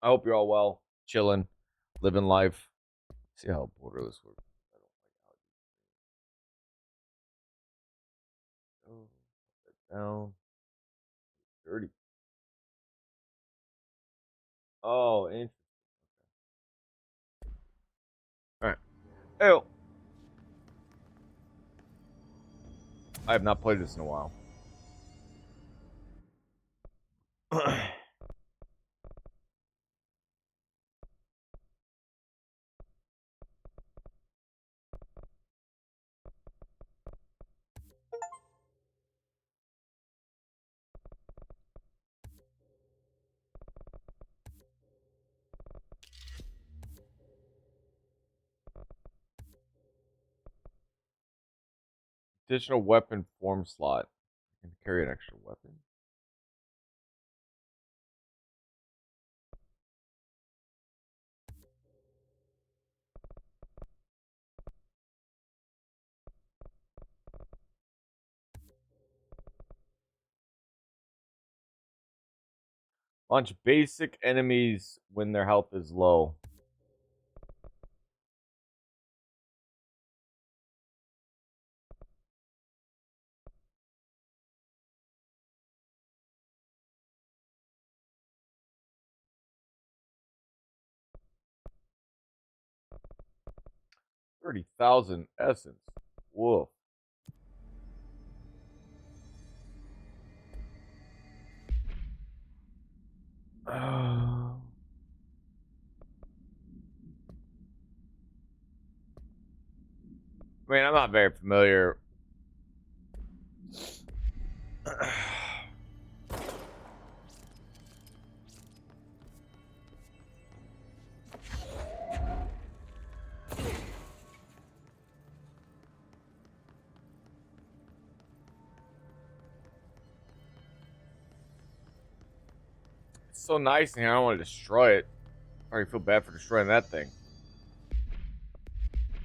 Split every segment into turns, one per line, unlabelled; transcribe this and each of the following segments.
I hope you're all well, chilling, living life. See how borderless works. I don't like how. Oh, down. Dirty. Oh, interesting. All right. Ew. I have not played this in a while. Additional weapon form slot. I can carry an extra weapon. Launch basic enemies when their health is low. $30,000 essence. Woof. I mean, I'm not very familiar. It's so nice in here. I don't want to destroy it. I already feel bad for destroying that thing.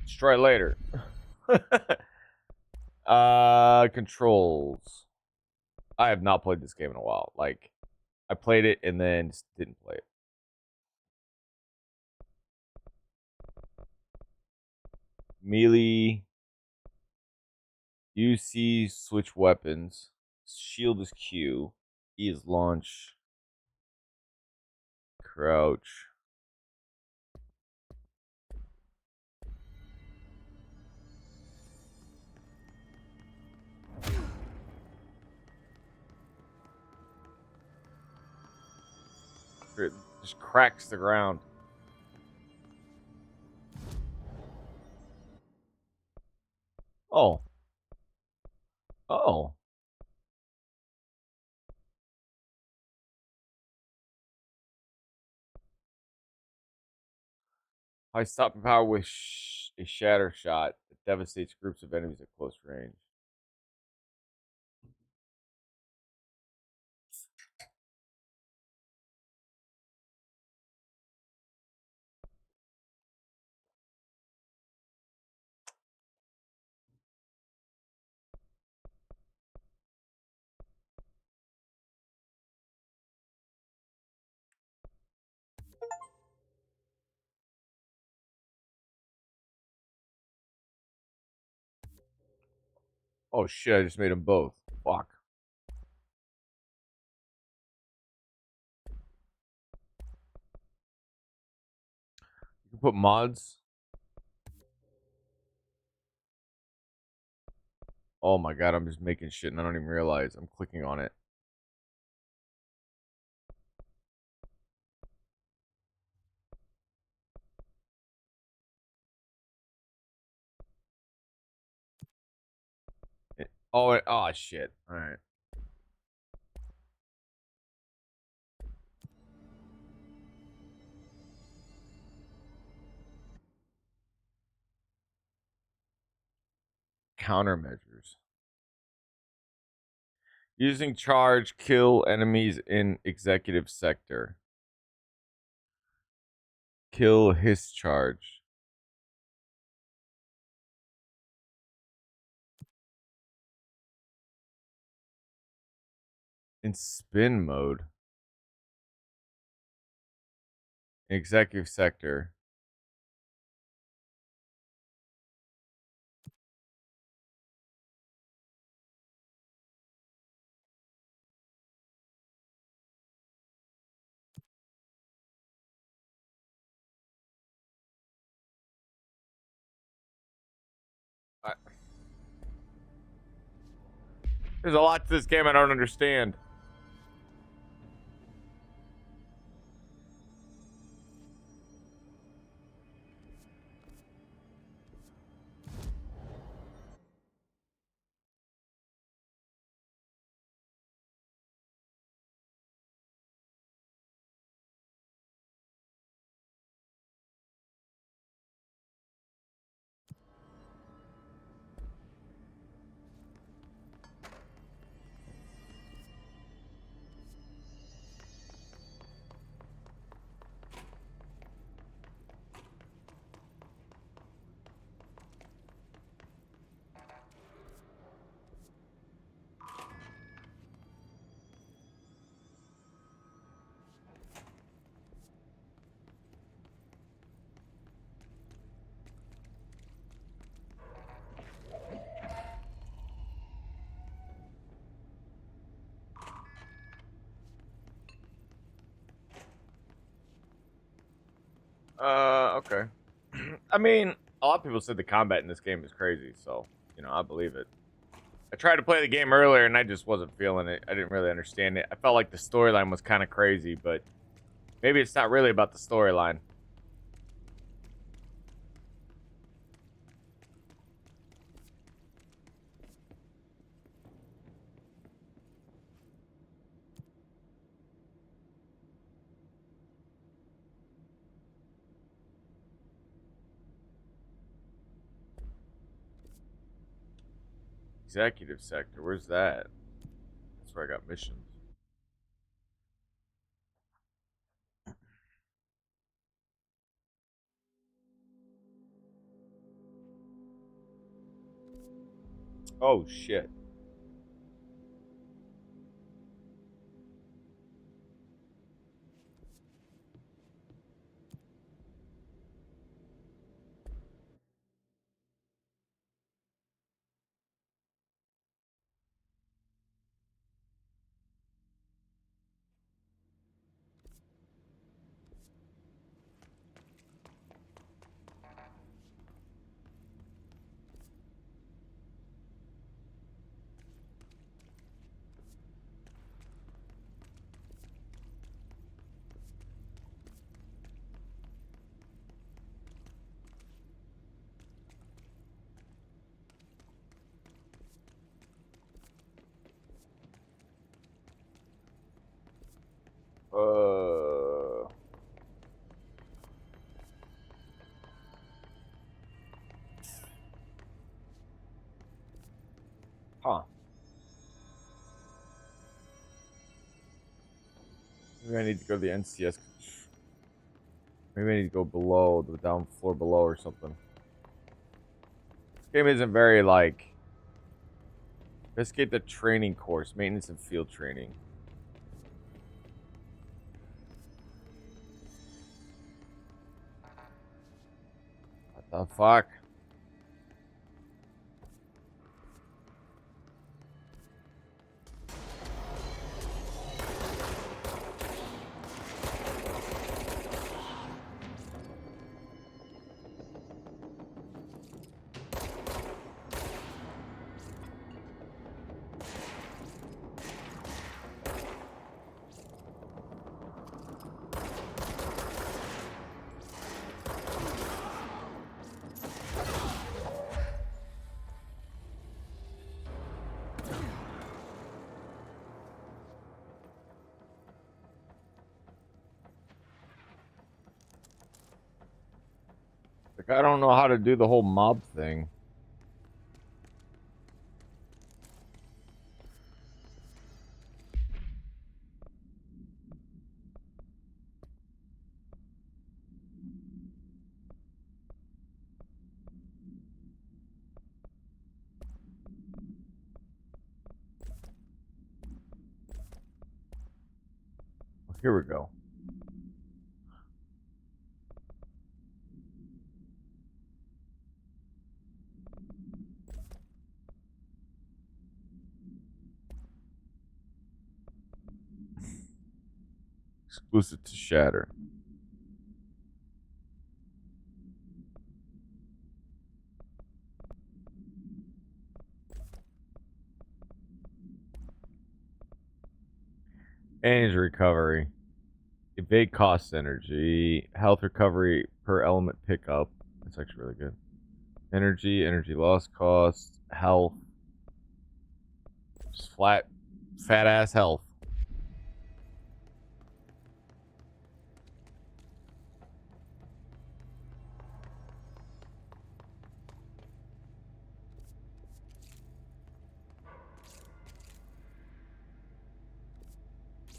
Destroy it later. Controls. I have not played this game in a while. Like, I played it and then just didn't play it. Melee. UC switch weapons. Shield is Q. E is launch. Crouch. It just cracks the ground. Oh. Oh. High stopping power with a shatter shot that devastates groups of enemies at close range. Oh shit, I just made them both. Fuck. You can put mods. Oh my god, I'm just making shit and I don't even realize I'm clicking on it. Oh shit. Alright. Countermeasures. Using charge, kill enemies in executive sector. Kill his charge. In spin mode. Executive sector. I, there's a lot to this game I don't understand. Okay. I mean, a lot of people said the combat in this game is crazy, so I believe it. I tried to play the game earlier and I just wasn't feeling it. I didn't really understand it. I felt like the storyline was kind of crazy, but maybe it's not really about the storyline. Executive sector, where's that? That's where I got missions. Oh shit. Huh. Maybe I need to go to the NCS. Maybe I need to go below, the down floor below or something. This game isn't very, like... Investigate the training course, maintenance and field training. What the fuck? Like, I don't know how to do the whole mob thing. Here we go. Exclusive to Shatter. Energy recovery. Evade cost energy. Health recovery per element pickup. That's actually really good. Energy loss cost. Health. Just fat ass health.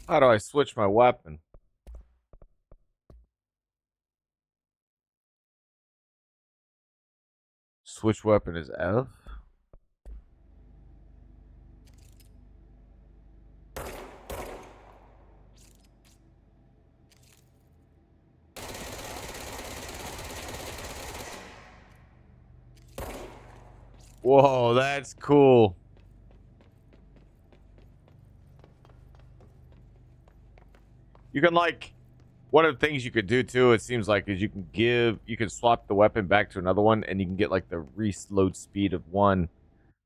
How do I switch my weapon? Switch weapon is F. Whoa, that's cool. You can like, one of the things you could do too, it seems like, is you can swap the weapon back to another one and you can get like the reload speed of one.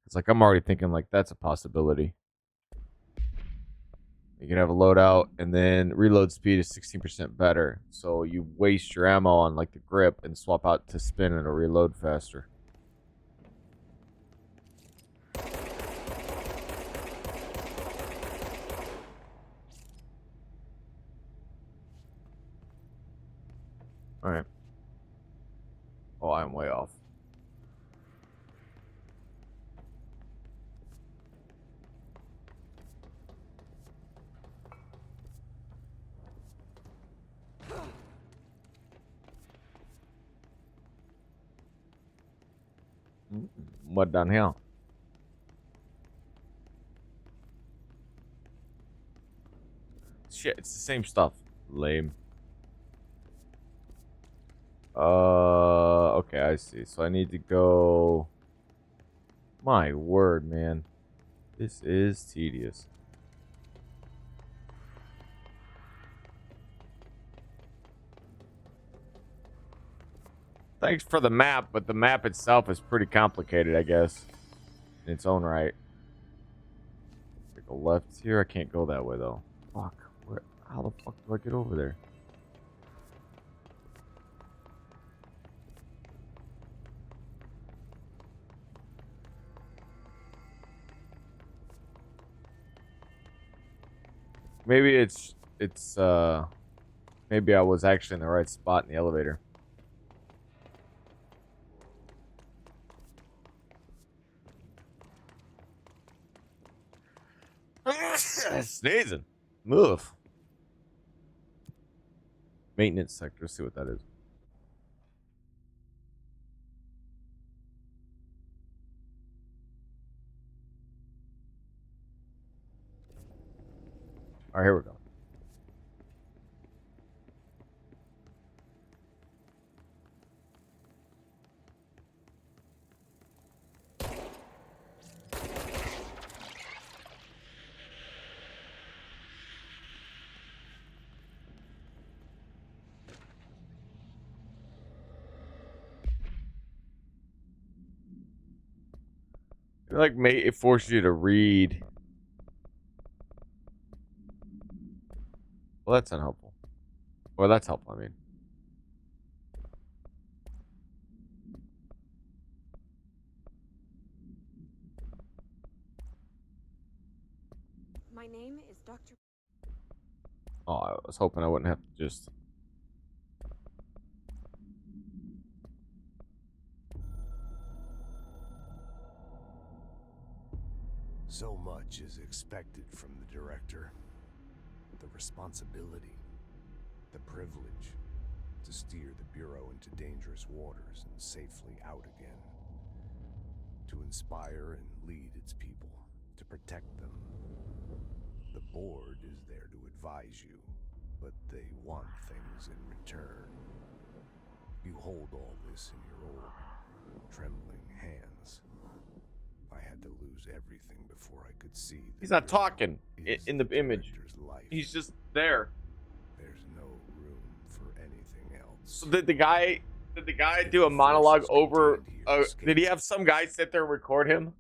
It's like, I'm already thinking like that's a possibility. You can have a loadout and then reload speed is 16% better. So you waste your ammo on like the grip and swap out to spin and it'll reload faster. Alright. Oh, I'm way off. What down here? Shit, it's the same stuff. Lame. Okay, I see. So I need to go. My word, man. This is tedious. Thanks for the map, but the map itself is pretty complicated, I guess, in its own right. Take a left here. I can't go that way, though. Fuck. How the fuck do I get over there? Maybe maybe I was actually in the right spot in the elevator. Sneezing. Move. Maintenance sector. Let's see what that is. All right, here we go. It forces you to read. Well, that's unhelpful. Well, that's helpful, I mean.
My name is Dr.
Oh, I was hoping I wouldn't have to just...
So much is expected from the director. The responsibility, the privilege to steer the Bureau into dangerous waters and safely out again. To inspire and lead its people, to protect them. The board is there to advise you, but they want things in return. You hold all this in your old, trembling hands. I had to lose everything before I could see.
He's not talking in the image.
Life.
He's just there.
There's anything else.
So did the guy do a monologue over? Did he have some guy sit there and record him?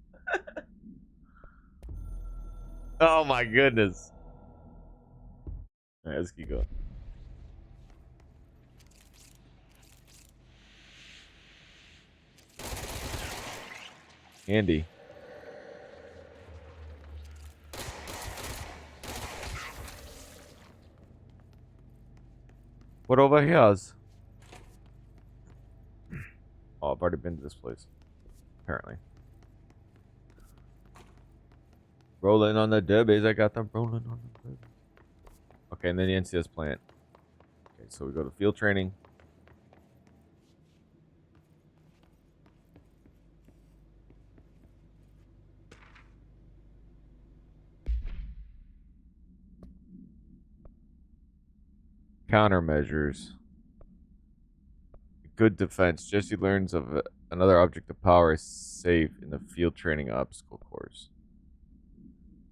Oh my goodness! All right, let's keep going. Andy. What over here? Oh, I've already been to this place. Apparently. Rolling on the derbies. I got them rolling on the derbies. Okay, and then the NCS plant. Okay, so we go to field training. Countermeasures. Good defense. Jesse learns of another object of power is safe in the field training obstacle course.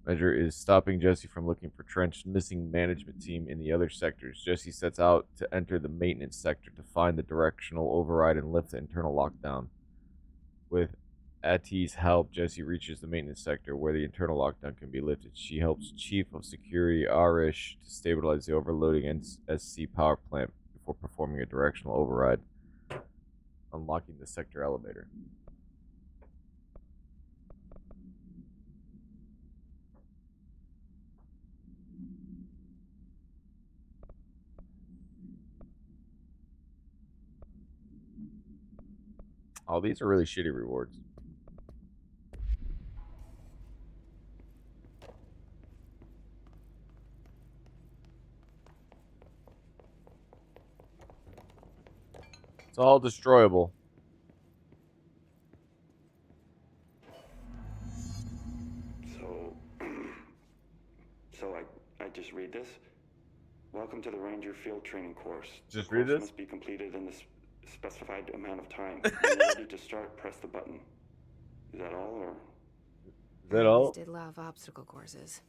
Measure is stopping Jesse from looking for Trench's missing management team in the other sectors. Jesse sets out to enter the maintenance sector to find the directional override and lift the internal lockdown. With Ati's help, Jesse reaches the maintenance sector where the internal lockdown can be lifted. She helps Chief of Security Arish to stabilize the overloading NSC power plant before performing a directional override, unlocking the sector elevator. Oh, these are really shitty rewards. It's all destroyable.
So I just read this. Welcome to the Ranger Field Training course.
Just
The
read
course
this?
must be completed in the specified amount of time. When you're ready to start, press the button. Is that all, or?
Is that all?
Did love obstacle courses.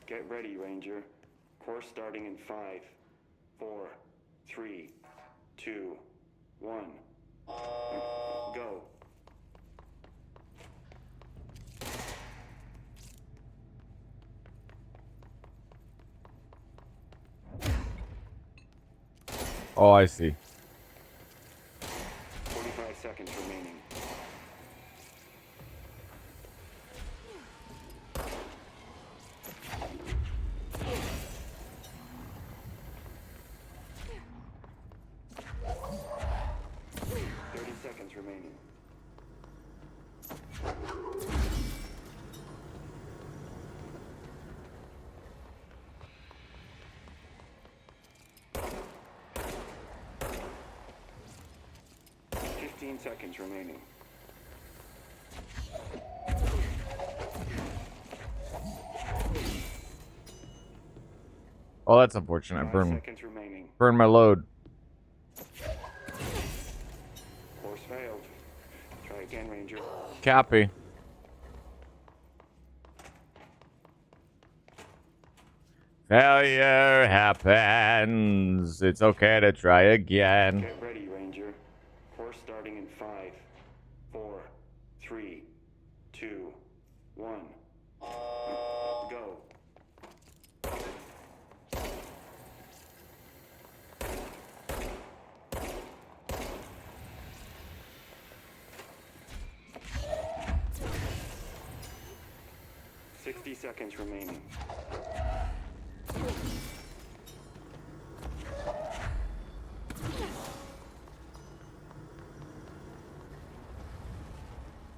Get ready, Ranger. Course starting in 5, 4, 3, 2, 1. Go.
Oh, I see.
45 seconds remaining. Remaining. Seconds remaining.
Oh, that's unfortunate. I
5
burned
seconds remaining.
my load.
Course failed. Try again, Ranger.
Copy. Failure happens. It's okay to try again.
Get ready, Ranger. Course starting in 5, 4, 3, 2, 1. Go. Seconds remaining.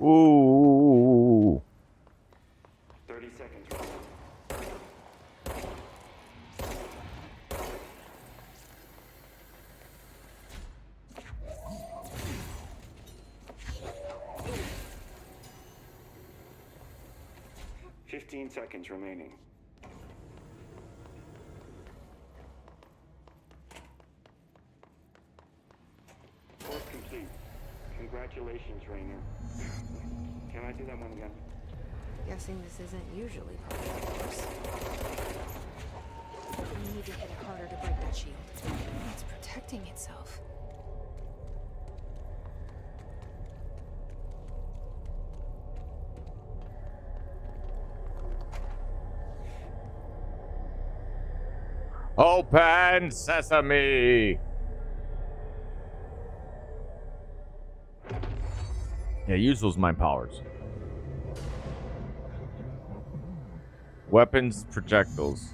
Ooh.
30 seconds remaining. 15 seconds remaining. Course complete. Congratulations, Rainer. Can I do that one again?
Guessing this isn't usually part of the course. We need to hit it harder to break that shield. protecting itself.
Open sesame. Yeah, use those mind powers. Weapons, projectiles.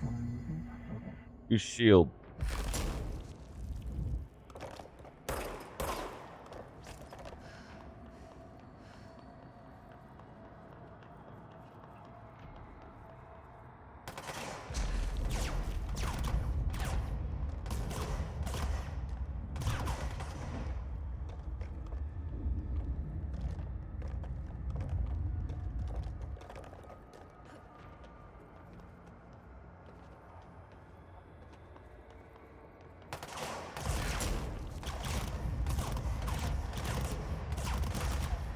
Use shield.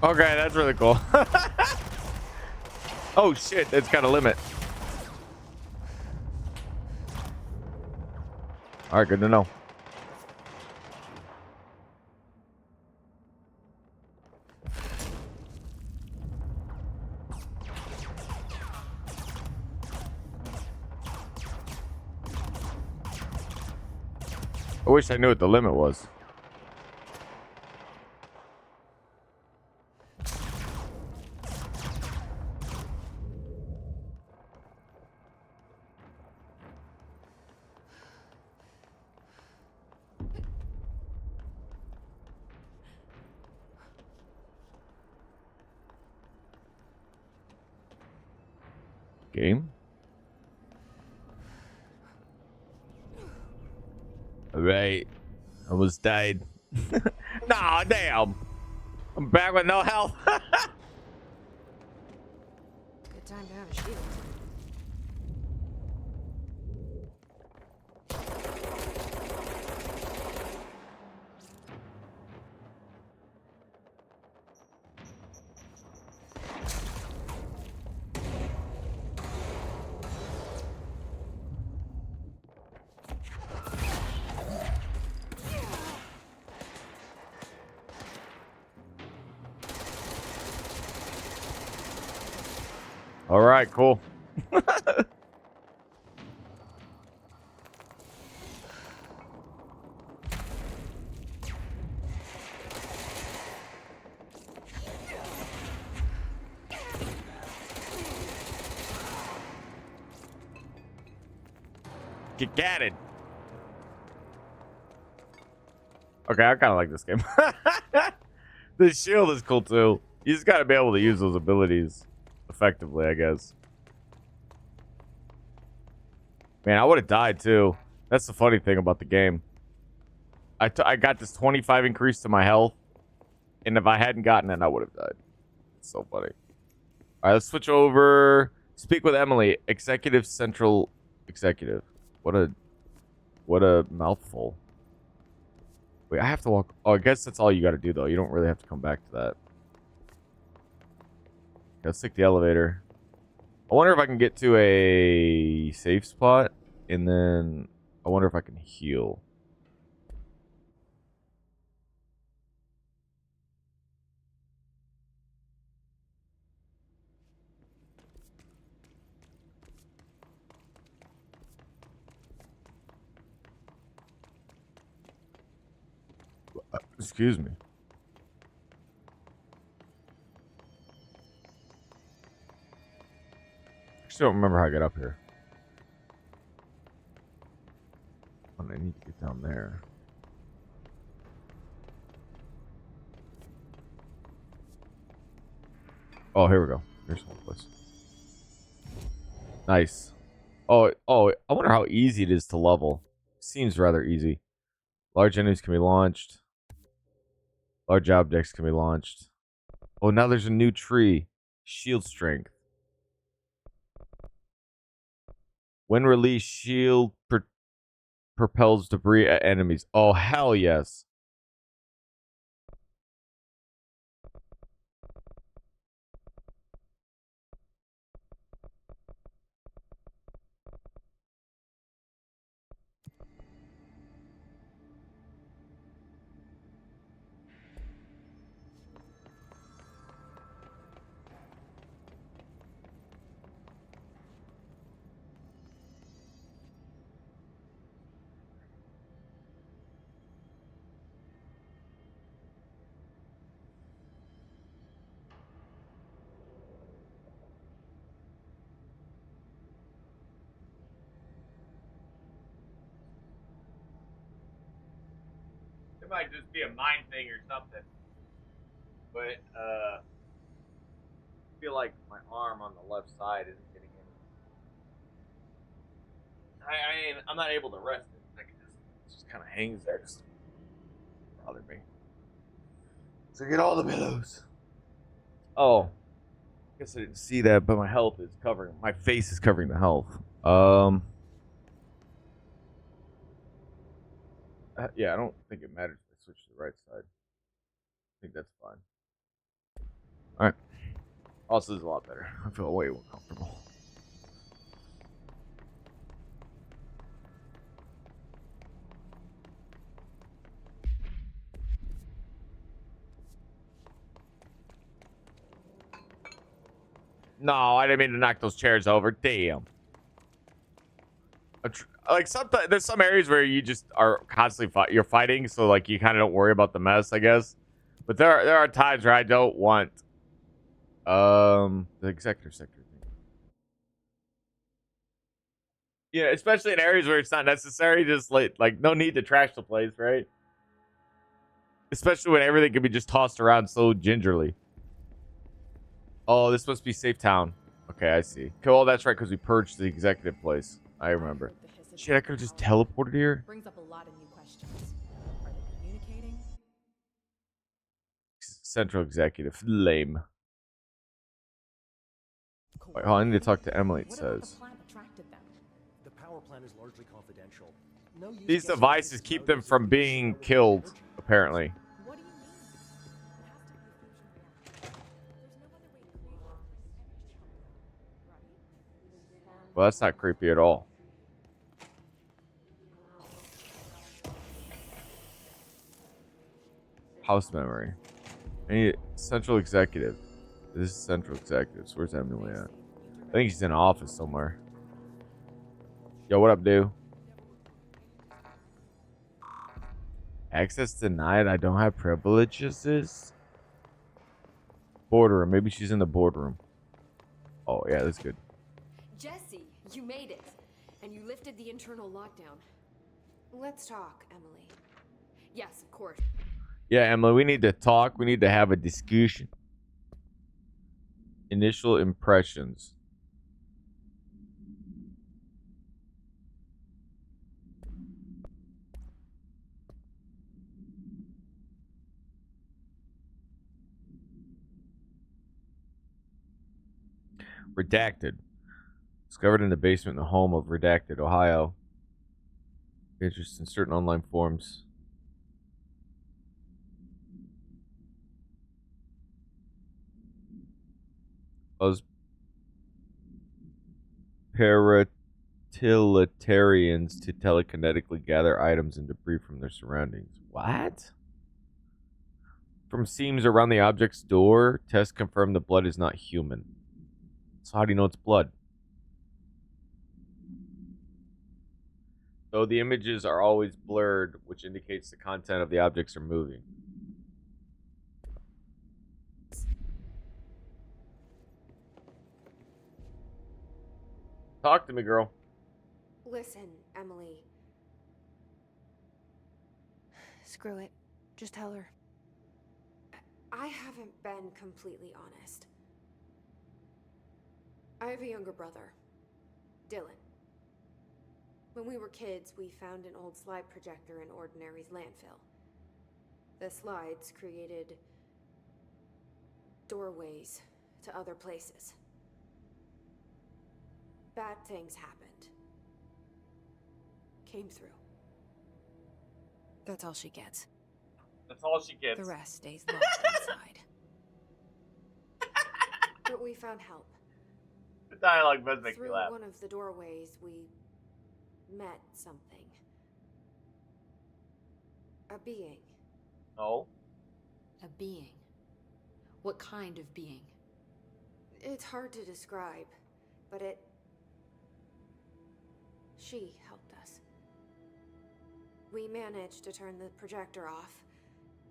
Okay, that's really cool. Oh shit, it's got a limit. All right, good to know. I wish I knew what the limit was. Game. All right. Almost died. Nah, damn. I'm back with no health.
Good time to have a shield.
All right, cool. Get gatted. Okay, I kind of like this game. The shield is cool too. You just got to be able to use those abilities effectively, I guess. Man, I would have died too. That's the funny thing about the game. I got this 25 increase to my health, and if I hadn't gotten it, I would have died. It's so funny. All right, let's switch over. Speak with Emily, Executive Central Executive. What a mouthful. Wait, I have to walk. Oh, I guess that's all you got to do though. You don't really have to come back to that. Let's take the elevator. I wonder if I can get to a safe spot, and then I wonder if I can heal. Excuse me. I still don't remember how I got up here. Oh, I need to get down there. Oh, here we go. Here's one place. Nice. Oh, I wonder how easy it is to level. Seems rather easy. Large enemies can be launched. Large objects can be launched. Oh, now there's a new tree. Shield strength. When released, shield propels debris at enemies. Oh, hell yes. It might just be a mind thing or something. But I feel like my arm on the left side isn't getting any. I'm not able to rest it. Like it just kind of hangs there. Just bother me. So get all the pillows. Oh, I guess I didn't see that, but my face is covering the health. Yeah, I don't think it matters if I switch to the right side. I think that's fine. All right. Also, this is a lot better. I feel way more comfortable. No, I didn't mean to knock those chairs over. Damn. Like sometimes there's some areas where you just are constantly you're fighting, so like you kind of don't worry about the mess, I guess. But there are times where I don't want the executive sector thing. Yeah, especially in areas where it's not necessary. Just like no need to trash the place, right? Especially when everything can be just tossed around so gingerly. Oh, this must be Safe Town. Okay, I see. Cool, that's right, because we purged the executive place. I remember. Shit, I could have just teleported here.
Brings up a lot of new questions. Are they communicating?
Central executive. Lame. Wait, hold on, I need to talk to Emily, it says.
The power plant is largely confidential. No use
These
guessing
devices
its
keep them
motives
from
if
being
it's
killed,
energy.
apparently.
What do you mean? It has to be a fusion reactor. There's no other way to create energy, right?
Well, that's not creepy at all. House memory. I need central executive. This is central executive. So where's Emily at? I think she's in an office somewhere. Yo, what up, dude? Access denied. I don't have privileges. Boardroom. Maybe she's in the boardroom. Oh, yeah, that's good.
Jesse, you made it. And you lifted the internal lockdown.
Let's talk, Emily.
Yes, of course.
Yeah, Emily, we need to talk. We need to have a discussion. Initial impressions. Redacted. Discovered in the basement in the home of Redacted, Ohio. Interest in certain online forums. Those paratilitarans to telekinetically gather items and debris from their surroundings. What? From seams around the object's door, tests confirm the blood is not human. So how do you know it's blood? Though the images are always blurred, which indicates the content of the objects are moving. Talk to me, girl.
Listen, Emily. Screw it. Just tell her. I haven't been completely honest. I have a younger brother, Dylan. When we were kids, we found an old slide projector in Ordinary's landfill. The slides created doorways to other places. Bad things happened. Came through. That's all she gets.
That's all she gets.
The rest stays locked inside. But we found help.
The dialogue does make me
Through
laugh.
one of the doorways, we met something. A being.
No.
A being. What kind of being?
It's hard to describe, but she helped us. We managed to turn the projector off.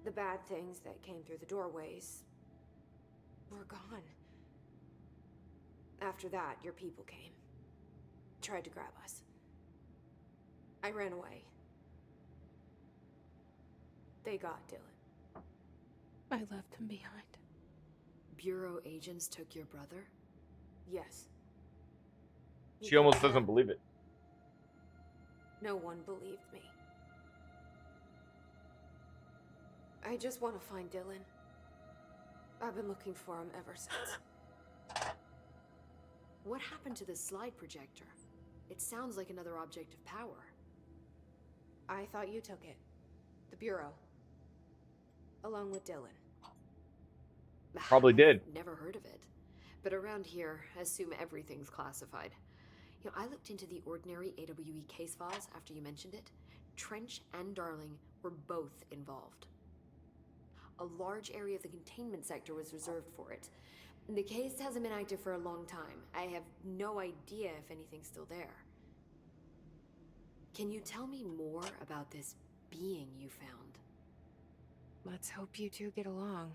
The bad things that came through the doorways were gone. After that, your people came. Tried to grab us. I ran away. they got Dylan. I left him behind.
Bureau agents took your brother?
Yes.
She almost doesn't believe it.
No one believed me. I just want to find Dylan. I've been looking for him ever since.
What happened to the slide projector? It sounds like another object of power.
I thought you took it. The Bureau. Along with Dylan.
Probably did.
Never heard of it. But around here, assume everything's classified. You know, I looked into the ordinary AWE case files after you mentioned it. Trench and Darling were both involved. A large area of the containment sector was reserved for it. The case hasn't been active for a long time. I have no idea if anything's still there. Can you tell me more about this being you found?
Let's hope you two get along.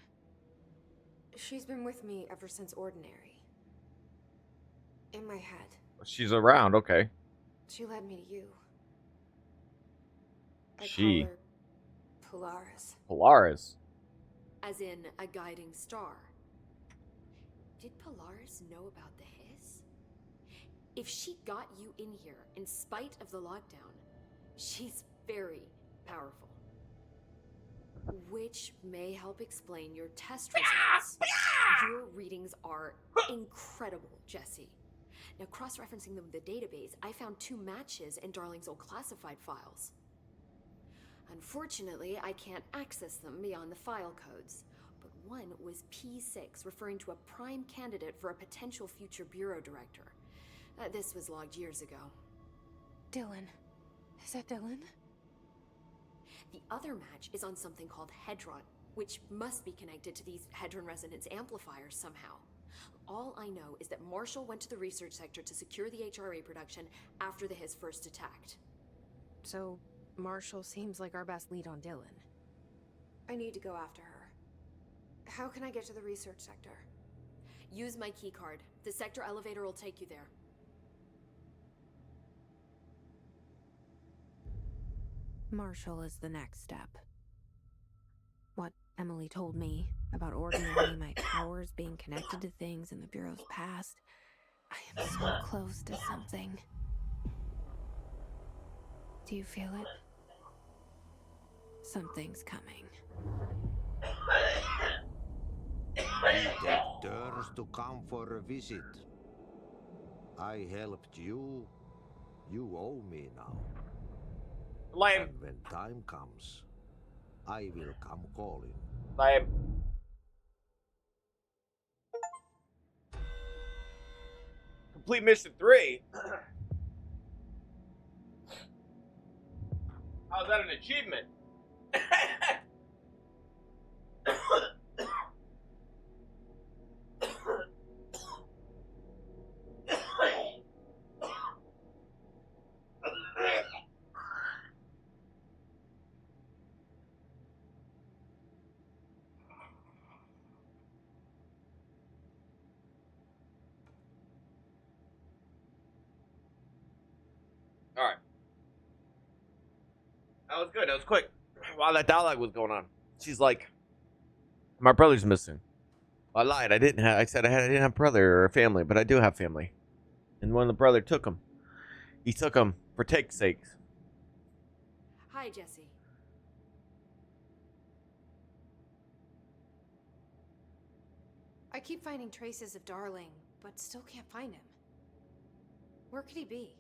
She's been with me ever since Ordinary. In my head.
She's around, okay.
She led me to you. I
She.
call her Polaris.
Polaris.
As in a guiding star. Did Polaris know about the hiss? If she got you in here in spite of the lockdown, she's very powerful. Which may help explain your test results. Your readings are incredible, Jesse. Now, cross-referencing them with the database, I found 2 matches in Darling's old classified files. Unfortunately, I can't access them beyond the file codes. But one was P6, referring to a prime candidate for a potential future bureau director. This was logged years ago.
Dylan. Is that Dylan?
The other match is on something called Hedron, which must be connected to these Hedron resonance amplifiers somehow. All I know is that Marshall went to the research sector to secure the HRA production after the hiss first attacked.
So, Marshall seems like our best lead on Dylan. I need to go after her. How can I get to the research sector?
Use my keycard. The sector elevator will take you there.
Marshall is the next step. What Emily told me about Ordinary, my powers being connected to things in the Bureau's past. I am so close to something. Do you feel it? Something's coming.
Detectors to come for a visit. I helped you. You owe me now.
Lame.
And when time comes, I will come calling.
Lame. Complete mission 3. How's that an achievement? All right. That was good. That was quick. While that dialogue was going on, she's like, "My brother's missing." I lied. I didn't have. I said I didn't have a brother or a family, but I do have family. And when the brother took him, he took him for take's sake.
Hi, Jesse.
I keep finding traces of Darling, but still can't find him. Where could he be?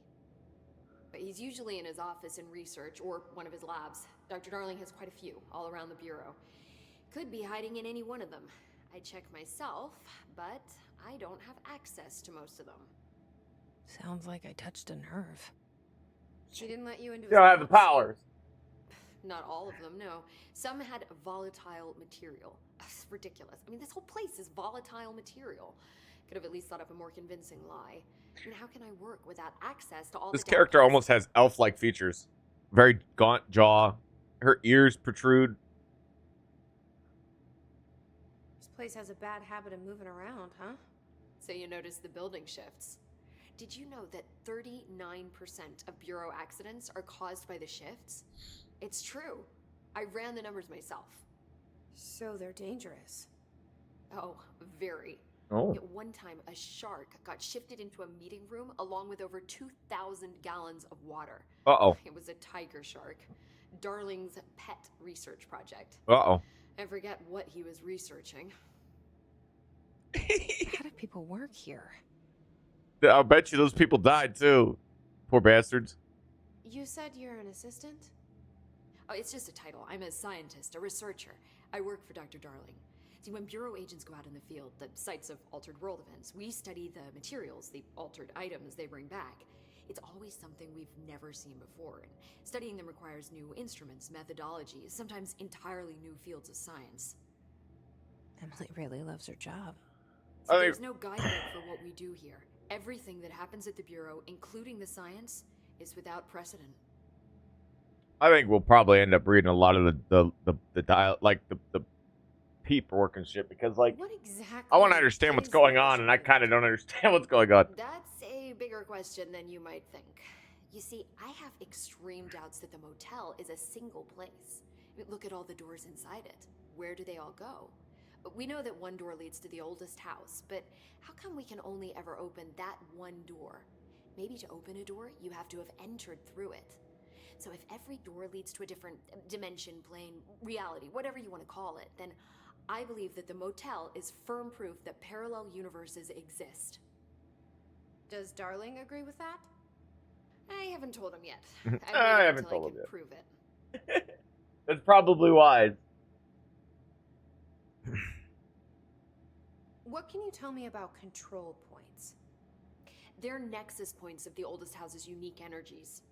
He's usually in his office in research or one of his labs. Dr. Darling has quite a few all around the Bureau. Could be hiding in any one of them. I check myself, but I don't have access to most of them.
Sounds like I touched a nerve. She didn't let you into
You don't have the powers.
Not all of them, no. Some had volatile material. That's ridiculous. I mean, this whole place is volatile material. Could have at least thought up a more convincing lie. I mean, how can I work without access to all
This
the
character
data?
almost has elf-like features. Very gaunt jaw. Her ears protrude.
This place has a bad habit of moving around, huh?
So you notice the building shifts. Did you know that 39% of Bureau accidents are caused by the shifts? It's true. I ran the numbers myself.
So they're dangerous.
Oh, very.
Oh.
At one time, a shark got shifted into a meeting room along with over 2,000 gallons of water.
Uh-oh.
It was a tiger shark. Darling's pet research project.
Uh-oh.
I forget what he was researching.
How do people work here?
I'll bet you those people died too. Poor bastards.
You said you're an assistant?
Oh, it's just a title. I'm a scientist, a researcher. I work for Dr. Darling. See, when Bureau agents go out in the field, the sites of altered world events, we study the materials, the altered items they bring back. It's always something we've never seen before, and studying them requires new instruments, methodologies, sometimes entirely new fields of science.
Emily really loves her job.
So there's no guidebook for what we do here. Everything that happens at the Bureau, including the science, is without precedent.
I think we'll probably end up reading a lot of the dial, like the paperwork and shit, because like
What exactly
I want to understand what's going on, and I kind of don't understand what's going on.
That's a bigger question than you might think. You see, I have extreme doubts that the motel is a single place. I mean, look at all the doors inside it. Where do they all go? We know that one door leads to the oldest house, but how come we can only ever open that one door? Maybe to open a door, you have to have entered through it. So if every door leads to a different dimension, plane, reality, whatever you want to call it, then I believe that the motel is firm proof that parallel universes exist.
Does Darling agree with that?
I haven't told him yet.
I haven't told him
I
yet.
prove it.
That's probably wise.
What can you tell me about control points?
They're nexus points of the oldest house's unique energies.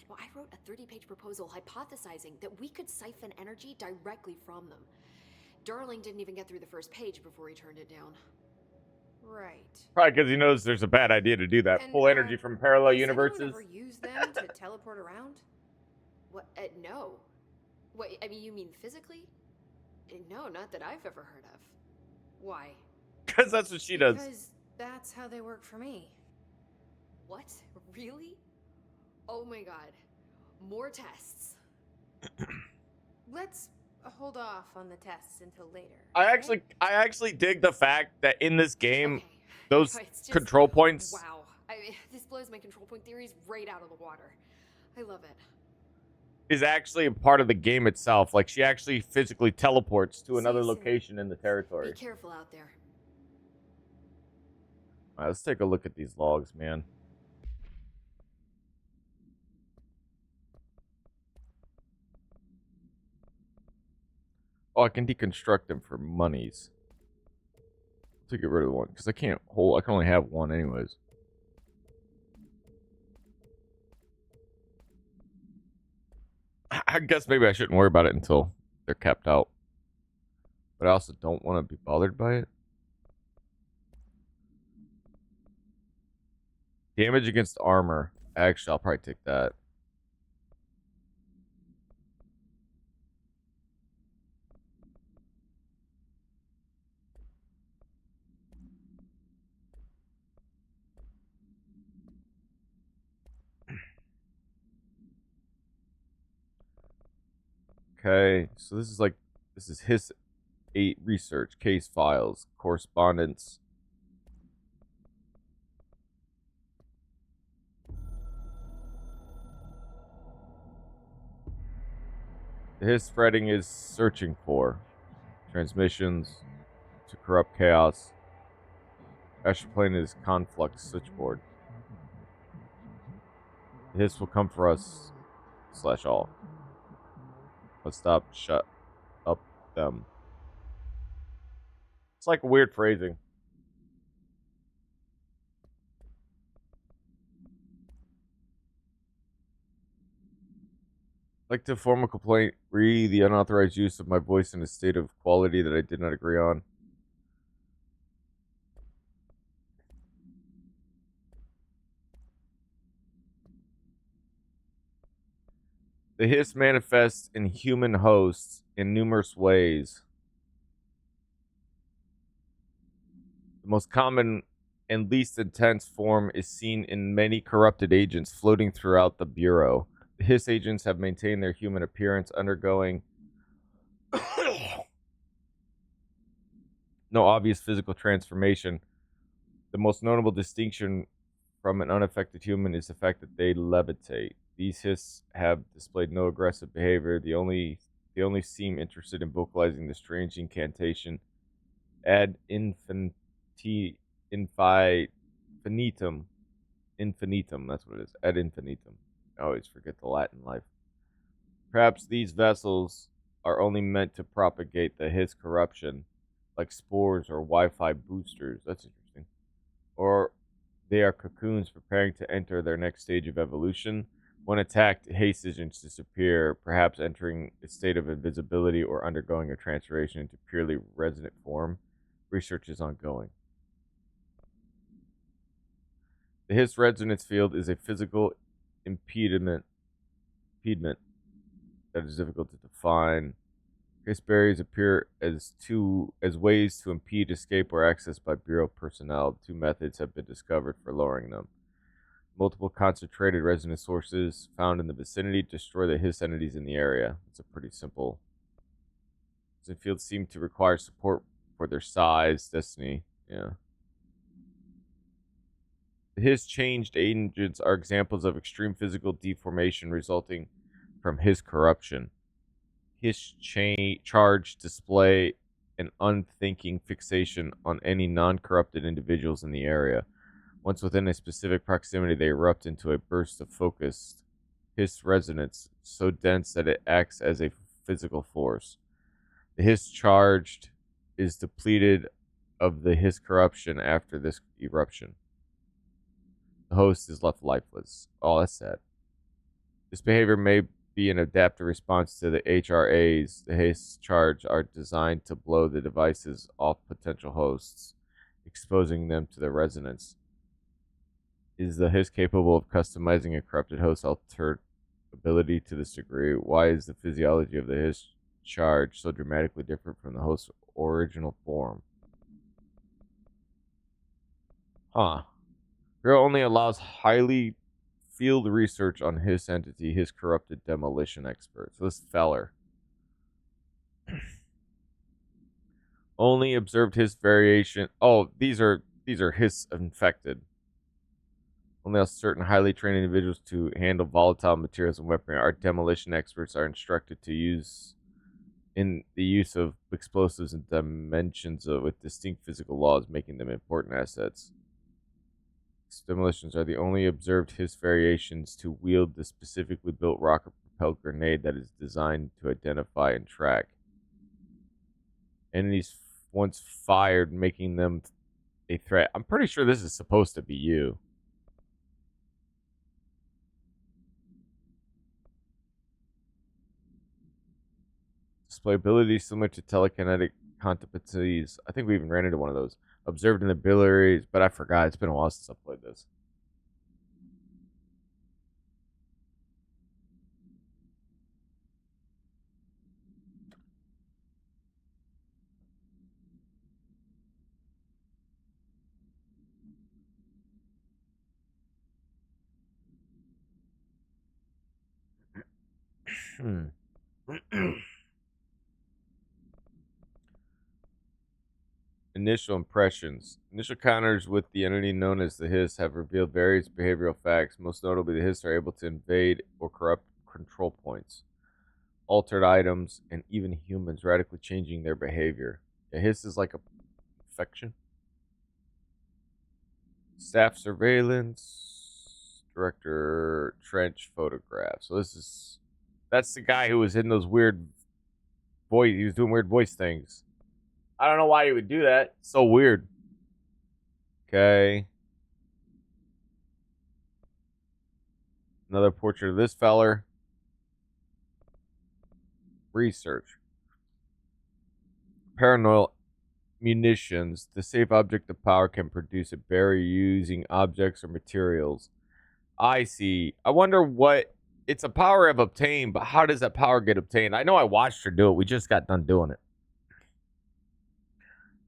Now, I wrote a 30-page proposal hypothesizing that we could siphon energy directly from them. Darling didn't even get through the first page before he turned it down.
Right.
Probably because he knows there's a bad idea to do that.
And,
Pull energy from parallel
has
universes.
anyone ever used them to teleport around?
What? No. What? I mean, you mean physically? No, not that I've ever heard of. Why?
Because that's what she does.
Because that's how they work for me.
What? Really? Oh my god. More tests.
Let's hold off on the tests until later.
I actually dig the fact that in this game,
Okay.
those
It's just-
control points
Wow. I mean, this blows my control point theories right out of the water. I love it.
is actually a part of the game itself. Like she actually physically teleports to another
See you soon.
location in the territory.
Be careful out there.
All right, let's take a look at these logs, man. Oh, I can deconstruct them for monies. To get rid of the one, because I can't hold. I can only have one, anyways. I guess maybe I shouldn't worry about it until they're capped out. But I also don't want to be bothered by it. Damage against armor. Actually, I'll probably take that. Okay, so this is his 8 research, case files, correspondence. His spreading is searching for transmissions to corrupt chaos. Astroplane is conflux switchboard. His will come for us / all. Let's stop, shut up them. It's like weird phrasing. Like to form a complaint re the unauthorized use of my voice in a state of quality that I did not agree on. The hiss manifests in human hosts in numerous ways. The most common and least intense form is seen in many corrupted agents floating throughout the Bureau. The hiss agents have maintained their human appearance, undergoing No obvious physical transformation. The most notable distinction from an unaffected human is the fact that they levitate. These Hiss have displayed no aggressive behavior. They only seem interested in vocalizing the strange incantation ad infinitum. Infinitum, that's what it is. Ad infinitum. I always forget the Latin life. Perhaps these vessels are only meant to propagate the Hiss corruption, like spores or Wi-Fi boosters. That's interesting. Or they are cocoons preparing to enter their next stage of evolution. When attacked, Haste agents disappear, perhaps entering a state of invisibility or undergoing a transformation into purely resonant form. Research is ongoing. The Hiss resonance field is a physical impediment that is difficult to define. Hiss barriers appear as ways to impede escape or access by Bureau personnel. Two methods have been discovered for lowering them. Multiple concentrated resonance sources found in the vicinity destroy the Hiss entities in the area. It's a pretty simple. The fields seem to require support for their size. Destiny, yeah. The Hiss changed agents are examples of extreme physical deformation resulting from Hiss corruption. Hiss charge display an unthinking fixation on any non-corrupted individuals in the area. Once within a specific proximity, they erupt into a burst of focused Hiss resonance so dense that it acts as a physical force. The Hiss charged is depleted of the Hiss corruption after this eruption. The host is left lifeless. Oh, that's sad. This behavior may be an adaptive response to the HRAs. The Hiss charge are designed to blow the devices off potential hosts, exposing them to the resonance. Is the Hiss capable of customizing a corrupted host's altered ability to this degree? Why is the physiology of the Hiss charge so dramatically different from the host's original form? Huh. Bureau only allows highly field research on Hiss entity, Hiss corrupted demolition expert. So this feller only observed Hiss variation. Oh, these are Hiss infected. Only allows certain highly trained individuals to handle volatile materials and weaponry. Our demolition experts are instructed to use the use of explosives and dimensions with distinct physical laws, making them important assets. Demolitions are the only observed Hiss variations to wield the specifically built rocket-propelled grenade that is designed to identify and track enemies once fired, making them a threat. I'm pretty sure this is supposed to be you. Display abilities similar to telekinetic competencies. I think we even ran into one of those. Observed in the biliaries, but I forgot. It's been a while since I played this. Initial impressions. Initial encounters with the entity known as the Hiss have revealed various behavioral facts. Most notably, the Hiss are able to invade or corrupt control points, altered items, and even humans, radically changing their behavior. The Hiss is like a infection. Staff surveillance. Director Trench photograph. So that's the guy who was in those weird voice. He was doing weird voice things. I don't know why he would do that. It's so weird. Okay. Another portrait of this feller. Research. Paranoid munitions. The safe object of power can produce a barrier using objects or materials. I see. I wonder what... It's a power I've obtained, but how does that power get obtained? I know I watched her do it. We just got done doing it.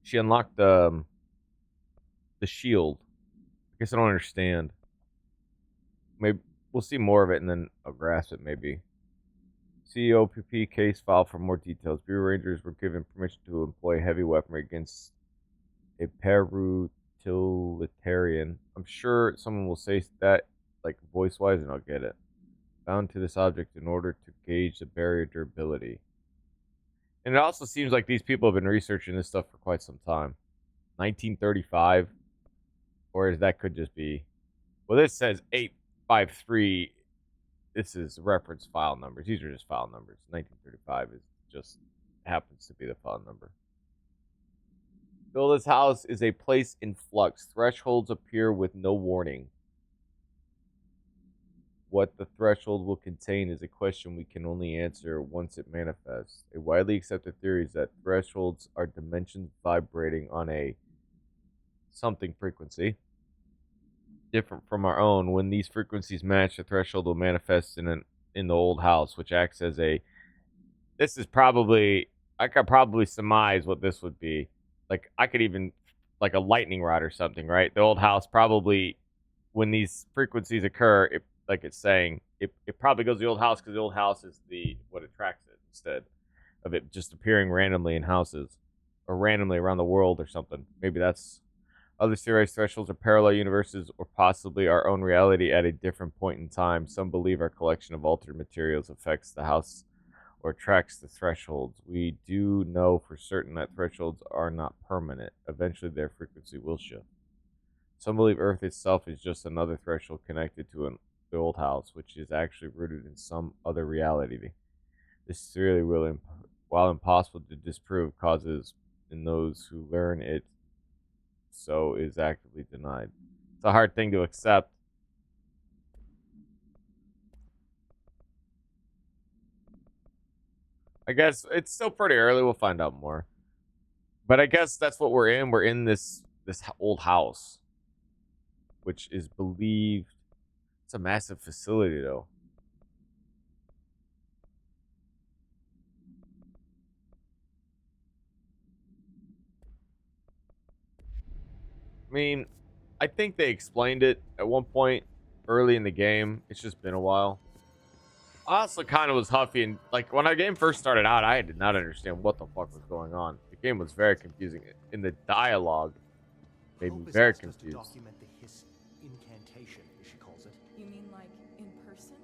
She unlocked the shield. I guess I don't understand. Maybe we'll see more of it and then I'll grasp it maybe. See OPP case file for more details. Bureau Rangers were given permission to employ heavy weaponry against a parutilitarian. I'm sure someone will say that, like voice-wise, and I'll get it. Bound to this object in order to gauge the barrier durability. And it also seems like these people have been researching this stuff for quite some time. 1935, or that could just be. Well, this says 853. This is reference file numbers. These are just file numbers. 1935 is just happens to be the file number. Though this house is a place in flux, thresholds appear with no warning. What the threshold will contain is a question we can only answer once it manifests. A widely accepted theory is that thresholds are dimensions vibrating on a something frequency different from our own. When these frequencies match, the threshold will manifest in the old house, which acts as a. This is probably, I could probably surmise what this would be. Like I could even, like a lightning rod or something, right? The old house probably, when these frequencies occur, like it's saying, it probably goes to the old house because the old house is what attracts it instead of it just appearing randomly in houses or randomly around the world or something. Maybe that's. Others theorize thresholds are parallel universes or possibly our own reality at a different point in time. Some believe our collection of altered materials affects the house or attracts the thresholds. We do know for certain that thresholds are not permanent. Eventually their frequency will shift. Some believe Earth itself is just another threshold connected to the old house, which is actually rooted in some other reality. This theory will, while impossible to disprove, causes in those who learn it so is actively denied. It's a hard thing to accept. I guess it's still pretty early. We'll find out more. But I guess that's what we're in. We're in this old house, which is believed. It's a massive facility, though. I mean, I think they explained it at one point early in the game. It's just been a while. I also kind of was huffy, and like when our game first started out, I did not understand what the fuck was going on. The game was very confusing. In the dialogue, made me very confused.
Document the hiss incantation, as she calls it.
You mean like in person?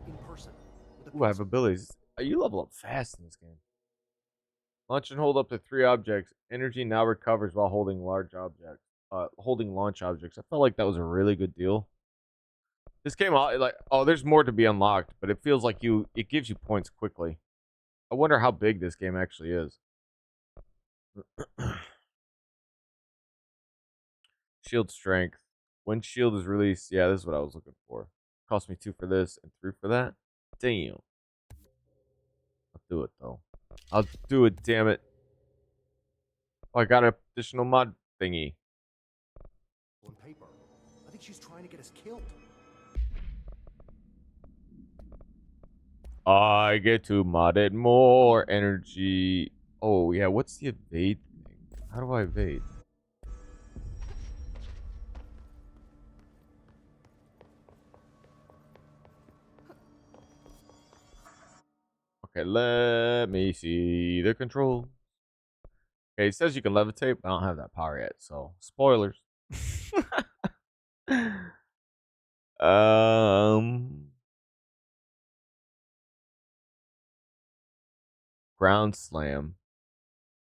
In person. With a
Ooh, I have
pencil.
abilities. You level up fast in this game. Launch and hold up to 3 objects. Energy now recovers while holding large objects. Holding launch objects. I felt like that was a really good deal. This game, like, oh, there's more to be unlocked, but it feels like it gives you points quickly. I wonder how big this game actually is. Shield strength. When shield is released, yeah, this is what I was looking for. Cost me 2 for this and 3 for that. Damn. I'll do it though. I'll do it, damn it. Oh, I got an additional mod thingy.
On paper. I think she's trying to get us killed.
I get to mod it more energy. Oh, yeah, what's the evade thing? How do I evade? Okay, let me see the control. Okay, it says you can levitate, but I don't have that power yet, so spoilers. Ground slam.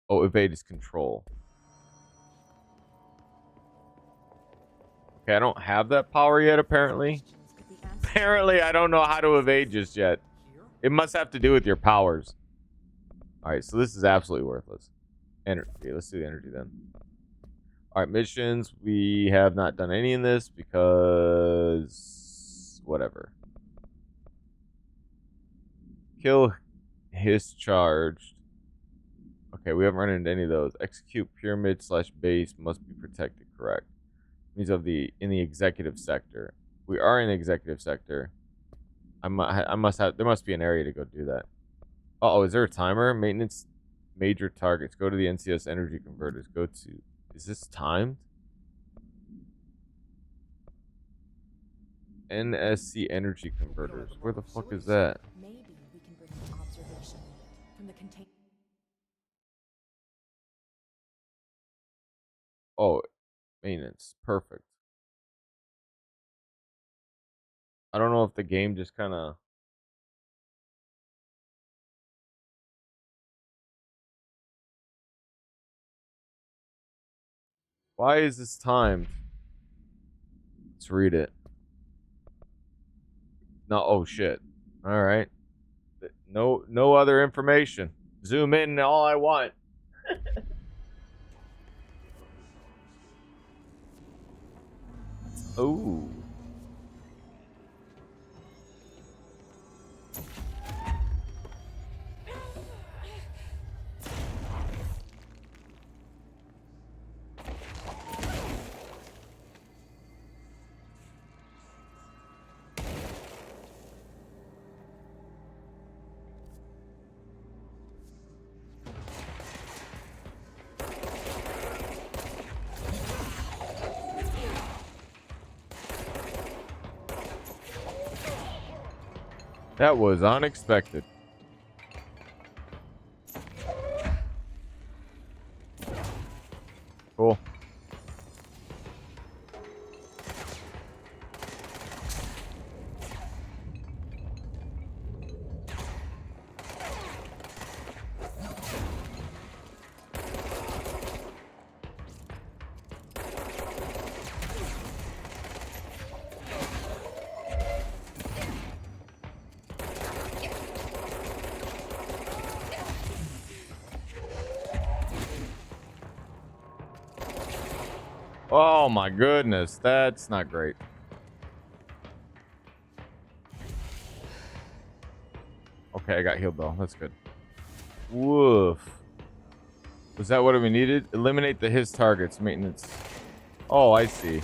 Oh, evade is control. Okay, I don't have that power yet, apparently. Apparently, I don't know how to evade just yet. It must have to do with your powers. Alright, so this is absolutely worthless. Energy. Let's do the energy then. Alright, missions. We have not done any in this because... whatever. Kill his charged. Okay, we haven't run into any of those. Execute pyramid / base must be protected, correct. Means in the executive sector. We are in the executive sector. I must have, there must be an area to go do that. Oh, is there a timer? Maintenance major targets. Go to the NCS energy converters. Go to, is this timed? NSC energy converters. Where the fuck is that?
Maybe we can bring an
Oh, maintenance. Perfect. I don't know if the game just kind of... Why is this timed? Let's read it. No, oh shit. All right. No other information. Zoom in all I want. Ooh. That was unexpected. Cool. Oh my goodness, that's not great. Okay, I got healed though. That's good. Woof. Was that what we needed? Eliminate the his targets. Maintenance. Oh, I see.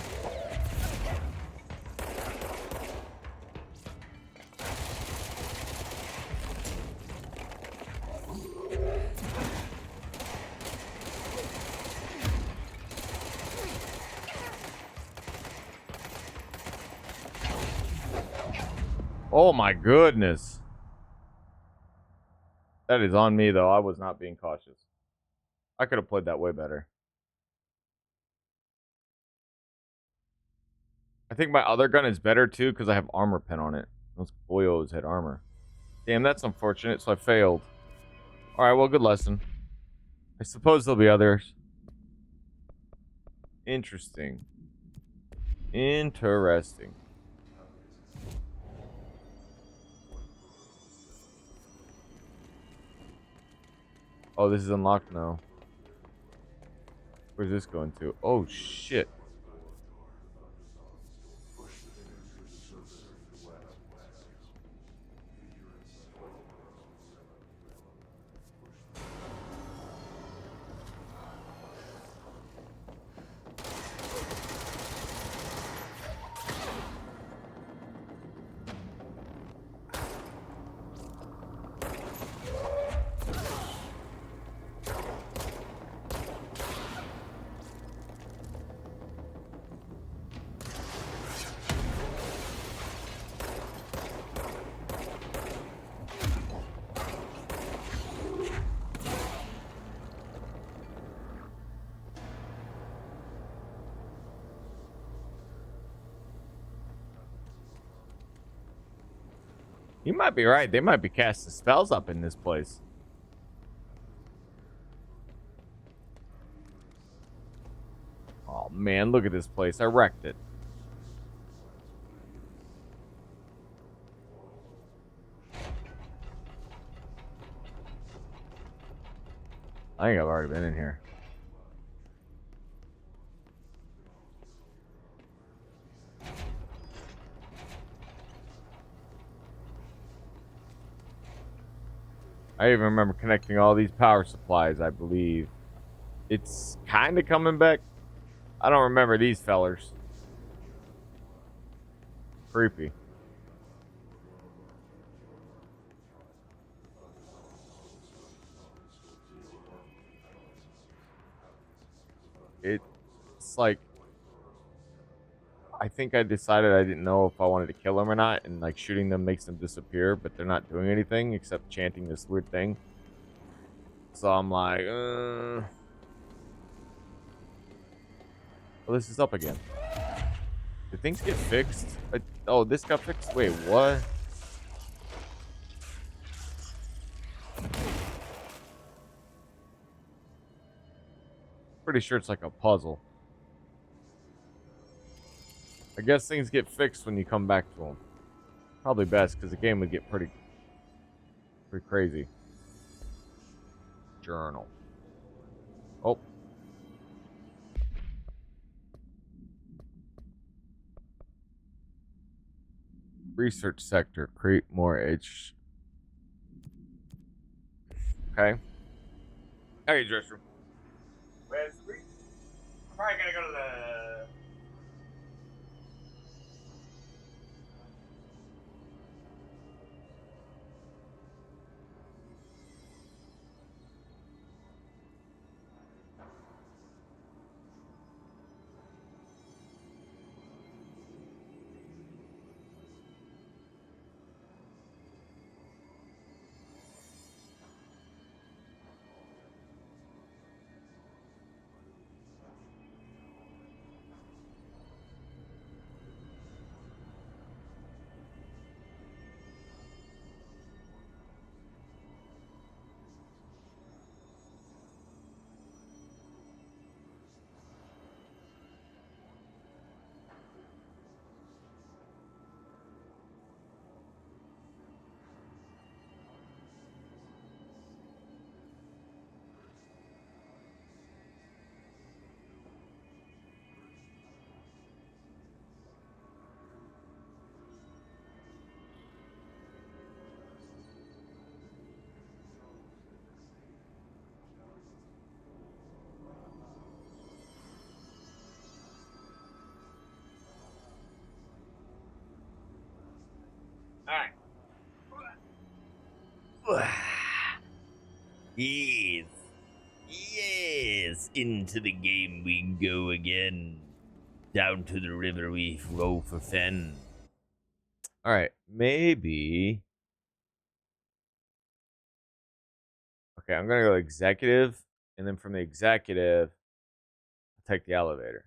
Oh my goodness. That is on me though. I was not being cautious. I could have played that way better. I think my other gun is better too because I have armor pen on it. Those boyos had armor. Damn, that's unfortunate. So I failed. All right, well, good lesson. I suppose there'll be others. Interesting. Interesting. Oh, this is unlocked now. Where's this going to? Oh, shit. You might be right. They might be casting spells up in this place. Oh, man, look at this place. I wrecked it. I think I've already been in here. I even remember connecting all these power supplies, I believe. It's kind of coming back. I don't remember these fellers. Creepy. It's like, I think I decided I didn't know if I wanted to kill them or not, and like shooting them makes them disappear, but they're not doing anything except chanting this weird thing. So I'm like, Oh, this is up again. Did things get fixed? Oh, this got fixed? Wait, what? Pretty sure it's like a puzzle. I guess things get fixed when you come back to them. Probably best, because the game would get pretty crazy. Journal. Oh. Research sector. Create more edge. Okay. Hey, dress room. Where's the probably gonna go to the... Alright. Yes. Yes. Into the game we go again. Down to the river we row for Fen. Alright, maybe... Okay, I'm gonna go executive, and then from the executive, I'll take the elevator.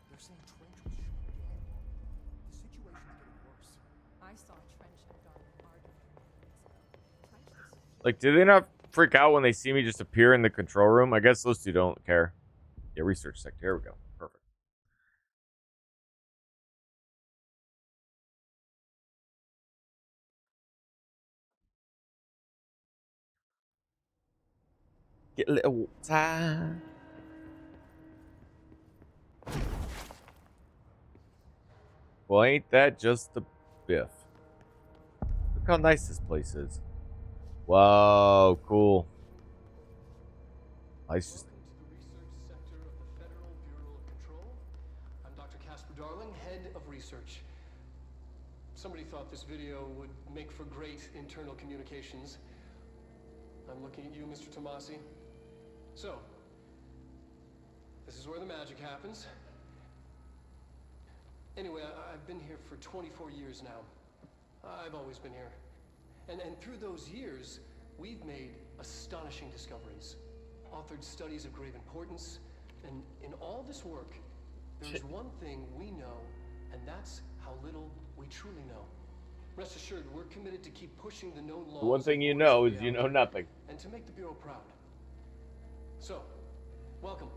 They're saying Trench was shot dead. The situation's getting worse.
I saw Trench and Darling arguing a few minutes ago. Trench was
Like, do they not freak out when they see me just appear in the control room? I guess those two don't care. Yeah, research sector. Here we go. Perfect. Get a little time. Well, ain't that just the biff? Look how nice this place is. Whoa, cool. Nice. Just...
Welcome to the research sector of the Federal Bureau of Control. I'm Dr. Casper Darling, head of research. Somebody thought this video would make for great internal communications. I'm looking at you, Mr. Tomasi. So, this is where the magic happens. Anyway, I've been here for 24 years now. I've always been here. And through those years, we've made astonishing discoveries. Authored studies of grave importance. And in all this work, there's one thing we know, and that's how little we truly know. Rest assured, we're committed to keep pushing the known laws.
The one thing you know is you know nothing.
And to make the Bureau proud. So, welcome.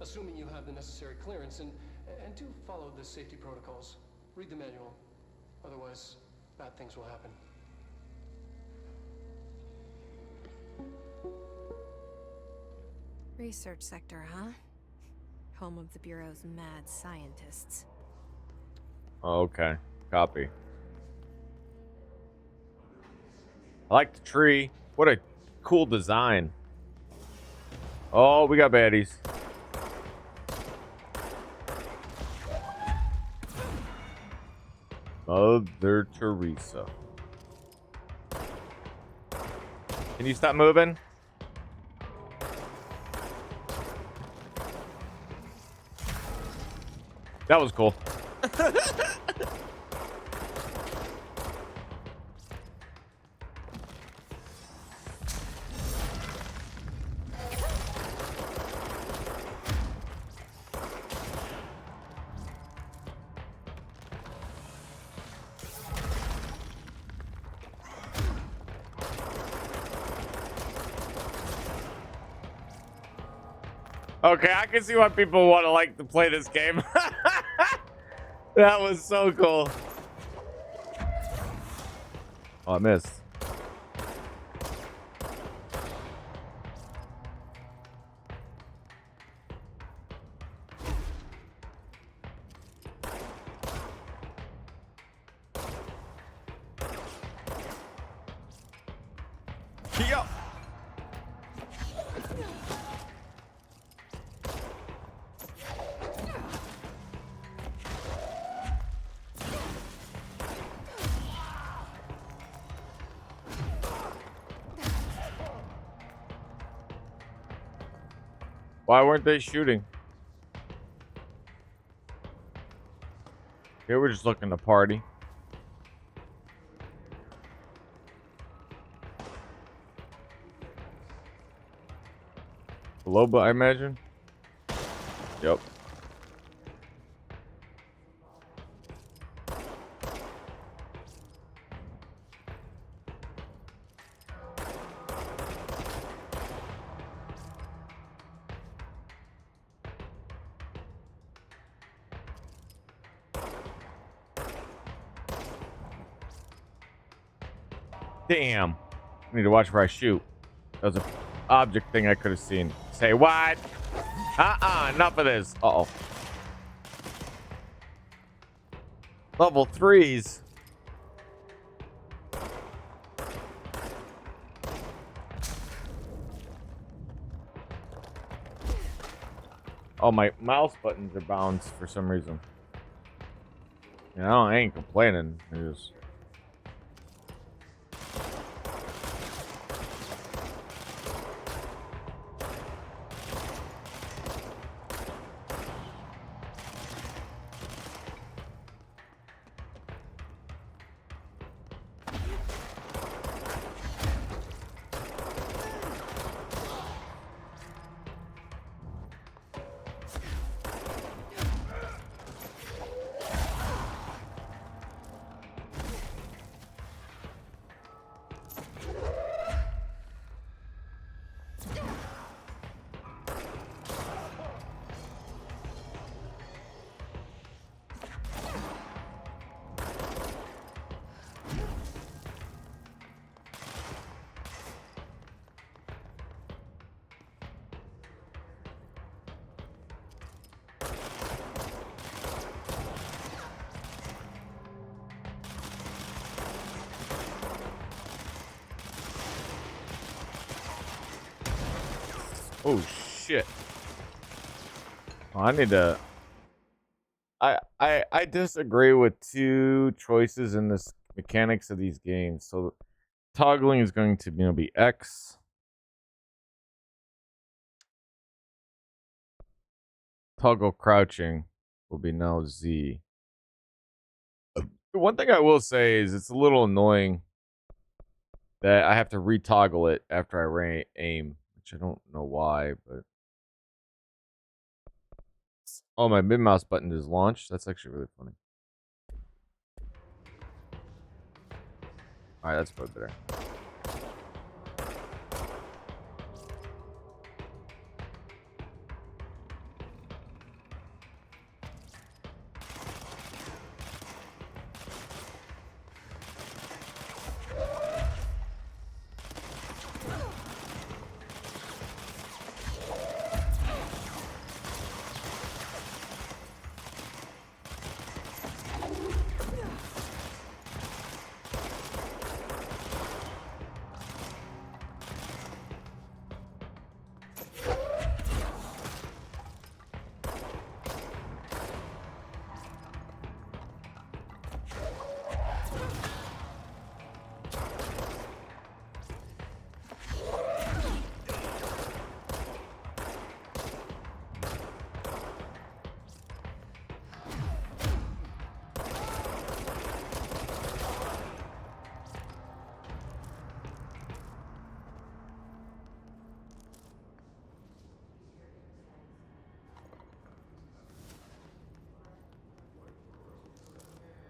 Assuming you have the necessary clearance, and do follow the safety protocols. Read the manual. Otherwise, bad things will happen.
Research sector, huh? Home of the Bureau's mad scientists.
Okay, copy. I like the tree. What a cool design. Oh, we got baddies. Mother Teresa. Can you stop moving? That was cool. Okay, I can see why people want to like to play this game. That was so cool. Oh, I missed. Yo. Why weren't they shooting? They were just looking to party. Loba, I imagine. Yep. Damn. I need to watch where I shoot. That was an object thing I could have seen. Say what? Enough of this. Uh-oh. Level 3s. Oh, my mouse buttons are bounced for some reason. You know, I ain't complaining. I just... Oh shit. Oh, I need to I disagree with two choices in this mechanics of these games. So toggling is going to be X. Toggle crouching will be now Z. The one thing I will say is it's a little annoying that I have to retoggle it after I aim, which I don't know why, but oh, my mid mouse button is launched. That's actually really funny. All right, that's probably better.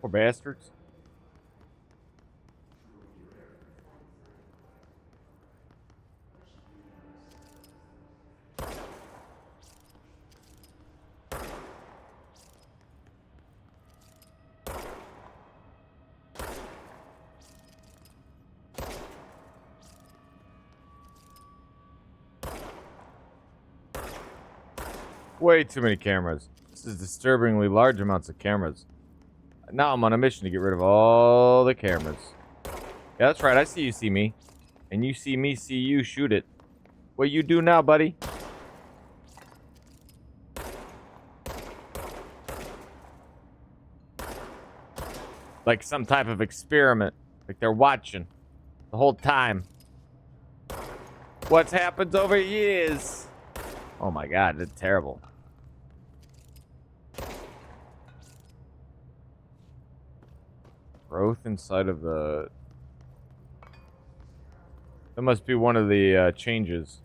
Poor bastards. Way too many cameras. This is disturbingly large amounts of cameras. Now I'm on a mission to get rid of all the cameras. Yeah, that's right. I see you see me. And you see me see you. Shoot it. What you do now, buddy? Like some type of experiment. Like they're watching the whole time. What's happened over years? Oh my god, it's terrible. Growth inside of the... That must be one of the changes.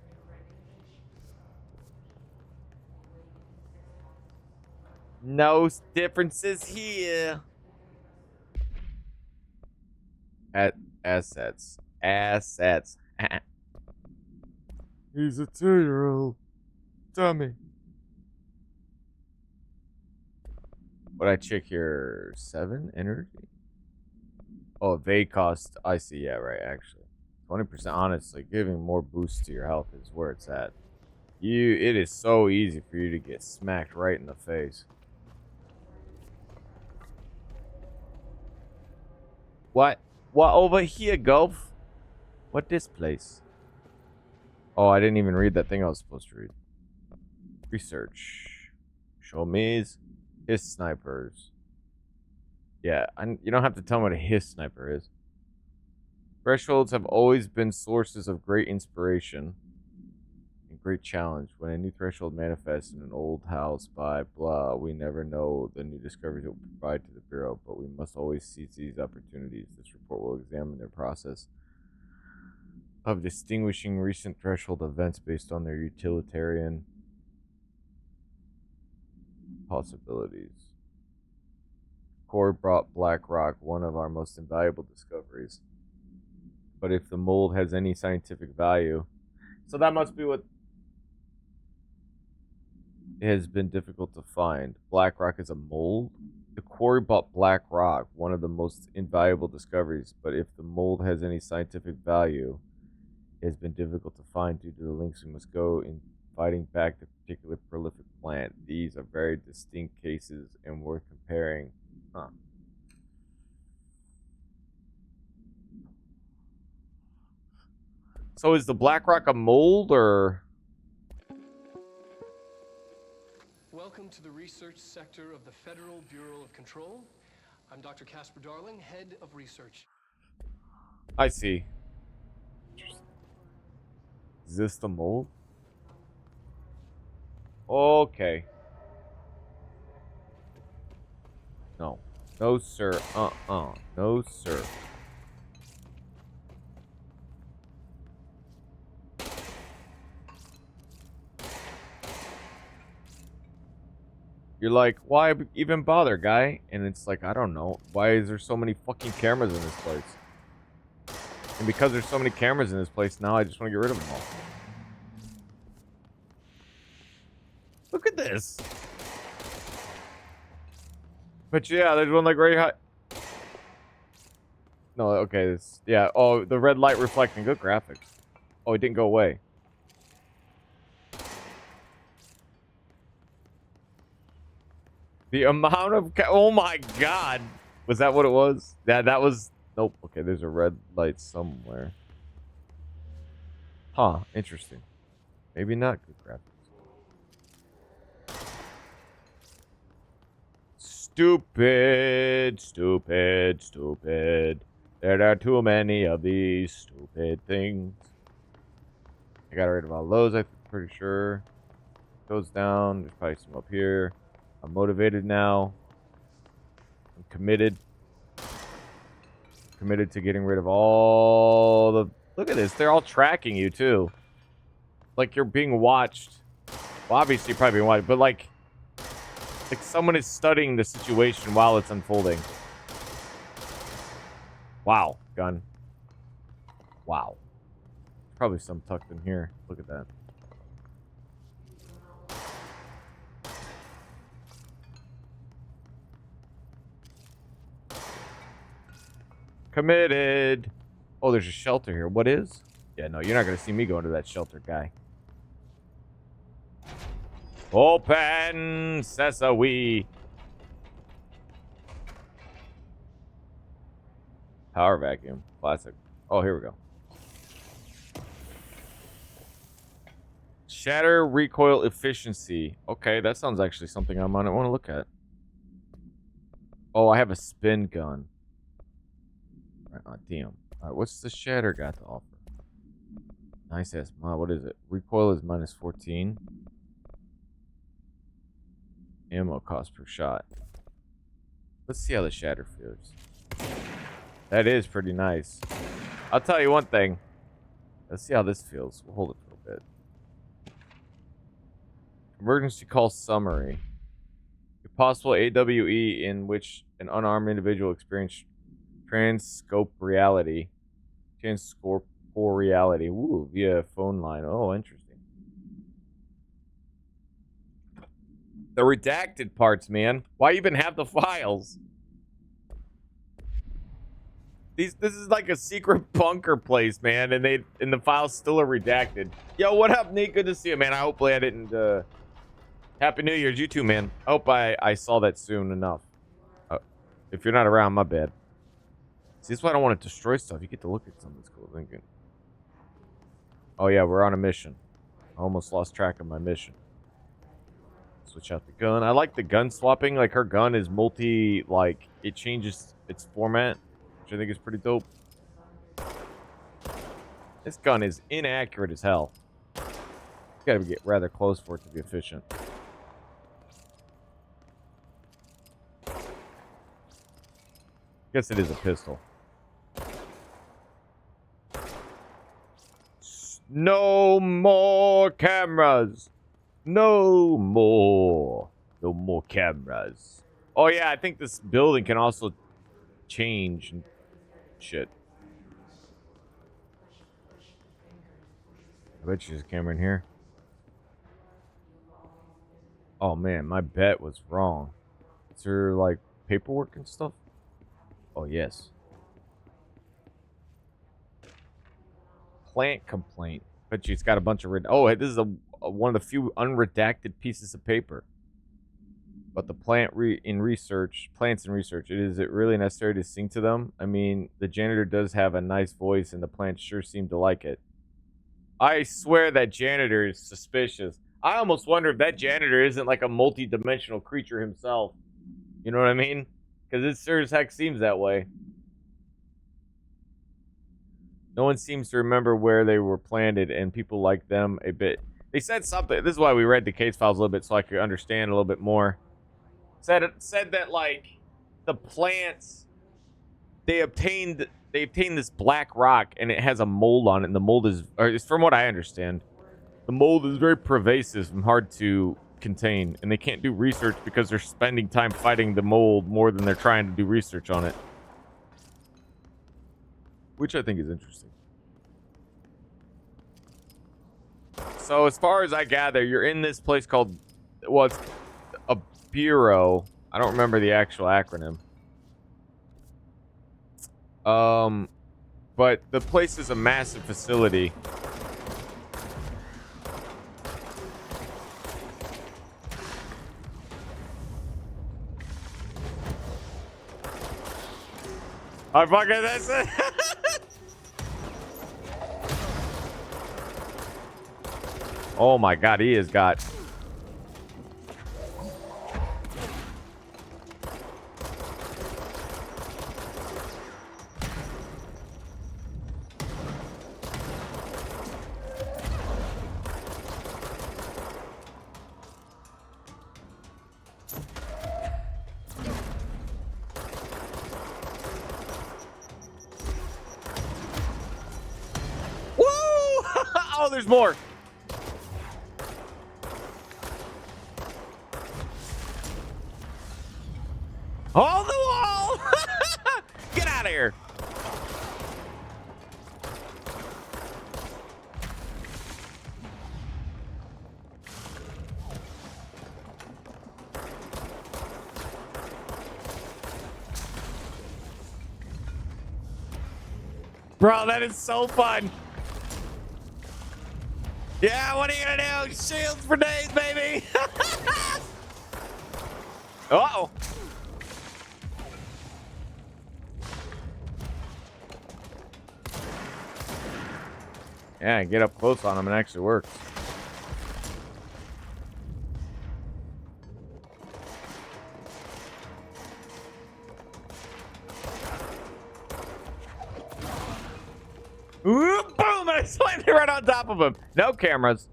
No differences here. Assets. Assets. He's a 2-year-old dummy. What I check here? 7 energy? Oh, they cost... I see, yeah, right, actually. 20% honestly, giving more boost to your health is where it's at. It is so easy for you to get smacked right in the face. What? What over here, Golf? What this place? Oh, I didn't even read that thing I was supposed to read. Research. Show me's. His snipers. Yeah, you don't have to tell me what a his sniper is. Thresholds have always been sources of great inspiration and great challenge. When a new threshold manifests in an old house by blah, we never know the new discoveries it will provide to the Bureau, but we must always seize these opportunities. This report will examine their process of distinguishing recent threshold events based on their utilitarian possibilities. Core brought Black Rock, one of our most invaluable discoveries. But if the mold has any scientific value, so that must be what has been difficult to find. Black Rock is a mold? The quarry bought Black Rock, one of the most invaluable discoveries, but if the mold has any scientific value, it has been difficult to find due to the links we must go in fighting back the particular prolific plant. These are very distinct cases and worth comparing. Huh. So is the Black Rock a mold, or...
Welcome to the research sector of the Federal Bureau of Control. I'm Dr. Casper Darling, head of research.
I see. Is this the mold? Okay. No. No, sir. No, sir. You're like, why even bother, guy? And it's like, I don't know. Why is there so many fucking cameras in this place? And because there's so many cameras in this place now, I just want to get rid of them all. Look at this. But yeah, there's one like right high. No, okay, this, yeah. Oh, the red light reflecting. Good graphics. Oh, it didn't go away. The amount of oh my god, was that what it was? Yeah, that was. Nope. Okay, there's a red light somewhere. Huh? Interesting. Maybe not good graphics. Stupid, stupid, stupid. There are too many of these stupid things. I got rid of all those, I'm pretty sure. Goes down. There's probably some up here. I'm motivated now. I'm committed. Committed to getting rid of all the... Look at this. They're all tracking you, too. Like you're being watched. Well, obviously you're probably being watched, but like someone is studying the situation while it's unfolding. Wow. Gun. Wow. Probably some tucked in here. Look at that. Committed. Oh, there's a shelter here. What is? Yeah, no, you're not going to see me go into that shelter, guy. Open sesame. Power vacuum. Classic. Oh, here we go. Shatter recoil efficiency. Okay, that sounds actually something I might want to look at. Oh, I have a spin gun. Oh, damn. All right, what's the shatter got to offer? Nice ass mod. What is it? Recoil is minus 14. Ammo cost per shot. Let's see how the shatter feels. That is pretty nice. I'll tell you one thing. Let's see how this feels. We'll hold it for a bit. Emergency call summary. A possible AWE in which an unarmed individual experienced transcorporeality. Woo, via phone line. Oh, interesting. The redacted parts, man. Why even have the files? This is like a secret bunker place, man, and the files still are redacted. Yo, what up, Nate? Good to see you, man. I hopefully I didn't Happy New Year's, you too, man. I hope I saw that soon enough. If you're not around, my bad. See, that's why I don't want to destroy stuff. You get to look at something that's cool thinking. Oh yeah, we're on a mission. I almost lost track of my mission. Switch out the gun. I like the gun swapping. Like, her gun is multi, like, it changes its format, which I think is pretty dope. This gun is inaccurate as hell. You gotta get rather close for it to be efficient. Guess it is a pistol. No more cameras. No more. No more cameras. Oh yeah, I think this building can also change and shit. I bet you there's a camera in here. Oh man, my bet was wrong. Is there like paperwork and stuff? Oh yes. Plant complaint. Bet you it's got a bunch of oh, this is one of the few unredacted pieces of paper. But the plants in research, is it really necessary to sing to them? I mean, the janitor does have a nice voice and the plants sure seem to like it. I swear that janitor is suspicious. I almost wonder if that janitor isn't like a multi-dimensional creature himself. You know what I mean? Because it sure as heck seems that way. No one seems to remember where they were planted, and people like them a bit. They said something. This is why we read the case files a little bit, so I could understand a little bit more. Said that like the plants, they obtained this black rock, and it has a mold on it, and the mold is, or from what I understand, the mold is very pervasive and hard to contain, and they can't do research because they're spending time fighting the mold more than they're trying to do research on it. Which I think is interesting. So as far as I gather, you're in this place called, well, it's a bureau. I don't remember the actual acronym. But the place is a massive facility. I fucking that's it. Oh my god, he has got. Woo! Oh, there's more. Hold the wall! Get out of here! Bro, that is so fun. Yeah, what are you gonna do? Shields for days, baby. Uh-oh. Yeah, get up close on him and it actually works. Ooh, boom! And I slammed it right on top of him. No cameras.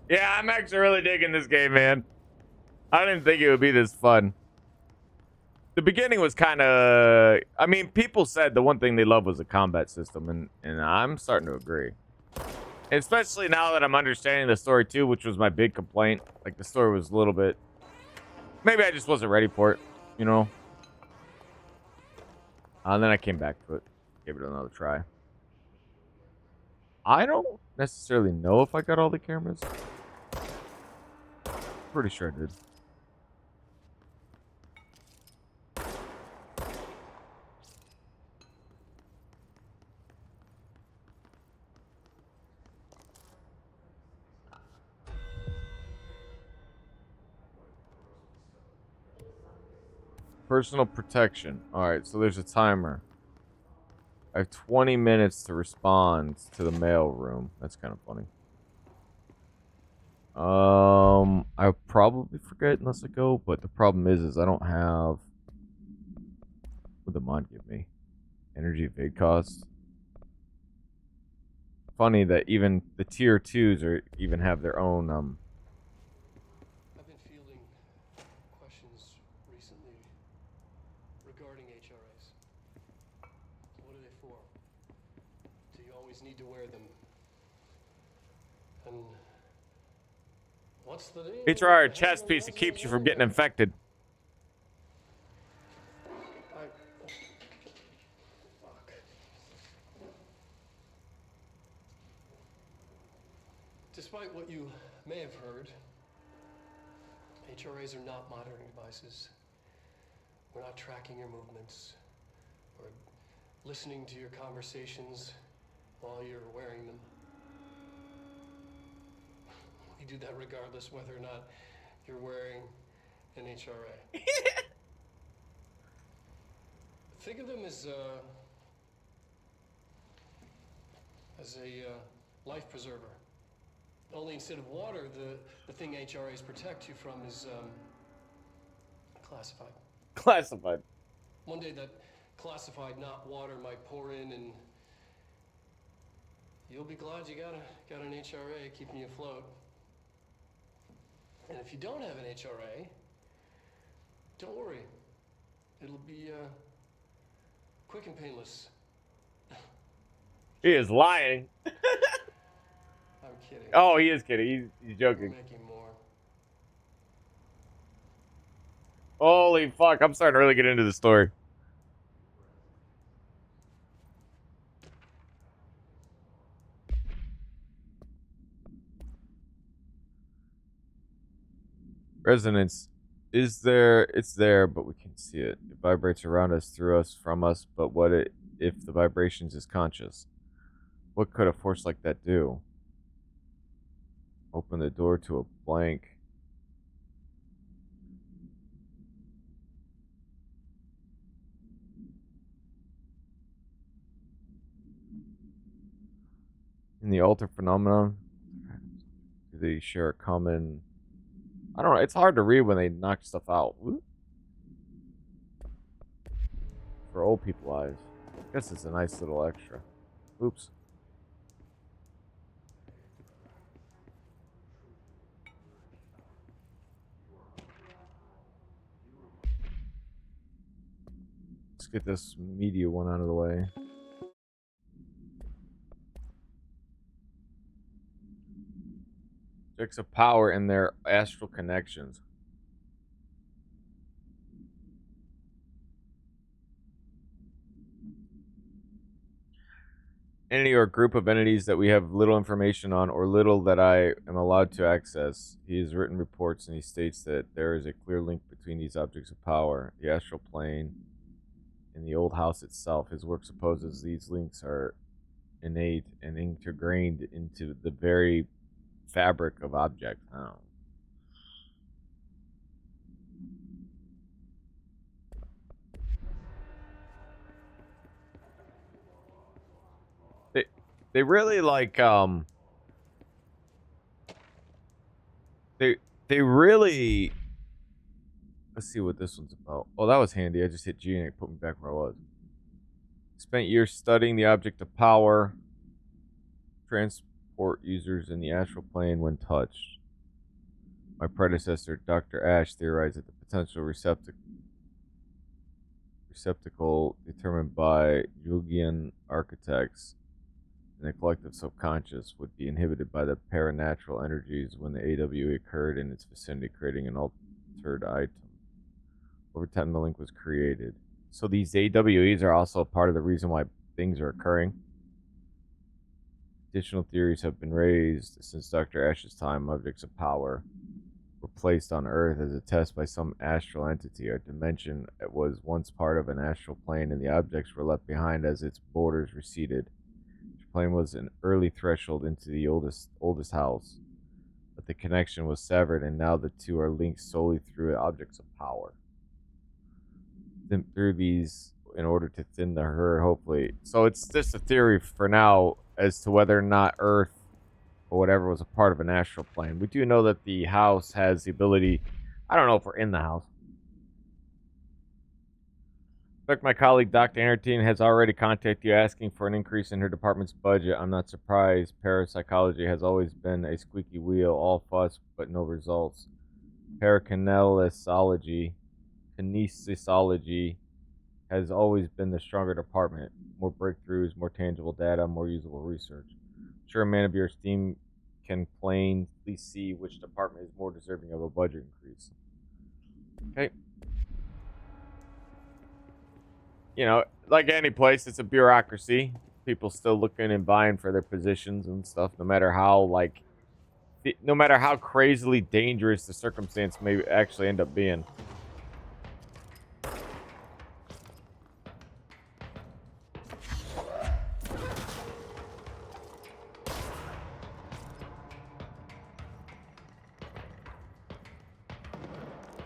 Yeah, I'm actually really digging this game, man. I didn't think it would be this fun. The beginning was kind of... I mean, people said the one thing they loved was the combat system, and I'm starting to agree. Especially now that I'm understanding the story, too, which was my big complaint. Like, the story was a little bit... Maybe I just wasn't ready for it, you know? And then I came back to it. Gave it another try. I don't necessarily know if I got all the cameras. Pretty sure I did. Personal protection. Alright, so there's a timer. I have 20 minutes to respond to the mail room. That's kind of funny. I'll probably forget unless I go, but the problem is I don't have... What would the mod give me? Energy evade cost. Funny that even the tier 2s are even have their own,
I've been fielding questions recently regarding HRAs. What are they for? Do you always need to wear them? And what's the deal?
HRR, a chest piece that keeps you from getting infected.
Fuck. Despite what you may have heard, HRAs are not monitoring devices. We're not tracking your movements or listening to your conversations while you're wearing them. We do that regardless whether or not you're wearing an HRA. Think of them as a life preserver. Only instead of water, the thing HRAs protect you from is classified.
Classified.
One day that classified, not water, might pour in, and you'll be glad you got an HRA keeping you afloat. And if you don't have an HRA, don't worry. It'll be quick and painless.
He is lying.
I'm kidding.
Oh, he is kidding. He's
We're
joking.
making more.
Holy fuck, I'm starting to really get into the story. Resonance is there, it's there, but we can see it. It vibrates around us, through us, from us, but what if the vibrations is conscious? What could a force like that do? Open the door to a blank. In the alter phenomenon, do they share a common... I don't know, it's hard to read when they knock stuff out. Whoop. For old people eyes. I guess it's a nice little extra. Oops. Let's get this media one out of the way. Objects of power and their astral connections. Entity or group of entities that we have little information on or little that I am allowed to access. He has written reports and he states that there is a clear link between these objects of power, the astral plane, and the old house itself. His work supposes these links are innate and ingrained into the very fabric of objects. I don't know. They really like they they really, let's see what this one's about. Oh, that was handy. I just hit G and it put me back where I was. Spent years studying the object of power. Transport users in the astral plane when touched. My predecessor, Dr. Ash, theorized that the potential receptacle determined by Jungian architects in the collective subconscious would be inhibited by the paranatural energies when the AWE occurred in its vicinity, creating an altered item. Over time, the link was created. So these AWEs are also part of the reason why things are occurring. Additional theories have been raised since Dr. Ash's time. Objects of power were placed on Earth as a test by some astral entity or dimension. It was once part of an astral plane, and the objects were left behind as its borders receded. The plane was an early threshold into the oldest house, but the connection was severed, and now the two are linked solely through objects of power. Through these in order to thin the herd, hopefully. So it's just a theory for now as to whether or not Earth or whatever was a part of an astral plane. We do know that the house has the ability. I don't know if we're in the house. In fact, my colleague Dr. Anartine has already contacted you asking for an increase in her department's budget. I'm not surprised. Parapsychology has always been a squeaky wheel, all fuss but no results. Parakinesiology has always been the stronger department. More breakthroughs, more tangible data, more usable research. I'm sure a man of your esteem can plainly see which department is more deserving of a budget increase. Okay. You know, like any place, it's a bureaucracy. People still looking and vying for their positions and stuff, no matter how crazily dangerous the circumstance may actually end up being.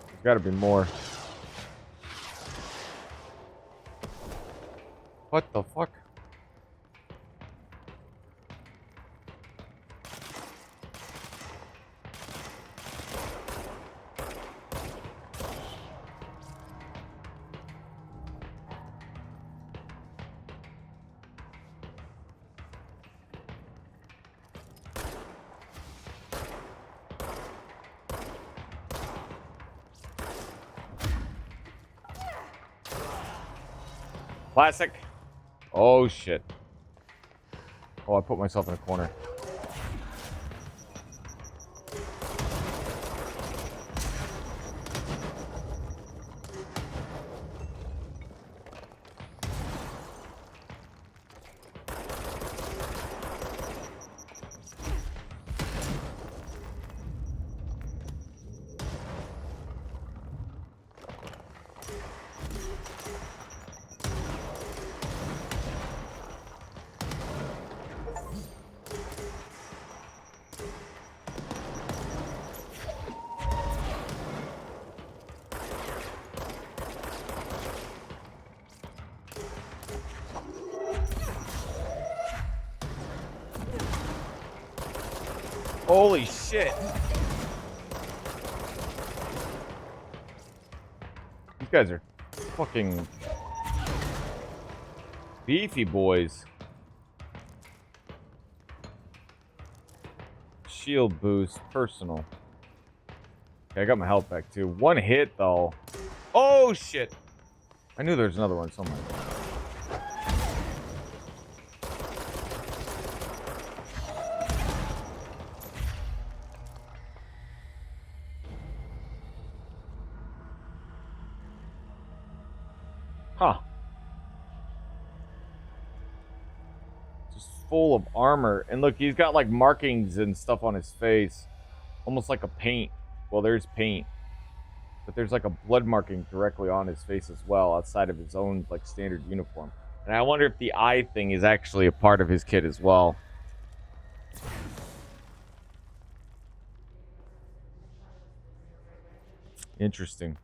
There's got to be more. What the fuck? Classic. Oh shit. Oh, I put myself in a corner. Holy shit. These guys are fucking beefy boys. Shield boost, personal. Okay, I got my health back too. One hit though. Oh shit. I knew there was another one somewhere. Huh. Just full of armor. And look, he's got like markings and stuff on his face. Almost like a paint. Well, there's paint. But there's like a blood marking directly on his face as well, outside of his own like standard uniform. And I wonder if the eye thing is actually a part of his kit as well. Interesting.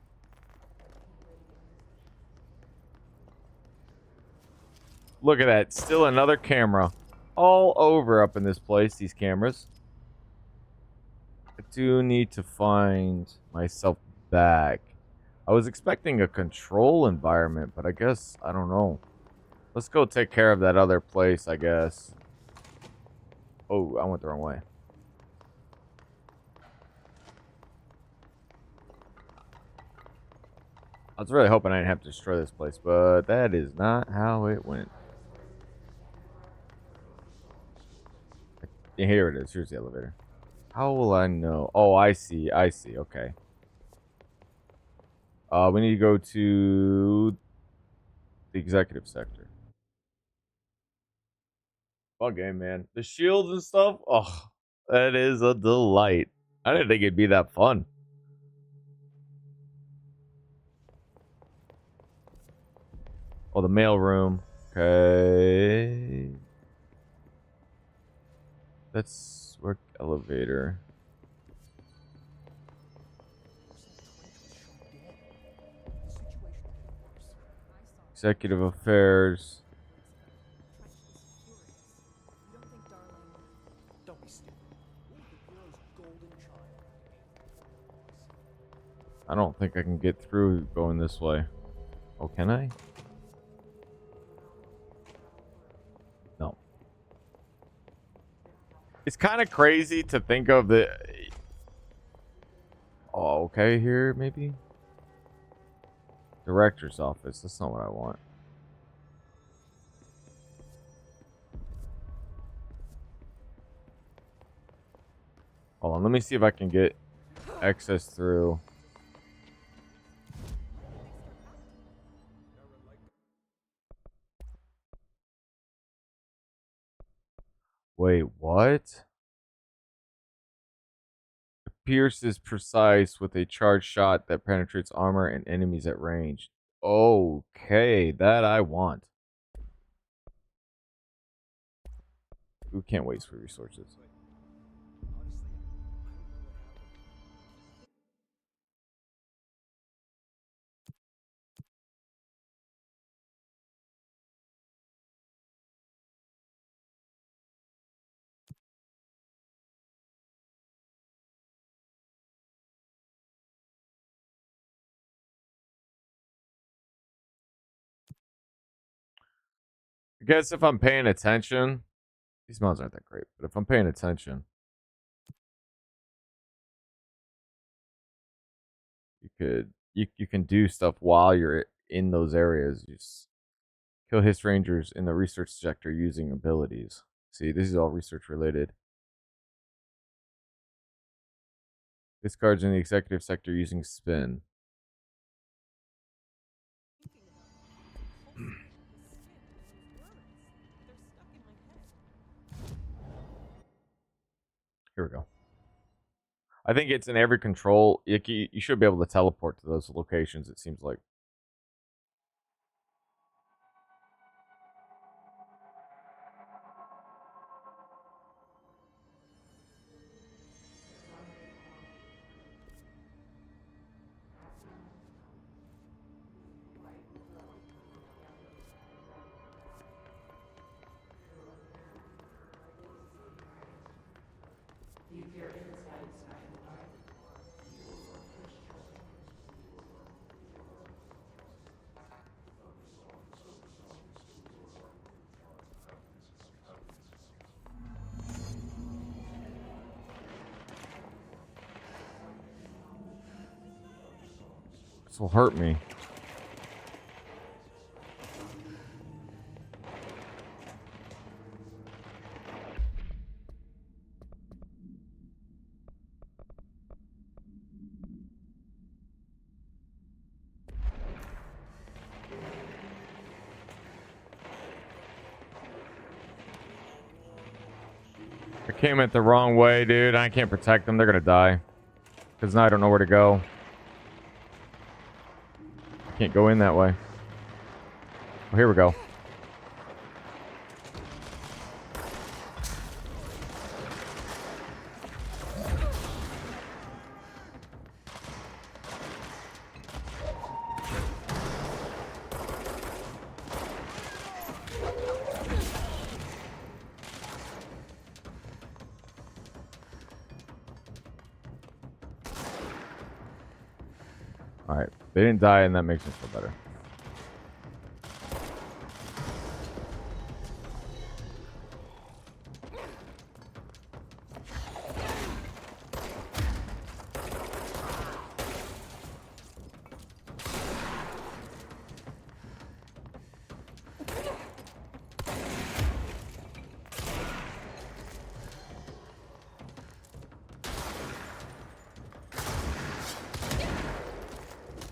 Look at that. Still another camera. All over up in this place, these cameras. I do need to find myself back. I was expecting a control environment, but I guess, I don't know. Let's go take care of that other place, I guess. Oh, I went the wrong way. I was really hoping I didn't have to destroy this place, but that is not how it went. Yeah, here it is. Here's the elevator. How will I know? Oh, I see. I see. Okay. We need to go to the executive sector. Fun game, man. The shields and stuff. Oh, that is a delight. I didn't think it'd be that fun. Oh, the mail room. Okay. Let's work elevator. Executive affairs.
Don't be stupid. What if the Bureau's golden child
I don't think I can get through going this way. Oh, can I? No. It's kind of crazy to think of the... Oh, okay, here, maybe? Director's office. That's not what I want. Hold on, let me see if I can get access through. Wait, what? Pierces precise with a charged shot that penetrates armor and enemies at range. Okay, that I want. We can't waste resources. I guess if I'm paying attention, these mods aren't that great, but if I'm paying attention, you can do stuff while you're in those areas. You just kill his rangers in the research sector using abilities. See, this is all research related. Discards in the executive sector using spin. Here we go. I think it's in every control. You should be able to teleport to those locations, it seems like. This will hurt me. I came it the wrong way, dude. I can't protect them. They're gonna die. Because now I don't know where to go. Can't go in that way. Oh, here we go. They didn't die, and that makes me feel better.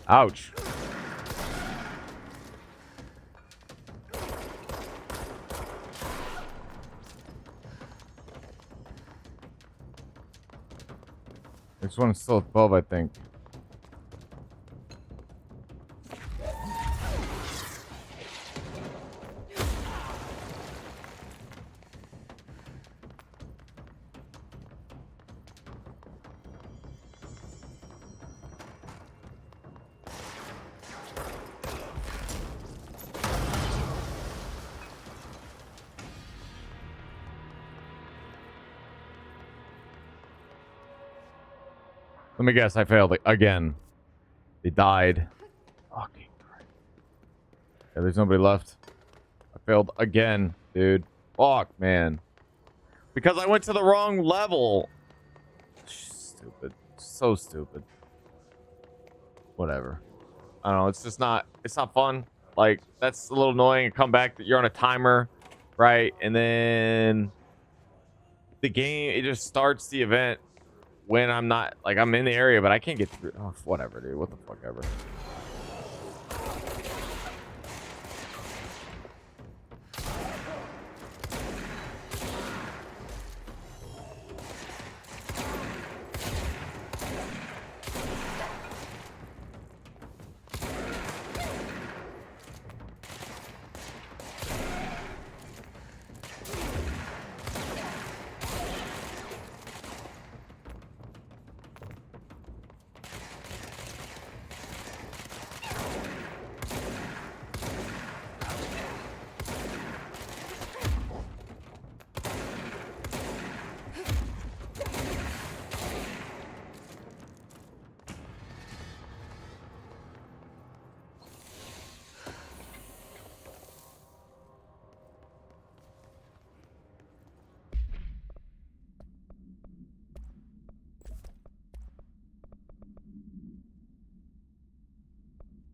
Ouch. This one's still at 12, I think. Let me guess, I failed again. They died. Fucking Christ. Yeah, there's nobody left. I failed again, dude. Fuck, man. Because I went to the wrong level. Stupid. So stupid. Whatever. I don't know. It's just not. It's not fun. Like, that's a little annoying. Come back. You're on a timer, right? And then the game, it just starts the event when I'm not, like, I'm in the area, but I can't get through. Oh, whatever, dude. What the fuck ever.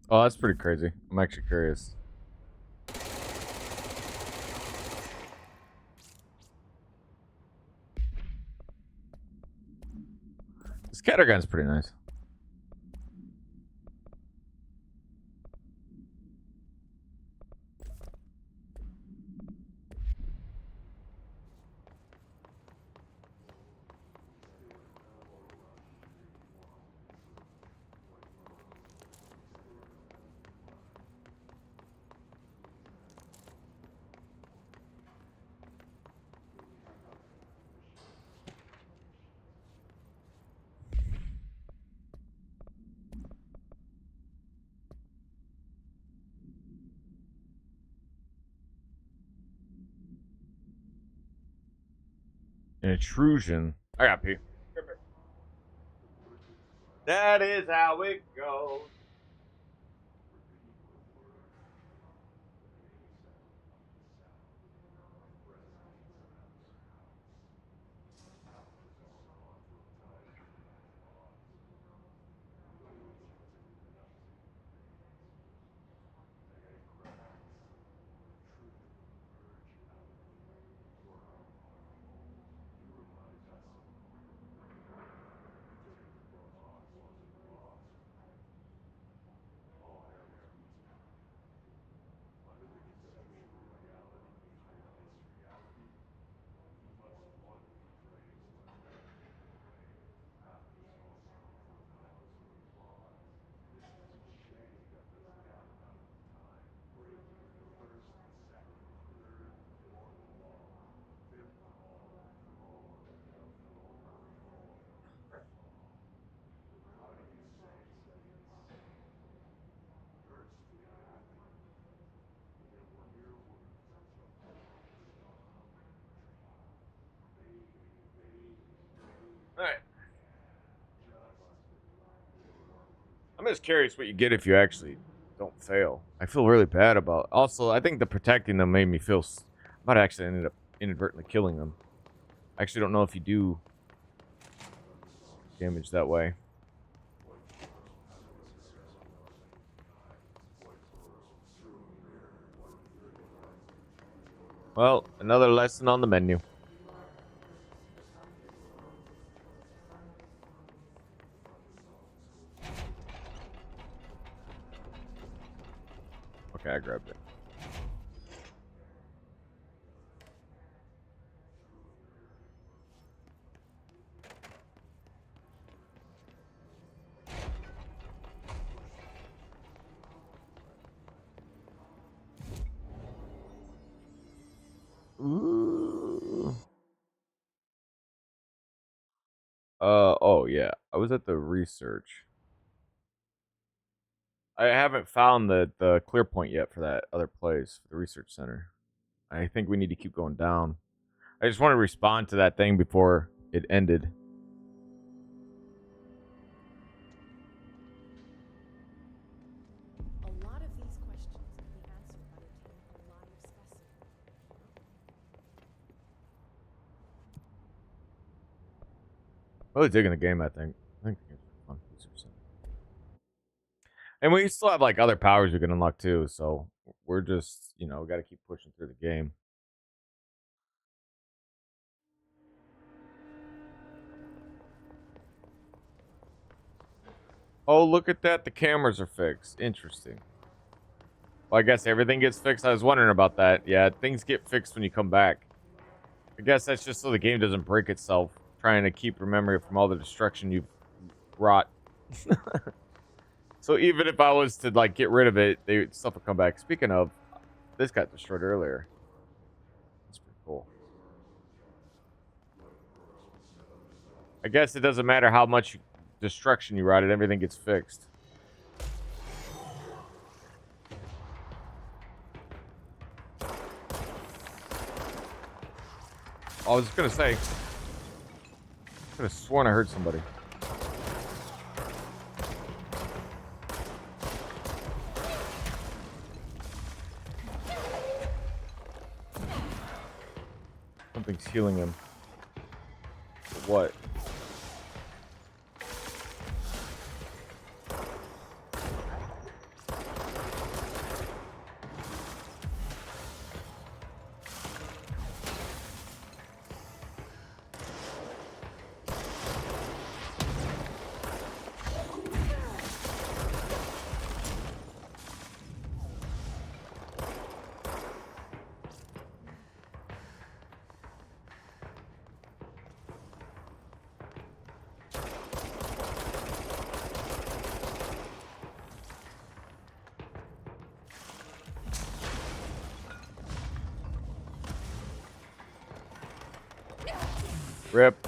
Oh, that's pretty crazy. I'm actually curious. The scatter gun's pretty nice. An intrusion. I got pee. That is how it goes. I'm just curious what you get if you actually don't fail. I feel really bad about. Also, I think the protecting them made me feel. I might actually ended up inadvertently killing them. I actually don't know if you do damage that way. Well, another lesson on the menu. Okay, I grabbed it. Ooh. Oh yeah. I was at the research. I haven't found the clear point yet for that other place, the research center. I think we need to keep going down. I just want to respond to that thing before it ended.
A lot of these questions can be answered by obtaining a live specimen.
Really digging the game, I think. I think the game's fun. And we still have like other powers we can unlock too, so we're just, you know, we gotta keep pushing through the game. Oh, look at that. The cameras are fixed. Interesting. Well, I guess everything gets fixed. I was wondering about that. Yeah, things get fixed when you come back. I guess that's just so the game doesn't break itself, trying to keep your memory from all the destruction you've wrought. So even if I was to like get rid of it, stuff would come back. Speaking of, this got destroyed earlier. That's pretty cool. I guess it doesn't matter how much destruction you wrought, everything gets fixed. I was gonna say, I could have sworn I heard somebody. Something's healing him. What? Rip.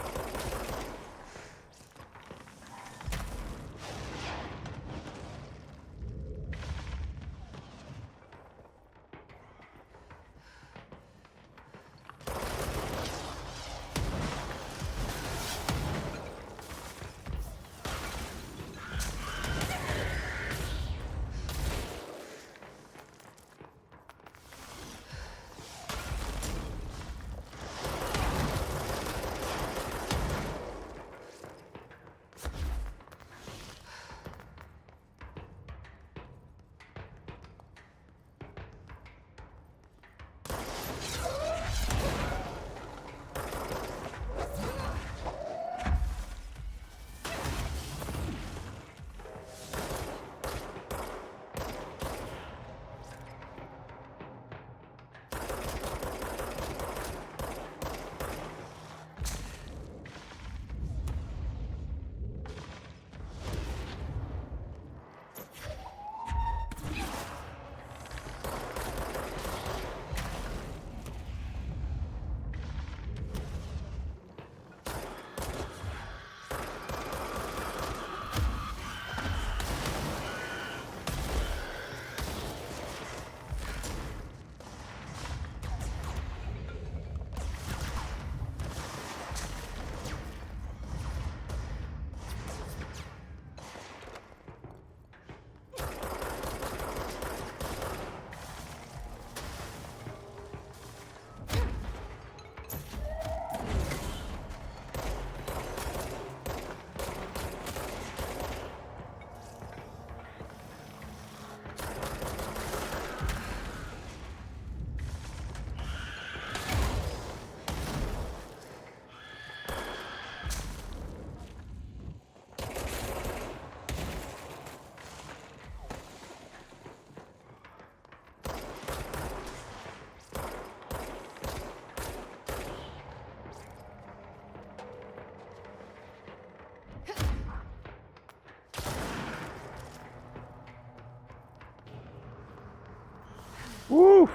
Woo!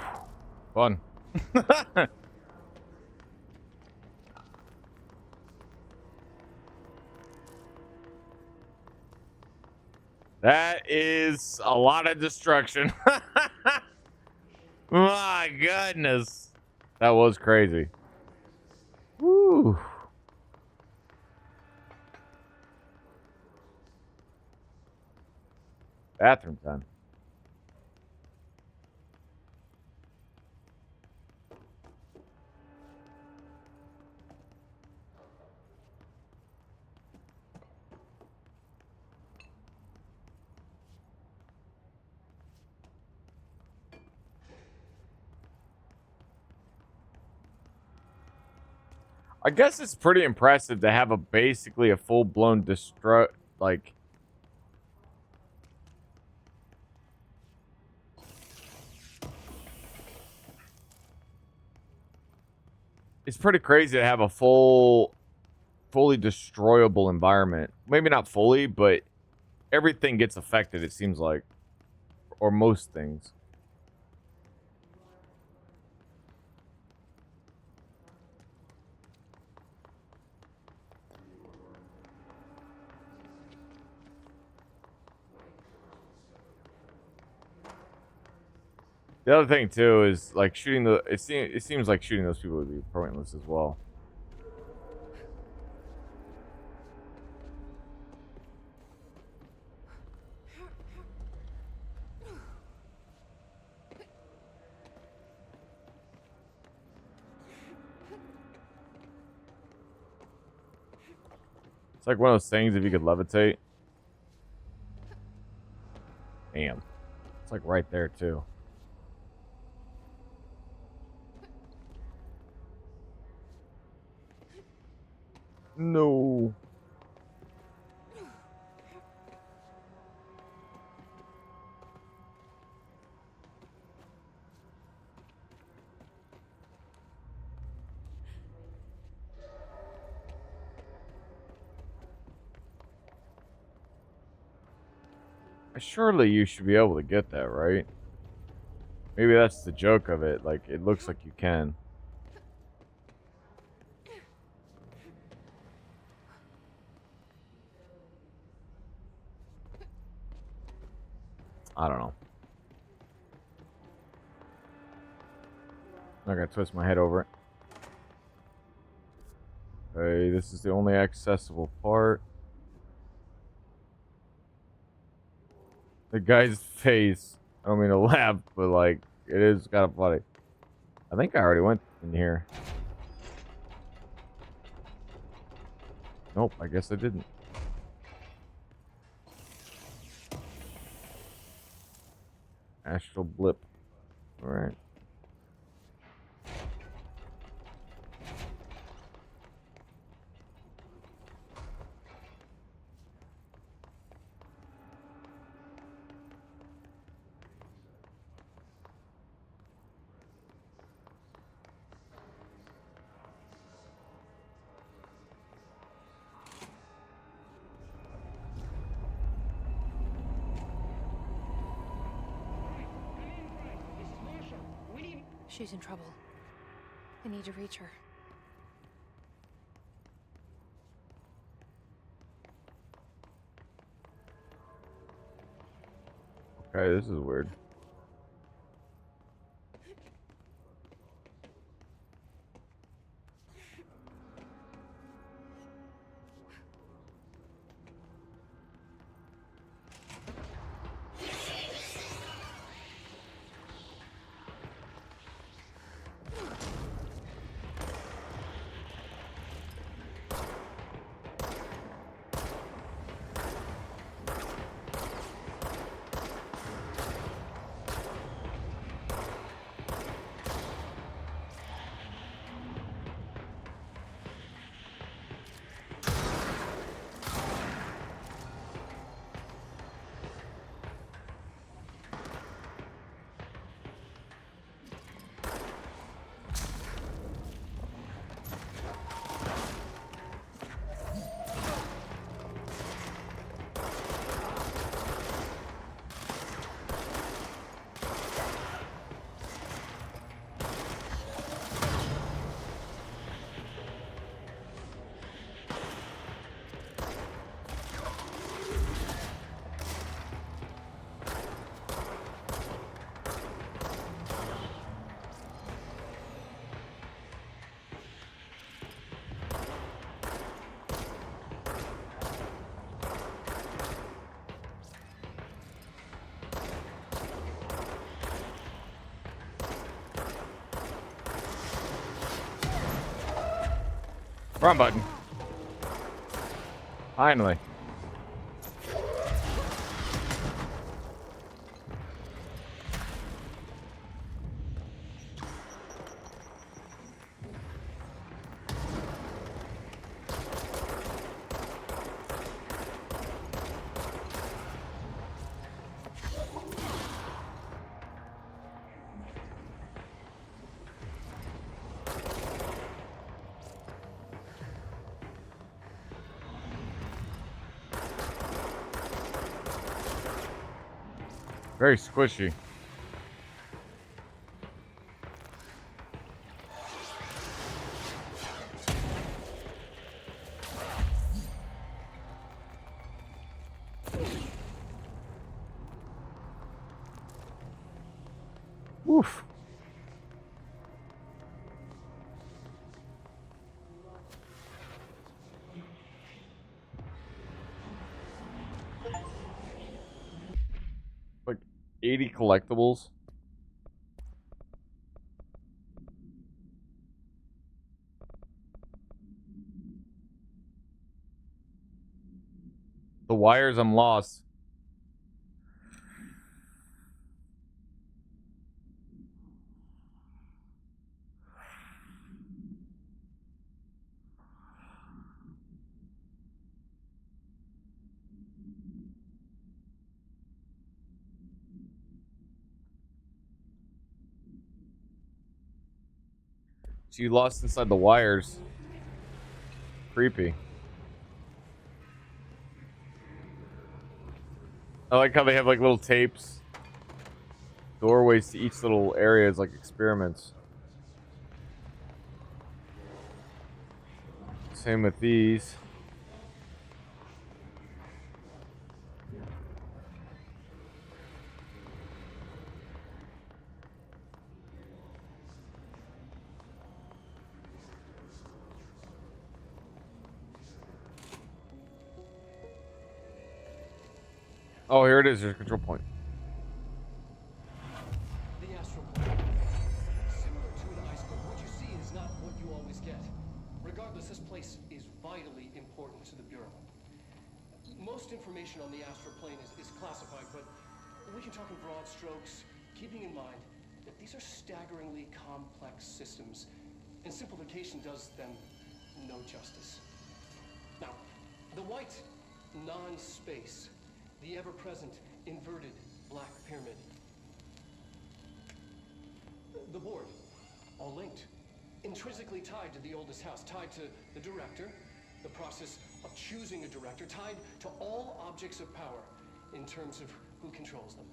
Fun. That is a lot of destruction. My goodness. That was crazy. Woo. Bathroom time. I guess it's pretty impressive to have a basically a full-blown like it's pretty crazy to have a fully destroyable environment. Maybe not fully, but everything gets affected, it seems like. Or most things. The other thing too is like shooting the. It seems like shooting those people would be pointless as well. It's like one of those things if you could levitate. Damn, it's like right there too. No. Surely you should be able to get that, right? Maybe that's the joke of it. Like, it looks like you can. I don't know. I gotta twist my head over it. Okay, this is the only accessible part. The guy's face. I don't mean to laugh, but like, it is kind of funny. I think I already went in here. Nope, I guess I didn't. Astral blip. Alright.
She's in trouble. I need to reach her.
Okay, this is weird. Wrong button. Finally. Very squishy. Woof. Like 80 collectibles. The wires, I'm lost. So you lost inside the wires. Creepy. I like how they have like little tapes. Doorways to each little area is like experiments. Same with these. Oh, here it is. There's a control point.
The astral plane. Similar to an iceberg, what you see is not what you always get. Regardless, this place is vitally important to the Bureau. Most information on the astral plane is classified, but we can talk in broad strokes, keeping in mind that these are staggeringly complex systems, and simplification does them no justice. Now, the white non-space, the ever-present inverted black pyramid. The board, all linked, intrinsically tied to the oldest house, tied to the director, the process of choosing a director, tied to all objects of power in terms of who controls them.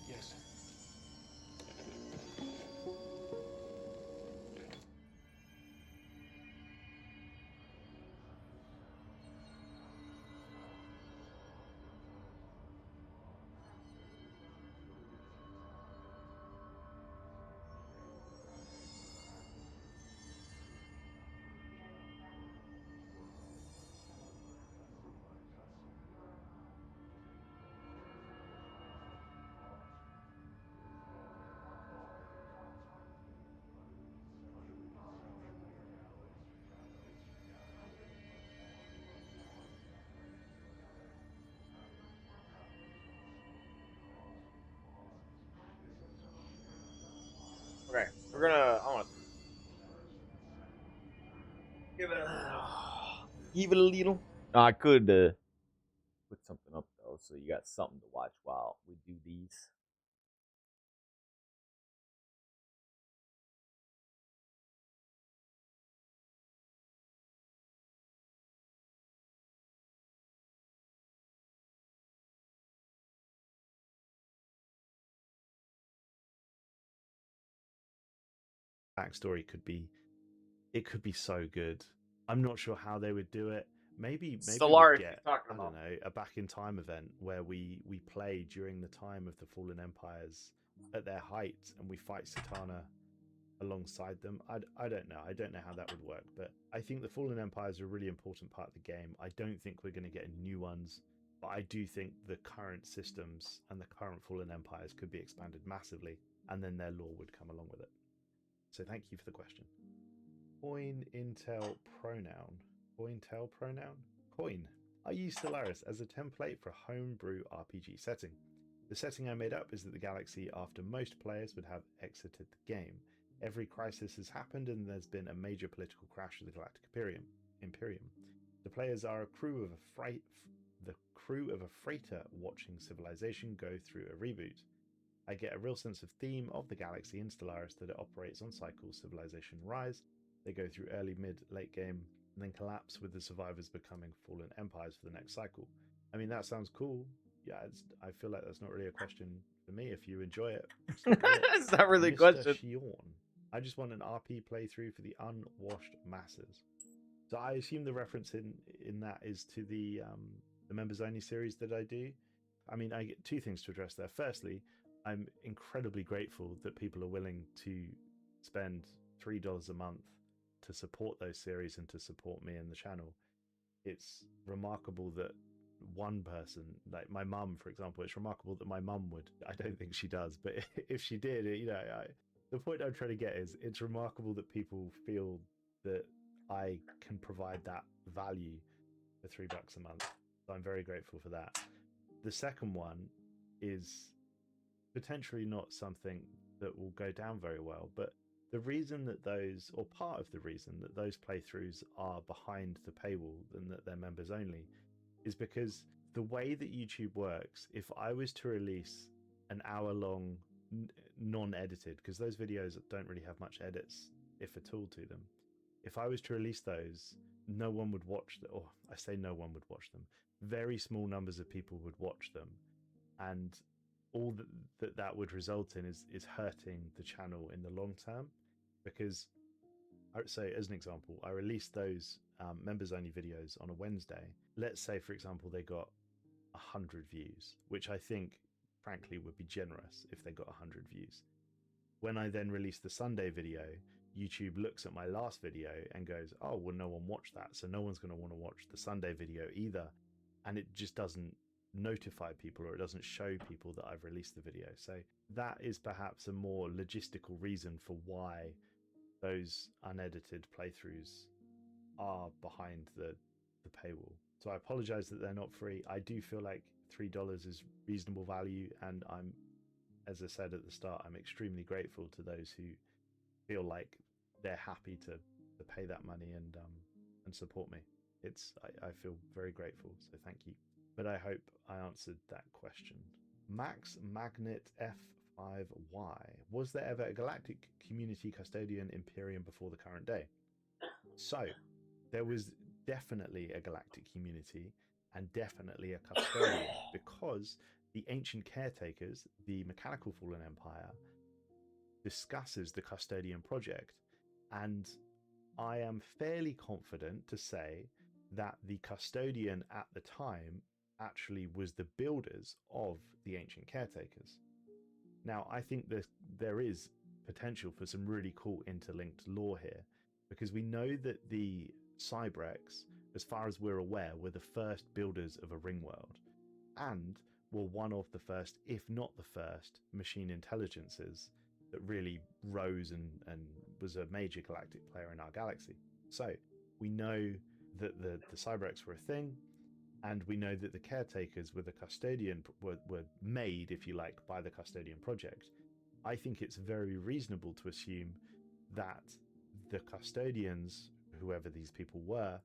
Yes.
Okay, we're gonna. I want to give it give it a little. I could put something up though, so you got something to watch while we do these.
Backstory could be, it could be so good. I'm not sure how they would do it. Maybe we'd
Stellaris, you're
get,
talking
I don't
about.
know, a back in time event where we play during the time of the fallen empires at their height and we fight Satana alongside them. I don't know. I don't know how that would work, but I think the fallen empires are a really important part of the game. I don't think we're going to get new ones, but I do think the current systems and the current fallen empires could be expanded massively, and then their lore would come along with it. So thank you for the question. Coin Intel pronoun. Cointel pronoun? Coin. I use Stellaris as a template for a homebrew RPG setting. The setting I made up is that the galaxy, after most players would have exited the game, every crisis has happened and there's been a major political crash of the Galactic Imperium. The players are the crew of a freighter watching civilization go through a reboot. I get a real sense of theme of the galaxy in Stellaris that it operates on cycles civilization rise. They go through early, mid, late game, and then collapse with the survivors becoming fallen empires for the next cycle. I mean, that sounds cool. Yeah, I feel like that's not really a question for me. If you enjoy it, stick with it.
It's not really a
Mr.
question.
Shion. I just want an RP playthrough for the unwashed masses. So I assume the reference in that is to the members only series that I do. I mean, I get two things to address there. Firstly, I'm incredibly grateful that people are willing to spend $3 a month to support those series and to support me and the channel. It's remarkable that one person, like my mum, for example, it's remarkable that my mum would. I don't think she does, but if she did, the point I'm trying to get is it's remarkable that people feel that I can provide that value for $3 a month. So I'm very grateful for that. The second one is potentially not something that will go down very well, but the reason that those, or part of the reason that those playthroughs are behind the paywall and that they're members only, is because the way that YouTube works, if I was to release an hour-long non-edited, because those videos don't really have much edits, if at all, to them. If I was to release those, no one would watch them, or I say no one would watch them. Very small numbers of people would watch them, and all that would result in is hurting the channel in the long term. Because, so as an example, I released those members only videos on a Wednesday. Let's say, for example, they got 100 views, which I think, frankly, would be generous if they got 100 views. When I then release the Sunday video, YouTube looks at my last video and goes, oh, well, no one watched that, so no one's going to want to watch the Sunday video either. And it just doesn't notify people, or it doesn't show people that I've released the video. So that is perhaps a more logistical reason for why those unedited playthroughs are behind the paywall. So I apologize that they're not free. I do feel like $3 is reasonable value, and I'm, as I said at the start, I'm extremely grateful to those who feel like they're happy to pay that money and support me. I feel very grateful, so thank you. But I hope I answered that question. Max Magnet F5Y. Was there ever a galactic community custodian Imperium before the current day? So, there was definitely a galactic community and definitely a custodian, because the ancient caretakers, the Mechanical Fallen Empire, discusses the custodian project, and I am fairly confident to say that the custodian at the time actually was the builders of the ancient caretakers. Now, I think there is potential for some really cool interlinked lore here, because we know that the Cybrex, as far as we're aware, were the first builders of a ring world, and were one of the first, if not the first, machine intelligences that really rose and was a major galactic player in our galaxy. So we know that the Cybrex were a thing, and we know that the caretakers were the custodian, were made, if you like, by the custodian project. I think it's very reasonable to assume that the custodians, whoever these people were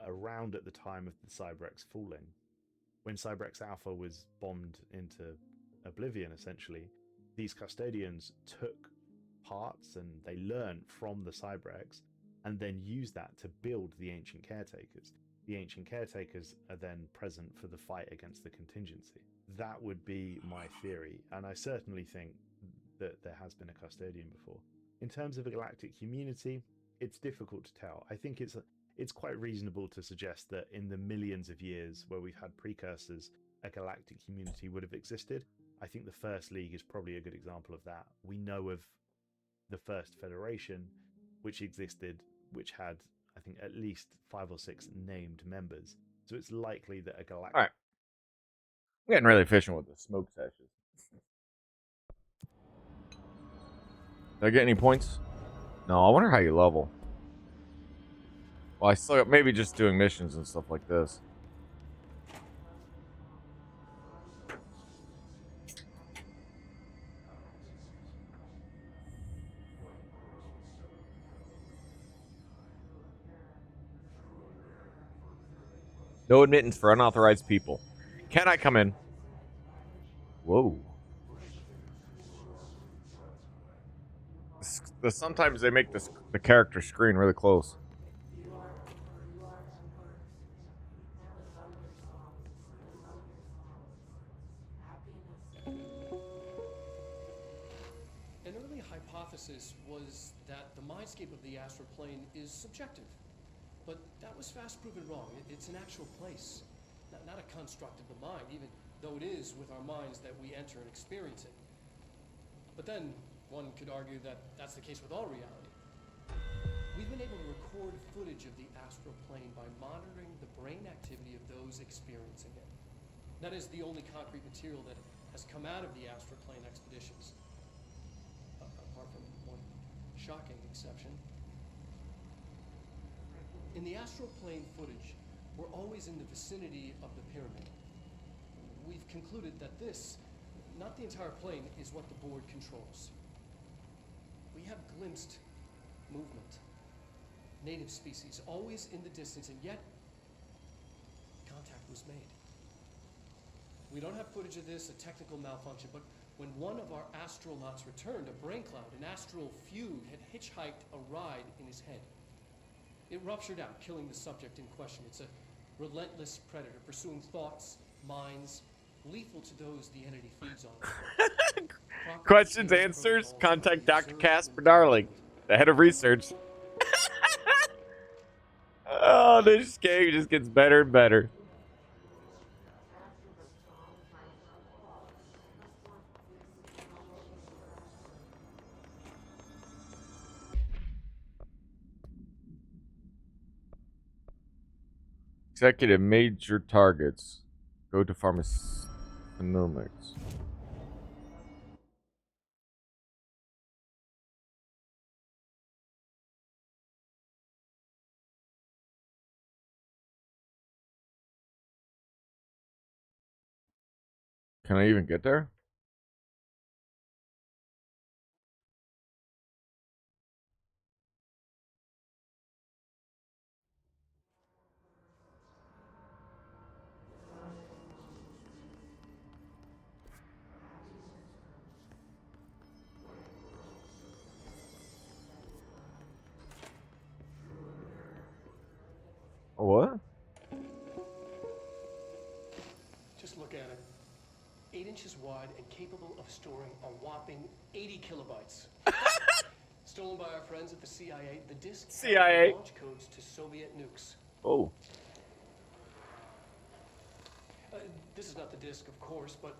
around at the time of the Cybrex falling. When Cybrex Alpha was bombed into oblivion, essentially, these custodians took parts and they learned from the Cybrex and then used that to build the ancient caretakers. The ancient caretakers are then present for the fight against the contingency. That would be my theory, and I certainly think that there has been a custodian before. In terms of a galactic community, it's difficult to tell. I think it's quite reasonable to suggest that in the millions of years where we've had precursors, a galactic community would have existed. I think the First League is probably a good example of that. We know of the First Federation, which existed, which had, I think, at least 5 or 6 named members. So it's likely that a galactic...
All right. I'm getting really efficient with the smoke sessions. Did I get any points? No, I wonder how you level. Well, I still got maybe just doing missions and stuff like this. No admittance for unauthorized people. Can I come in? Whoa. Sometimes they make the character screen really close.
An early hypothesis was that the mindscape of the astral plane is subjective. But that was fast proven wrong. It's an actual place, not a construct of the mind, even though it is with our minds that we enter and experience it. But then, one could argue that that's the case with all reality. We've been able to record footage of the astral plane by monitoring the brain activity of those experiencing it. That is the only concrete material that has come out of the astral plane expeditions. Apart from one shocking exception. In the astral plane footage, we're always in the vicinity of the pyramid. We've concluded that this, not the entire plane, is what the board controls. We have glimpsed movement, native species, always in the distance, and yet contact was made. We don't have footage of this, a technical malfunction, but when one of our astronauts returned, a brain cloud, an astral fugue, had hitchhiked a ride in his head. It ruptured out, killing the subject in question. It's a relentless predator, pursuing thoughts, minds, lethal to those the entity feeds on.
Questions, answers, contact Dr. Casper Darling, the head of research. Oh, this game just gets better and better. Executive major targets. Go to pharmaconomics. Can I even get there? Oh, what?
Just look at it. 8 inches wide and capable of storing a whopping 80 kilobytes. Stolen by our friends at the CIA, the disk
CIA.
launch codes to Soviet nukes.
Oh.
This is not the disk, of course, but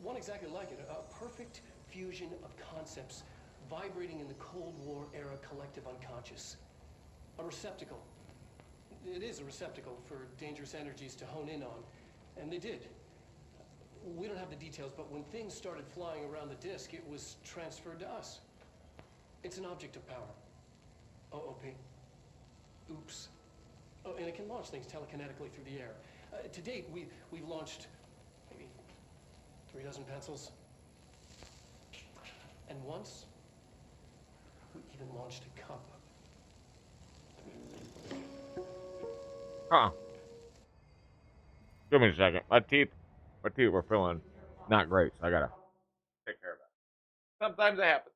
one exactly like it. A perfect fusion of concepts vibrating in the Cold War era collective unconscious. A receptacle. It is a receptacle for dangerous energies to hone in on. And they did. We don't have the details, but when things started flying around the disk, it was transferred to us. It's an object of power. OOP. Oops. Oh, and it can launch things telekinetically through the air. To date, we've launched maybe 3 dozen pencils. And once, we even launched a cup.
Huh. Give me a second. My teeth were feeling not great, so I gotta take care of that. Sometimes it happens.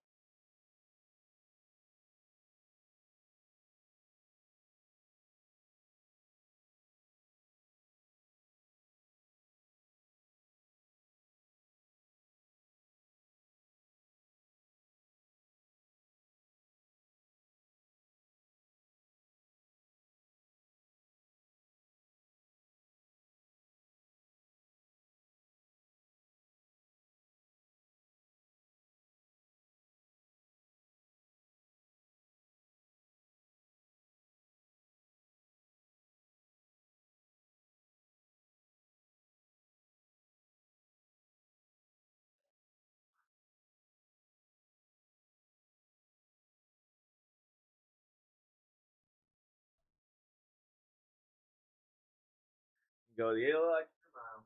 Go the extra mile.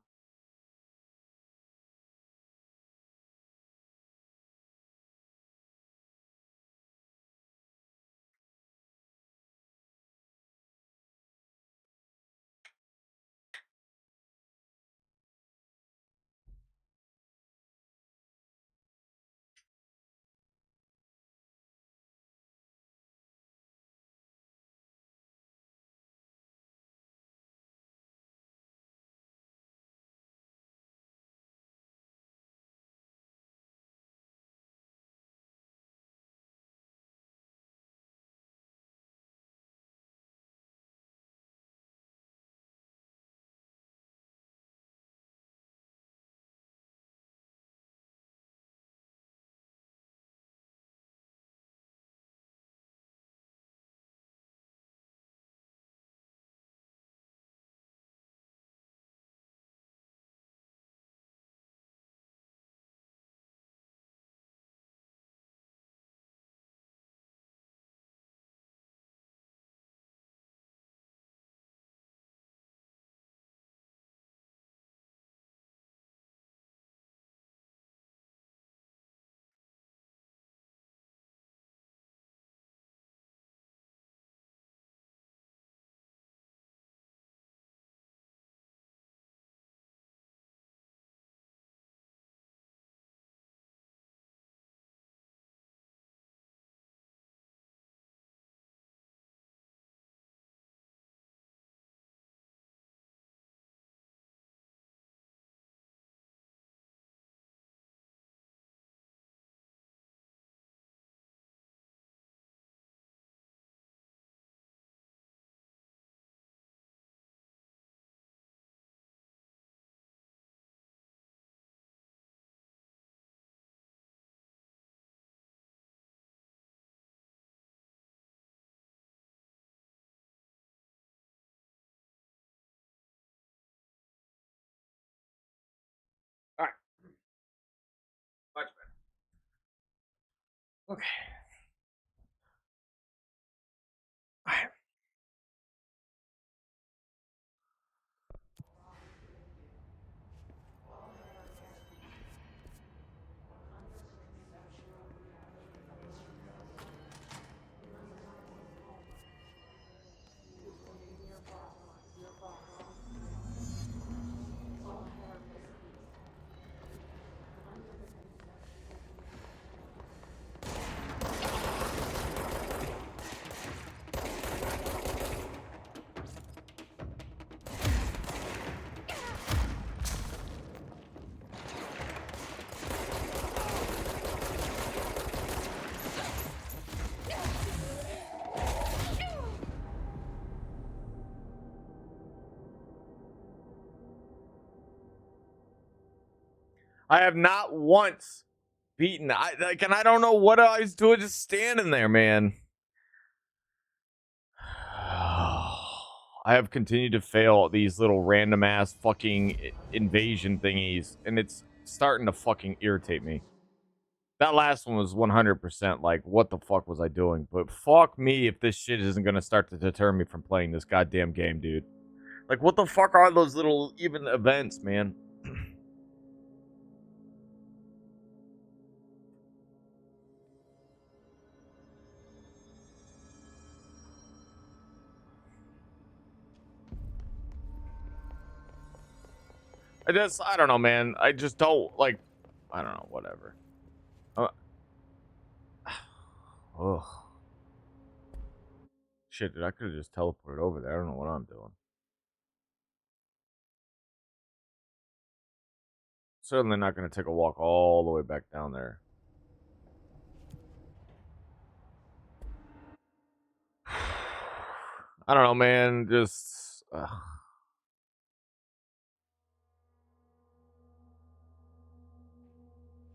All right. Much better. Okay. All right. I have not once beaten. And I don't know what I was doing, just standing there, man. I have continued to fail at these little random ass fucking invasion thingies, and it's starting to fucking irritate me. That last one was 100% like, what the fuck was I doing? But fuck me if this shit isn't gonna start to deter me from playing this goddamn game, dude. Like, what the fuck are those little even events, man? I don't know, man. I just don't, like, I don't know, whatever. Ugh. Shit, dude, I could have just teleported over there. I don't know what I'm doing. Certainly not going to take a walk all the way back down there. I don't know, man. Just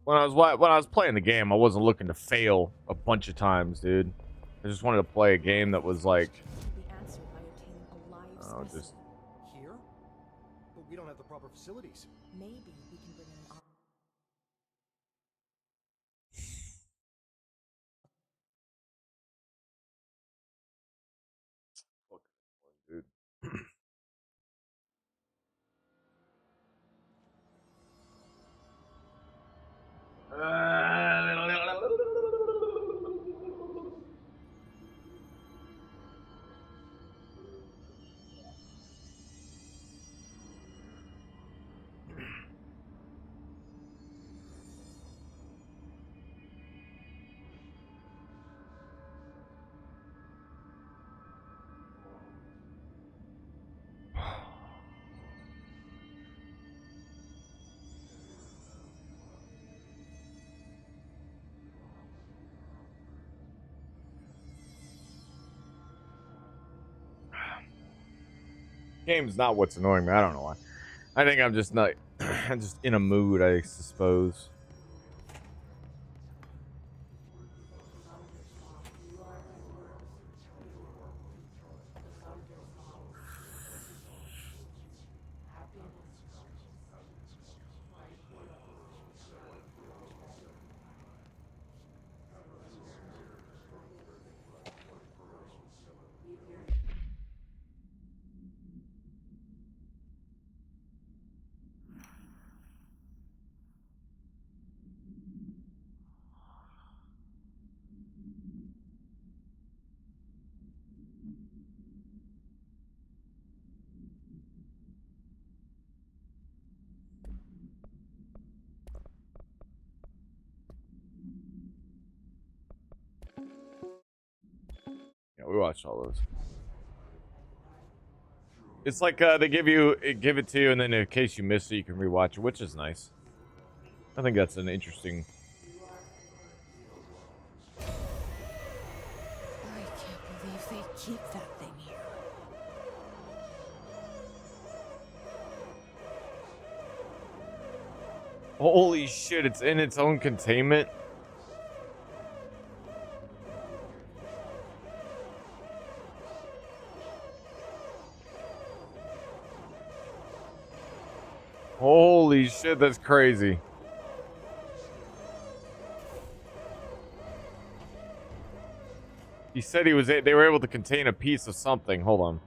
when I was playing the game, I wasn't looking to fail a bunch of times, dude. I just wanted to play a game that was like, oh, just
here, but we don't have the proper facilities.
Maybe we can bring in
dude. Game's not what's annoying me. I don't know why. I think I'm just not. I'm just in a mood, I suppose. Yeah, we watched all those. It's like they give it to you, and then in case you miss it, you can rewatch it, which is nice. I think that's an interesting.
I can't believe they keep that thing here.
Holy shit! It's in its own containment. Holy shit! That's crazy. He said he was. They were able to contain a piece of something. Hold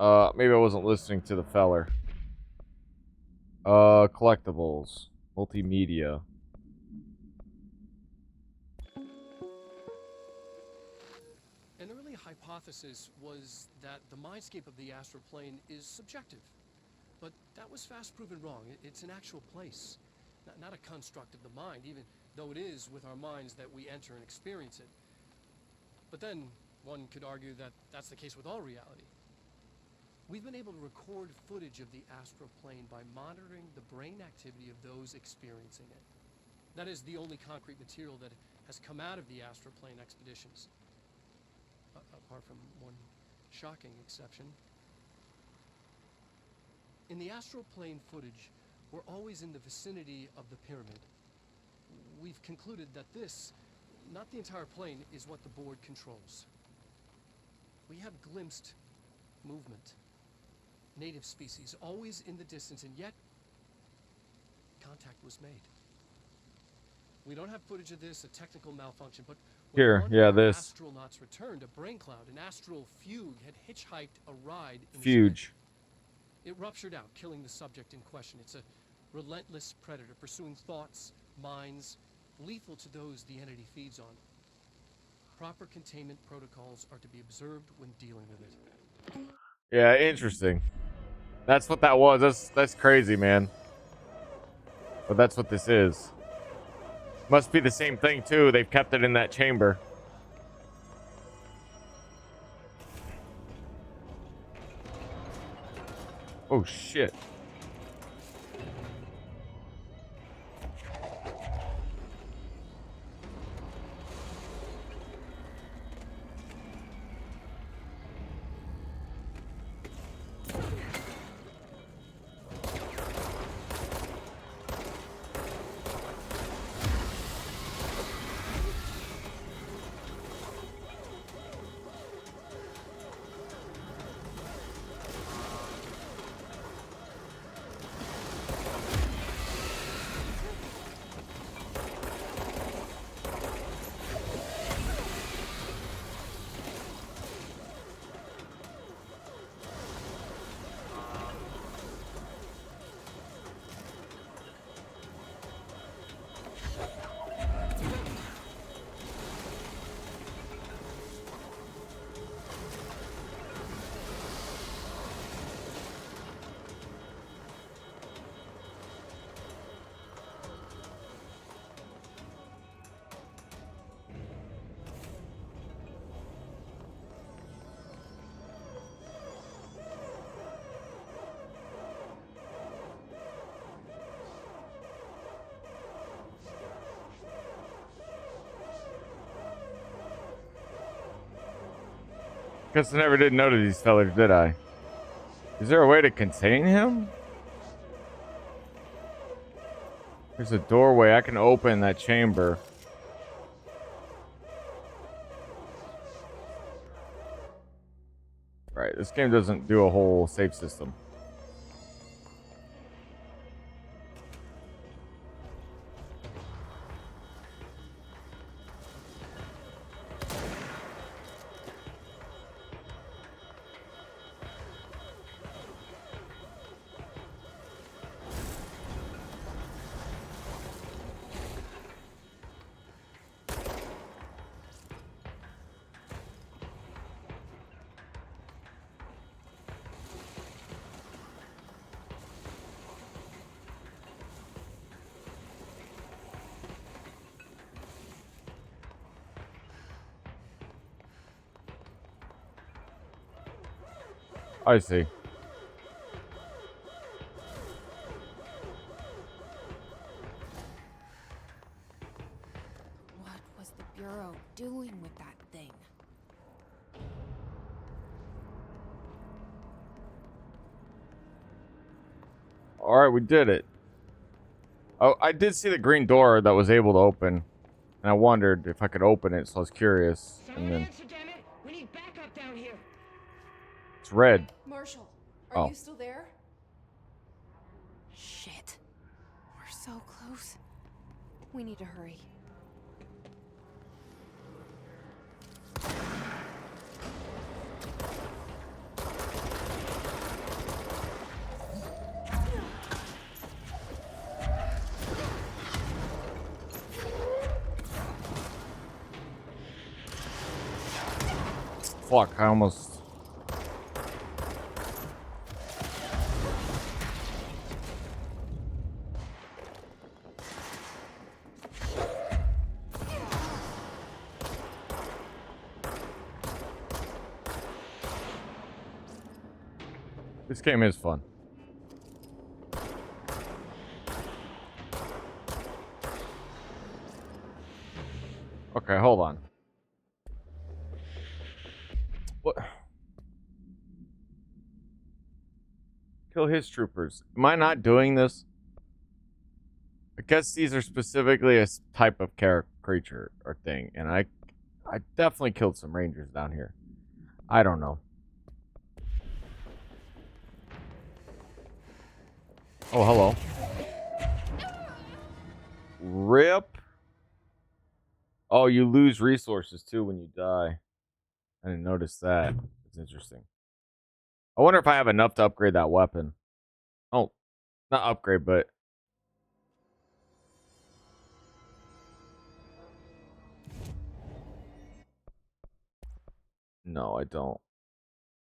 on. Maybe I wasn't listening to the feller. Collectibles, multimedia.
An early hypothesis was that the mindscape of the astral plane is subjective. But that was fast proven wrong. It's an actual place, not a construct of the mind, even though it is with our minds that we enter and experience it. But then one could argue that that's the case with all reality. We've been able to record footage of the astral plane by monitoring the brain activity of those experiencing it. That is the only concrete material that has come out of the astral plane expeditions. Apart from one shocking exception. In the astral plane footage, we're always in the vicinity of the pyramid. We've concluded that this, not the entire plane, is what the board controls. We have glimpsed movement, native species, always in the distance, and yet contact was made. We don't have footage of this, a technical malfunction, but when
Here,
one
yeah,
of our
this.
astronauts returned, a brain cloud, an astral fugue, had hitchhiked a ride in
Fuge.
it ruptured out, killing the subject in question. It's a relentless predator, pursuing thoughts, minds, lethal to those the entity feeds on. Proper containment protocols are to be observed when dealing with it.
Yeah, interesting. That's what that was. That's crazy, man. But that's what this is. Must be the same thing too. They've kept it in that chamber. Oh shit. Guess I never did notice these fellers, did I? Is there a way to contain him? There's a doorway. I can open that chamber. Right, this game doesn't do a whole save system. I see.
What was the Bureau doing with that thing?
All right, we did it. Oh, I did see the green door that was able to open, and I wondered if I could open it, so I was curious. And then
We need backup down here.
it's red.
Marshall,
Oh.
are you still there?
Shit. We're so close. We need to hurry.
Fuck, I almost... This game is fun. Okay, hold on. What? Kill his troopers. Am I not doing this? I guess these are specifically a type of creature or thing, and I definitely killed some rangers down here. I don't know. Oh, hello. Rip. Oh, you lose resources too when you die. I didn't notice that. It's interesting. I wonder if I have enough to upgrade that weapon. Oh, not upgrade, but... No, I don't.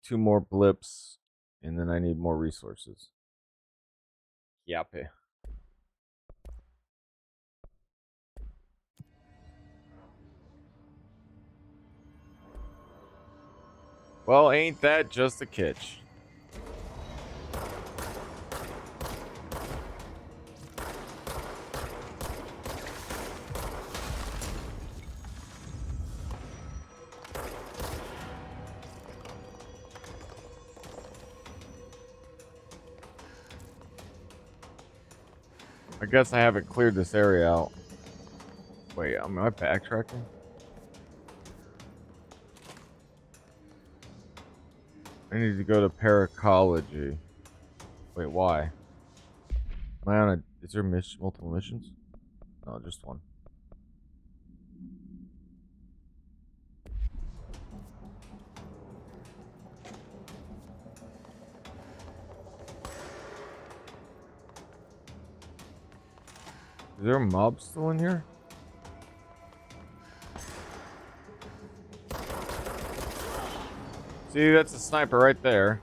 2 more blips, and then I need more resources. Yappe. Well, ain't that just a kitsch? I guess I haven't cleared this area out. Wait, am I backtracking? I need to go to paracology. Wait, why? Am I on a... Is there multiple missions? No, just one. Is there a mob still in here? See, that's a sniper right there.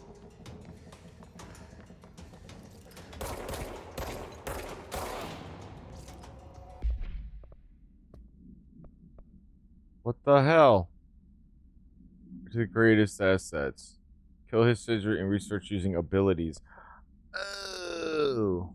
What the hell? To the greatest assets. Kill his scissor and research using abilities. Oh.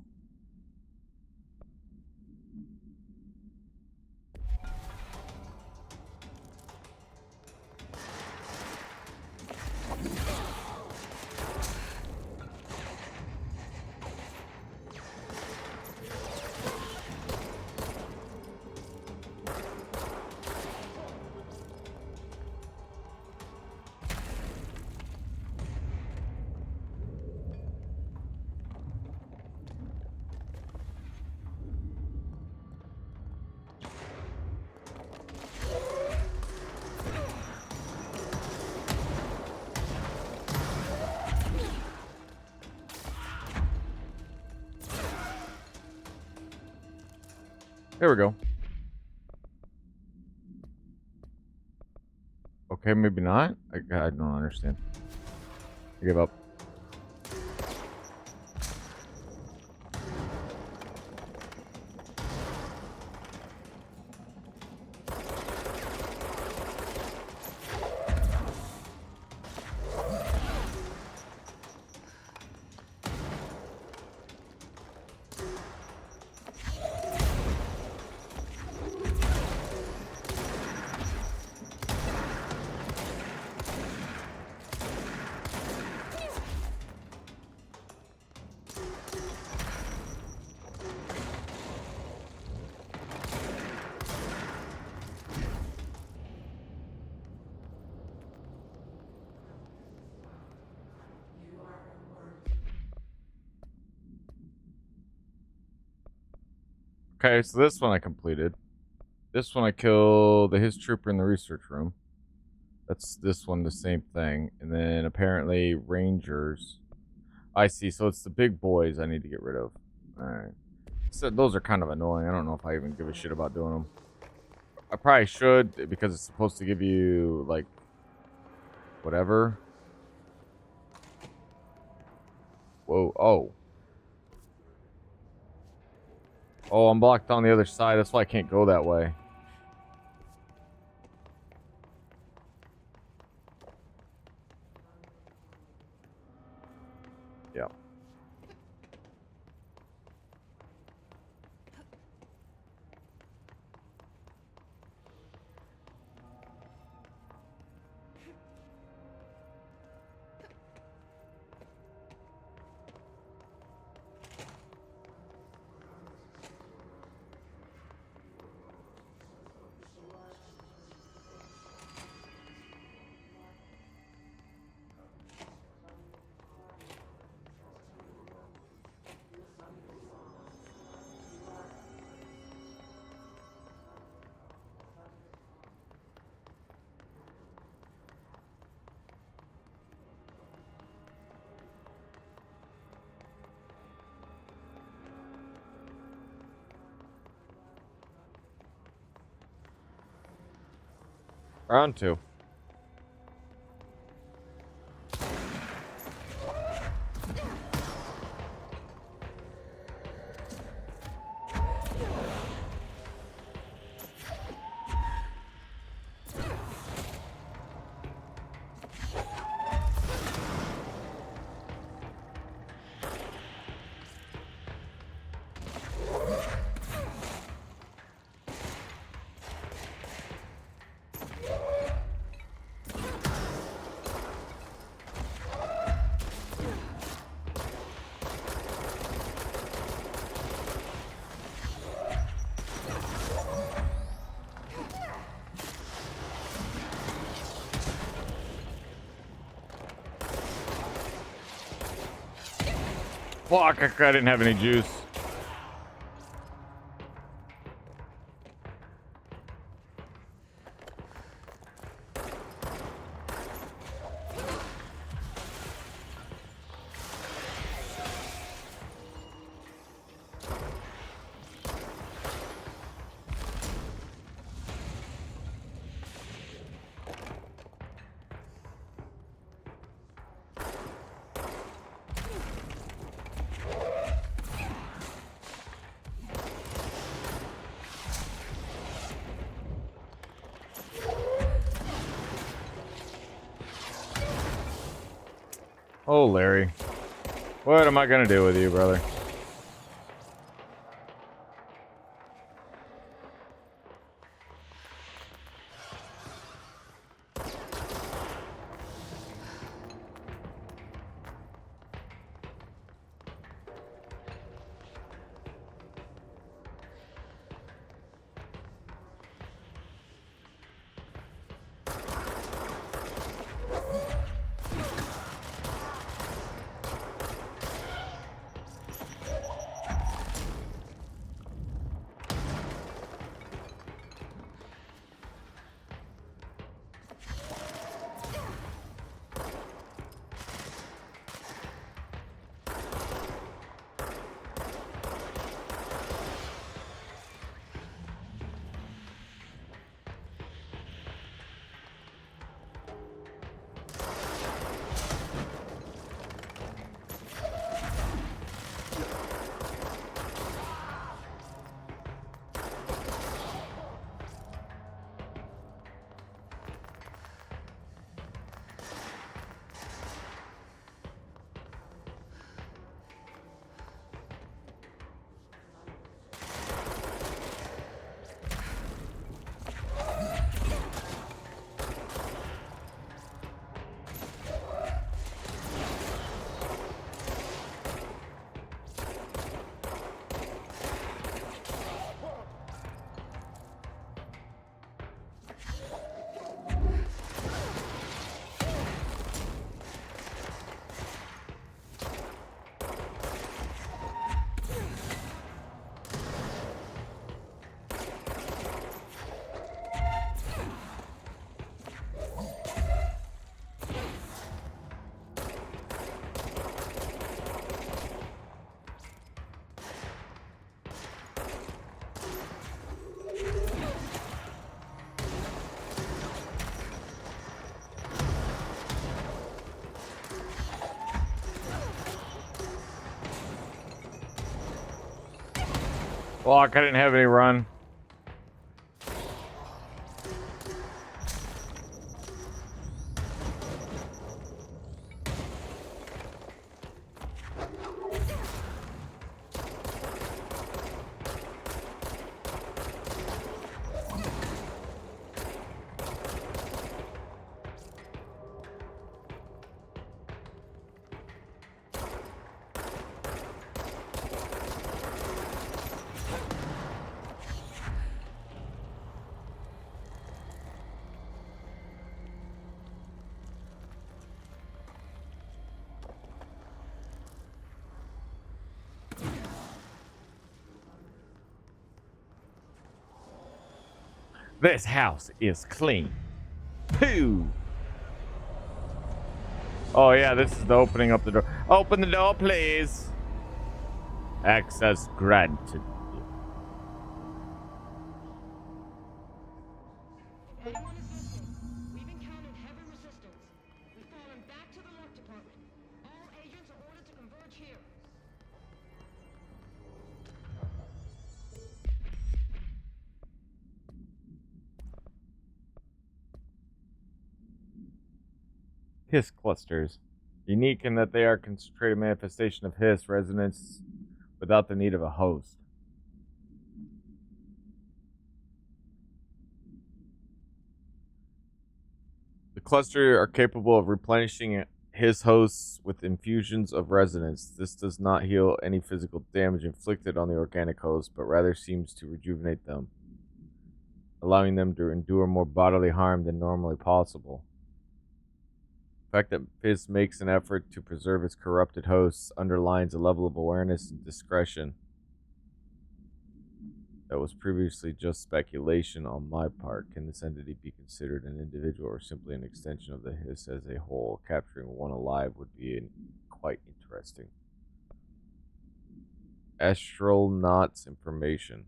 There we go. Okay, maybe not. I don't understand. I give up. Okay, so this one I completed. This one I killed the his trooper in the research room. That's this one, the same thing. And then apparently rangers. I see, so it's the big boys I need to get rid of. Alright. So those are kind of annoying. I don't know if I even give a shit about doing them. I probably should, because it's supposed to give you, like, whatever. Whoa, oh. Oh, I'm blocked on the other side. That's why I can't go that way. Yeah. Round 2. Fuck, I didn't have any juice. Oh, Larry. What am I gonna do with you, brother? Fuck, I didn't have any run. This house is clean. Pooh. Oh yeah, this is the opening up the door. Open the door, please. Access granted.
Anyone is listening? We've encountered heavy resistance. We've fallen back to the luck department. All agents are ordered to converge here.
Hiss clusters. Unique in that they are concentrated manifestation of Hiss resonance without the need of a host. The cluster are capable of replenishing Hiss hosts with infusions of resonance. This does not heal any physical damage inflicted on the organic host, but rather seems to rejuvenate them, allowing them to endure more bodily harm than normally possible. The fact that Hiss makes an effort to preserve its corrupted hosts underlines a level of awareness and discretion that was previously just speculation on my part. Can this entity be considered an individual or simply an extension of the Hiss as a whole? Capturing one alive would be quite interesting. Astronauts information.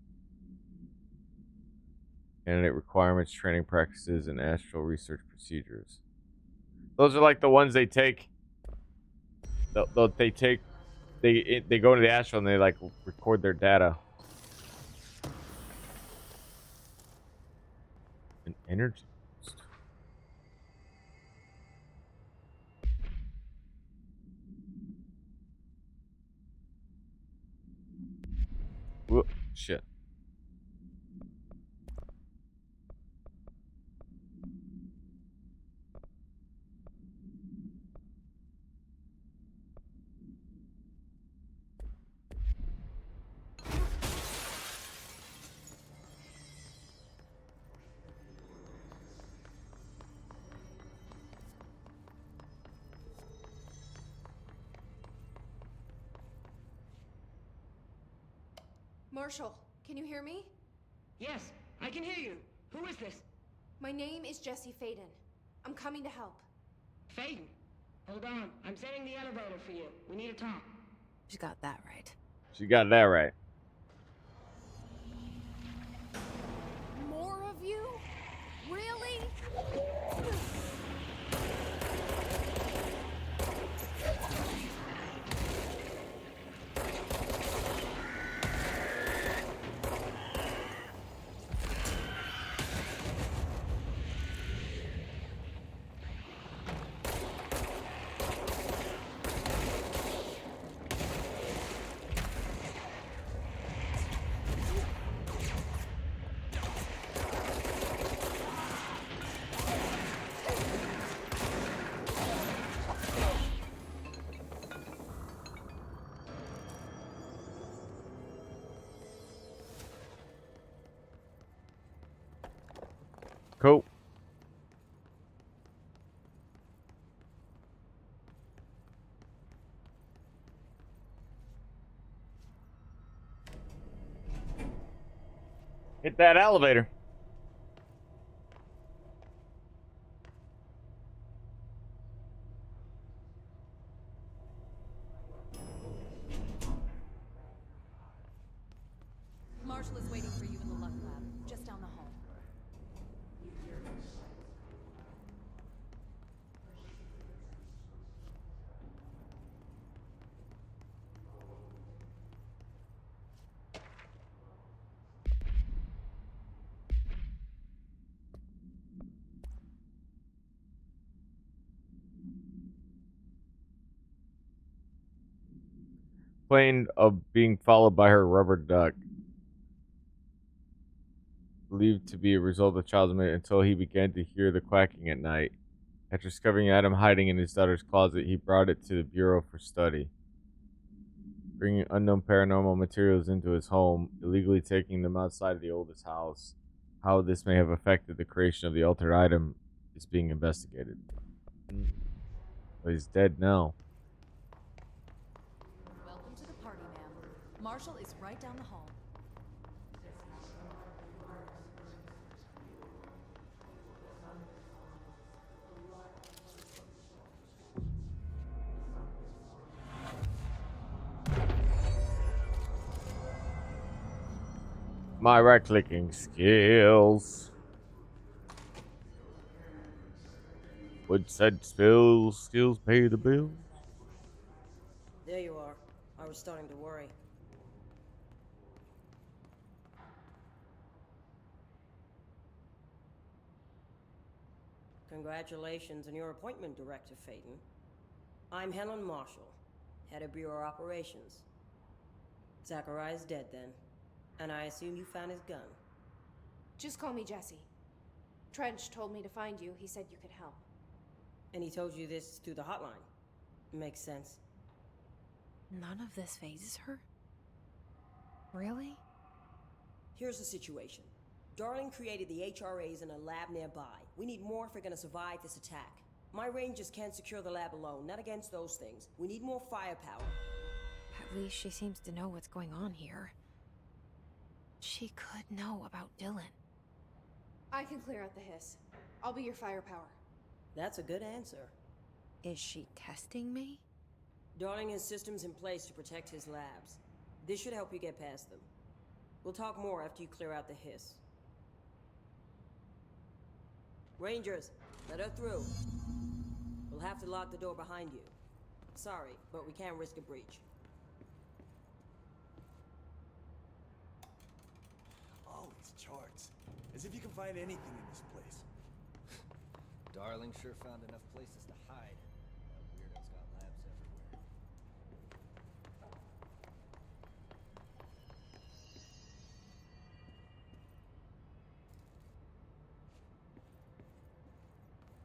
Candidate requirements, training practices, and astral research procedures. Those are like the ones they take. They go into the astral and they like record their data. An energy boost. Whoop, shit.
Marshall, can you hear me?
Yes, I can hear you. Who is this?
My name is Jesse Faden. I'm coming to help.
Faden. Hold on. I'm setting the elevator for you. We need to talk.
She got that right.
She got that right.
More of you? Really?
Cool. Hit that elevator.
Marshall is waiting for you in the Luck Lab, just down the hall.
complained of being followed by her rubber duck, believed to be a result of the child's mate, until he began to hear the quacking at night. After discovering Adam hiding in his daughter's closet, he brought it to the Bureau for study. Bringing unknown paranormal materials into his home, illegally taking them outside of the oldest house. How this may have affected the creation of the altered item is being investigated. But he's dead now.
Welcome to the party, ma'am. Marshall is right down the hall.
My right-clicking skills. Would said skills pay the bills?
There you are. I was starting to worry. Congratulations on your appointment, Director Phaeton. I'm Helen Marshall, head of Bureau Operations. Zachariah's dead then, and I assume you found his gun.
Just call me Jesse. Trench told me to find you. He said you could help.
And he told you this through the hotline. Makes sense.
None of this phases her? Really?
Here's the situation. Darling created the HRAs in a lab nearby. We need more if we're gonna survive this attack. My rangers can't secure the lab alone, not against those things. We need more firepower.
At least she seems to know what's going on here. She could know about Dylan.
I can clear out the hiss. I'll be your firepower.
That's a good answer.
Is she testing me?
Darling has systems in place to protect his labs. This should help you get past them. We'll talk more after you clear out the hiss. Rangers, let her through. We'll have to lock the door behind you. Sorry, but we can't risk a breach.
Oh, it's charts. As if you can find anything in this place.
Darling sure found enough places to hide. That weirdo's got labs everywhere.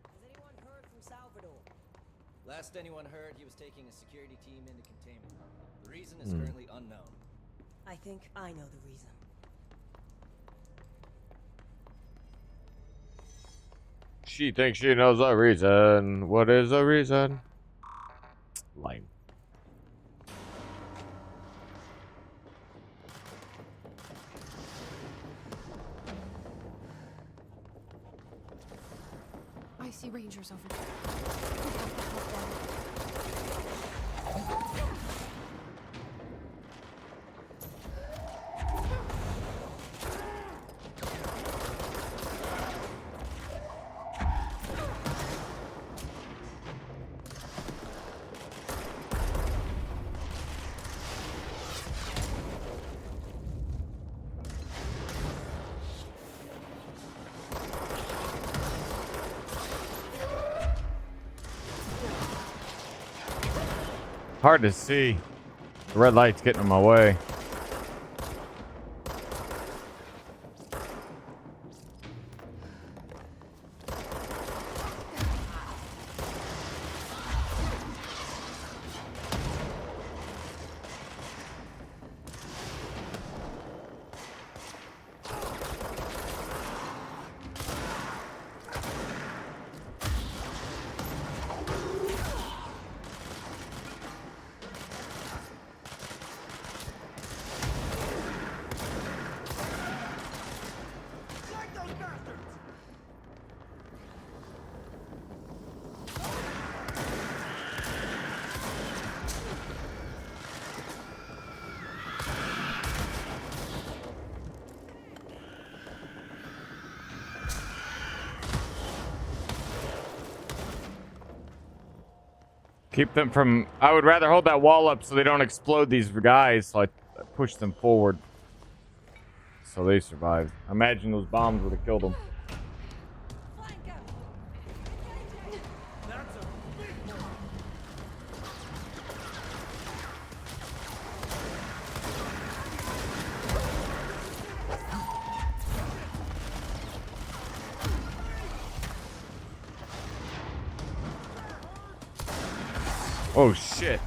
Has anyone heard from Salvador?
Last anyone heard, he was taking a security team into containment. The reason is currently unknown.
I think I know the reason.
She thinks she knows a reason. What is the reason? Lame.
I see rangers over there. We have to help them.
Hard to see. The red light's getting in my way. Keep them from... I would rather hold that wall up so they don't explode these guys, so I push them forward. So they survived. I imagine those bombs would have killed them. Oh shit.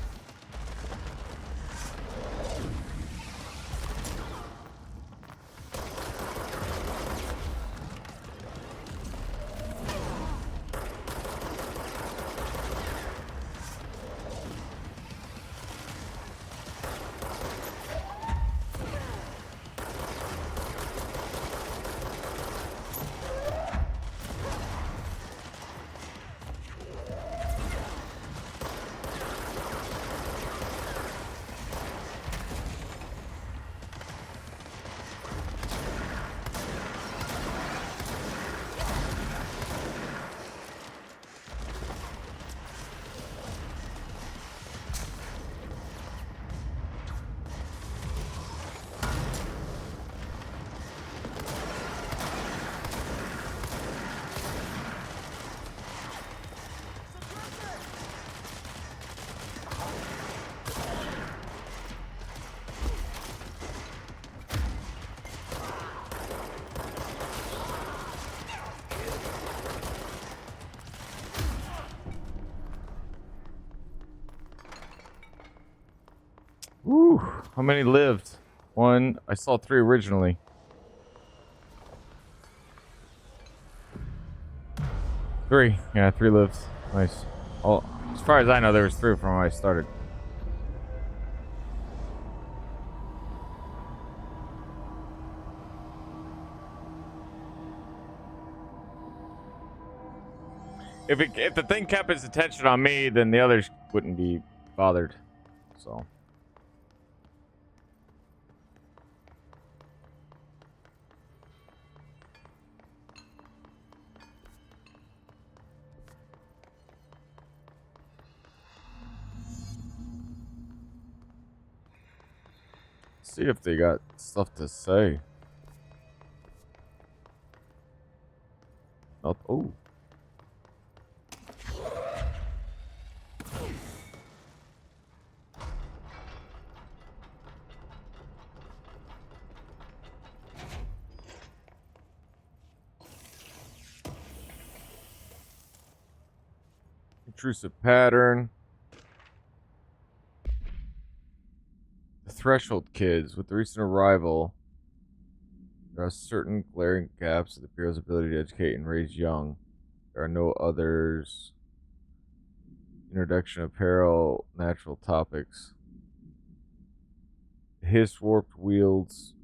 Woo! How many lived? One. I saw 3 originally. 3. Yeah, 3 lived. Nice. Oh, as far as I know, there was 3 from when I started. If the thing kept its attention on me, then the others wouldn't be bothered. So. See if they got stuff to say. Oh. Intrusive pattern. The Threshold Kids. With the recent arrival, there are certain glaring gaps in the Bureau's ability to educate and raise young. There are no others. Introduction of peril, natural topics. His warped wields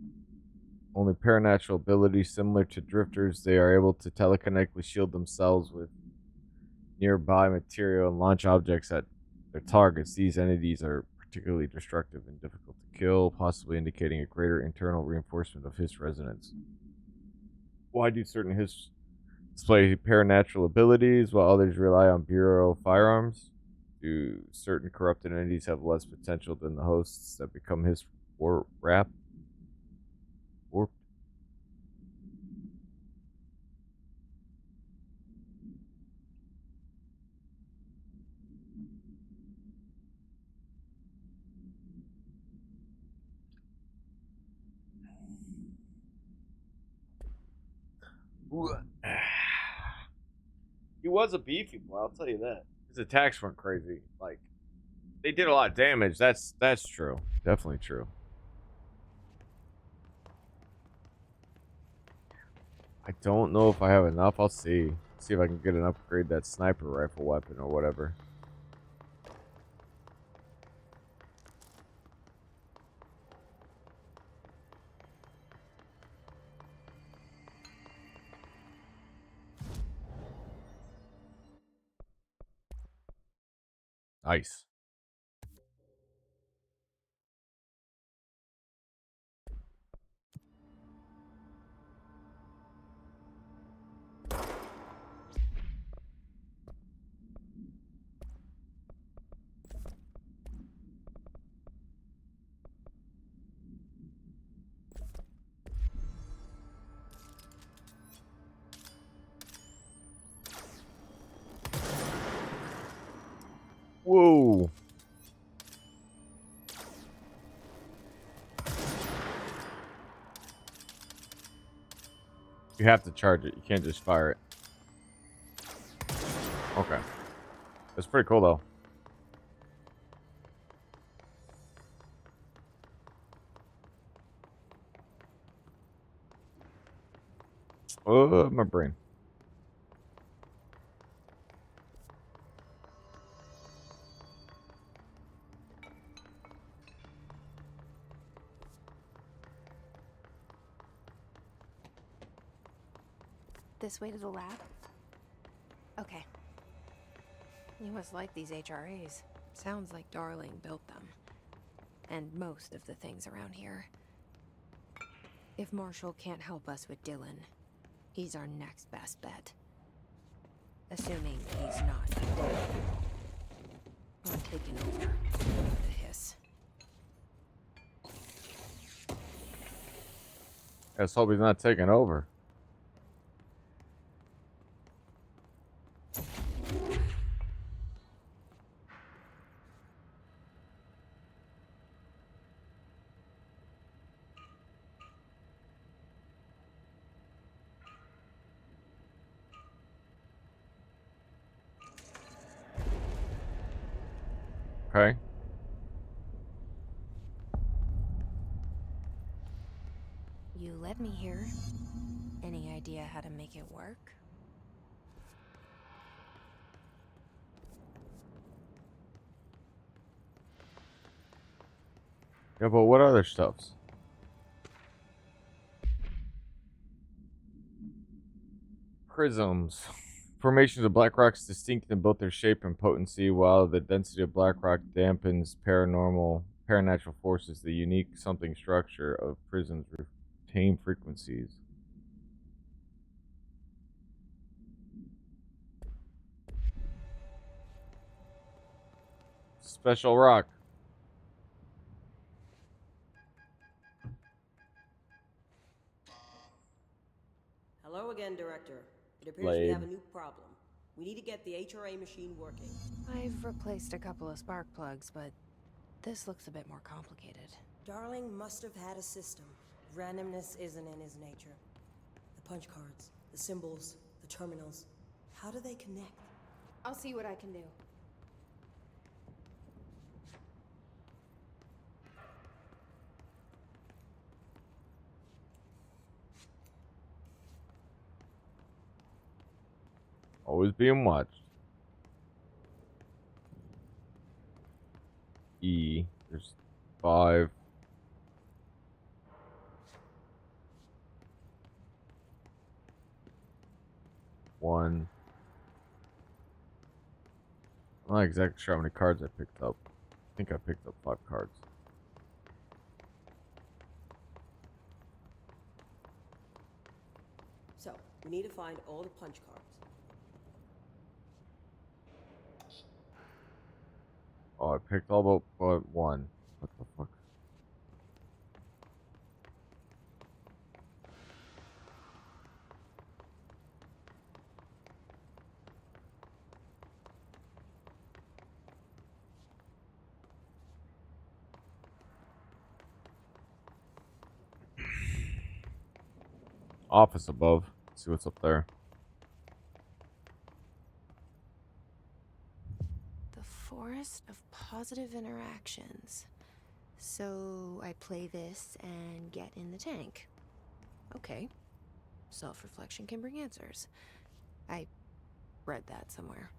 only paranatural abilities similar to drifters. They are able to telekinetically shield themselves with nearby material and launch objects at their targets. These entities are particularly destructive and difficult to kill, possibly indicating a greater internal reinforcement of his resonance. Why do certain his display paranatural abilities while others rely on Bureau firearms? Do certain corrupted entities have less potential than the hosts that become his warped? He was a beefy boy, I'll tell you that. His attacks weren't crazy. Like, they did a lot of damage. That's true. Definitely true. I don't know if I have enough. I'll see. See if I can get an upgrade that sniper rifle weapon or whatever. Nice. Whoa. You have to charge it. You can't just fire it. Okay. That's pretty cool, though. Oh, my brain.
This way to the lab? Okay. You must like these HRAs. Sounds like Darling built them. And most of the things around here. If Marshall can't help us with Dylan, he's our next best bet. Assuming he's not dead. I'm taking over. The hiss.
Let's hope he's not taking over. Okay.
You led me here. Any idea how to make it work?
Yeah, but what other stuffs? Prisms. Formations of black rock is distinct in both their shape and potency, while the density of black rock dampens paranatural forces. The unique something structure of prisms retain frequencies. Special rock.
Hello again, Director. It appears we have a
Lame.
new problem. We need to get the HRA machine working.
I've replaced a couple of spark plugs, but this looks a bit more complicated.
Darling must have had a system. Randomness isn't in his nature. The punch cards, the symbols, the terminals. How do they connect?
I'll see what I can do.
Always being watched. E. There's 5. One. I'm not exactly sure how many cards I picked up. I think I picked up 5 cards.
So, we need to find all the punch cards.
Oh, I picked all but 1. What the fuck? Office above. Let's see what's up there.
The forest of positive interactions. So I play this and get in the tank. Okay. Self-reflection can bring answers. I read that somewhere.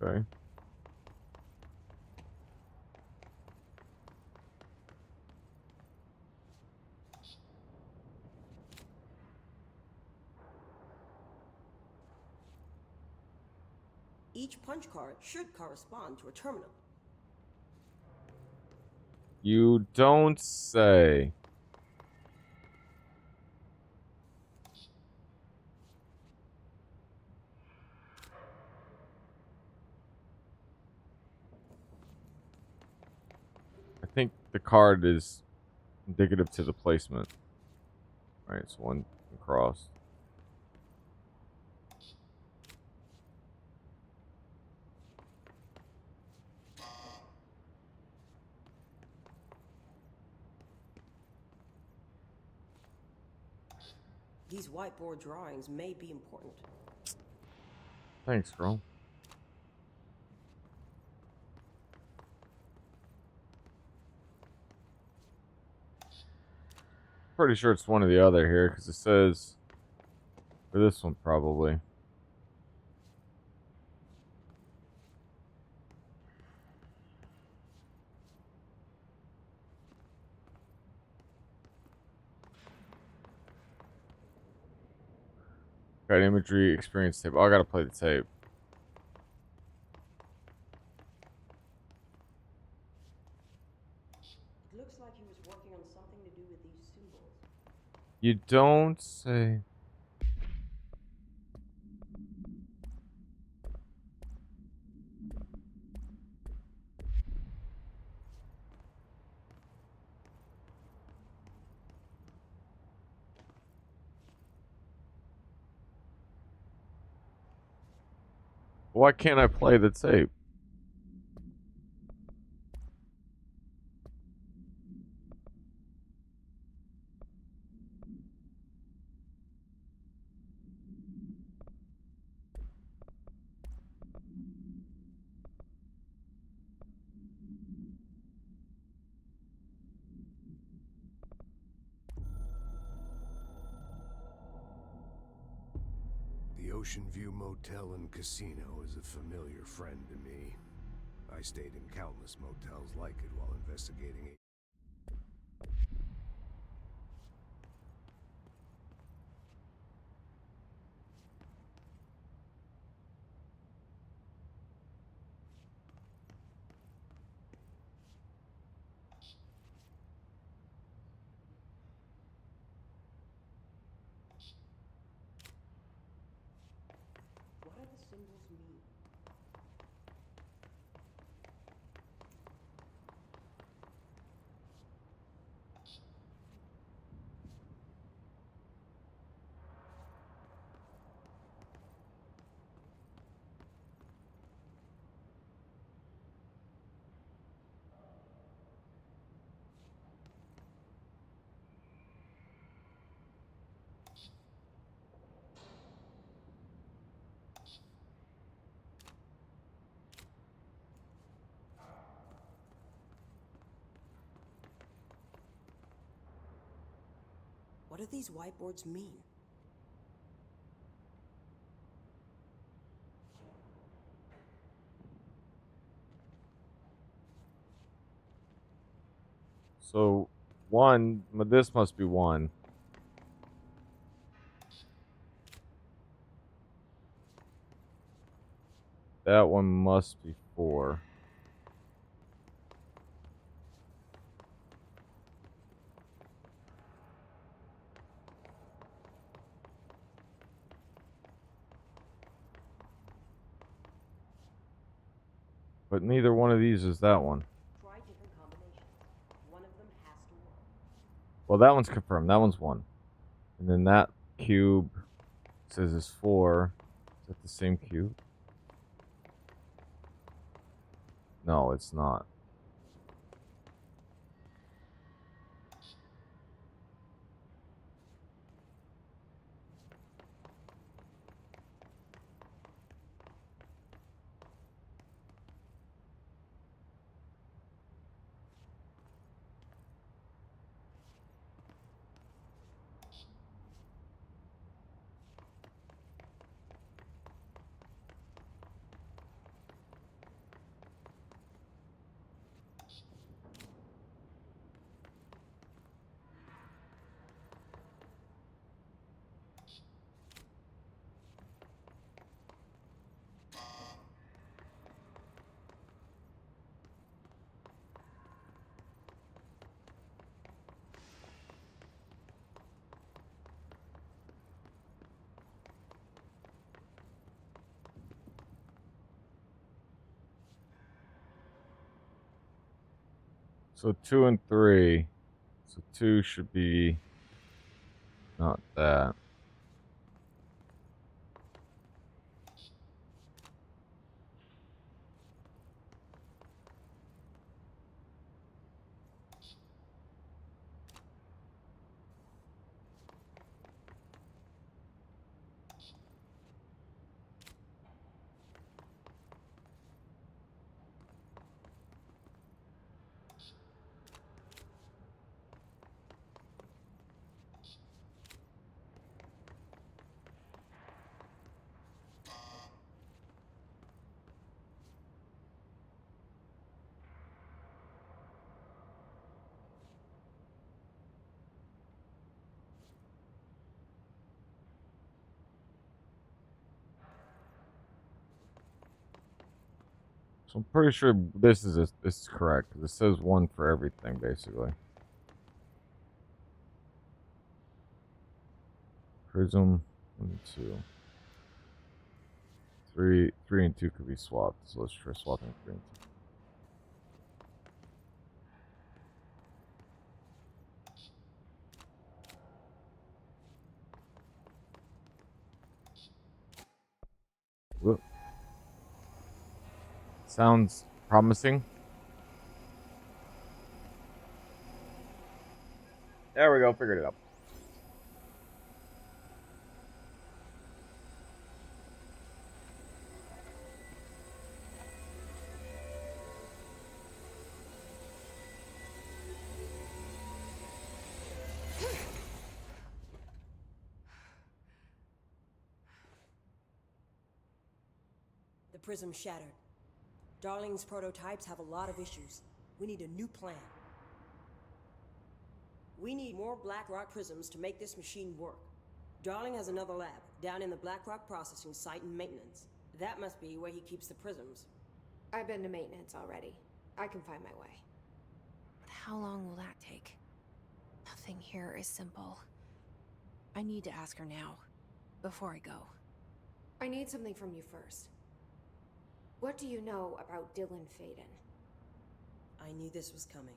Okay.
Each punch card should correspond to a terminal.
You don't say. think the card is indicative to the placement. All right, so one across.
These whiteboard drawings may be important.
Thanks, girl. Pretty sure it's one or the other here because it says for this one probably. Got imagery experience tape. Oh, I gotta play the tape.
It looks like he was working on something to do with these symbols.
You don't say. Why can't I play the tape?
The Ocean View Motel and Casino is a familiar friend to me. I stayed in countless motels like it while investigating it.
What do the symbols mean? What do these whiteboards mean?
So one, this must be one. That one must be 4. But neither one of these is that one.
Try different combinations. One of them has to work.
Well, that one's confirmed. That one's 1. And then that cube says is 4. Is that the same cube? No, it's not. So 2 and 3. So 2 should be not that. So I'm pretty sure this is correct. This says 1 for everything, basically. Prism 1 and 2. 3 and 2 could be swapped. So let's try swapping 3 and 2. Whoop. Sounds promising. There we go. Figured it out.
The prism shattered. Darling's prototypes have a lot of issues. We need a new plan. We need more Blackrock prisms to make this machine work. Darling has another lab, down in the Blackrock processing site and maintenance. That must be where he keeps the prisms.
I've been to maintenance already. I can find my way.
But how long will that take? Nothing here is simple. I need to ask her now, before I go.
I need something from you first. What do you know about Dylan Faden?
I knew this was coming.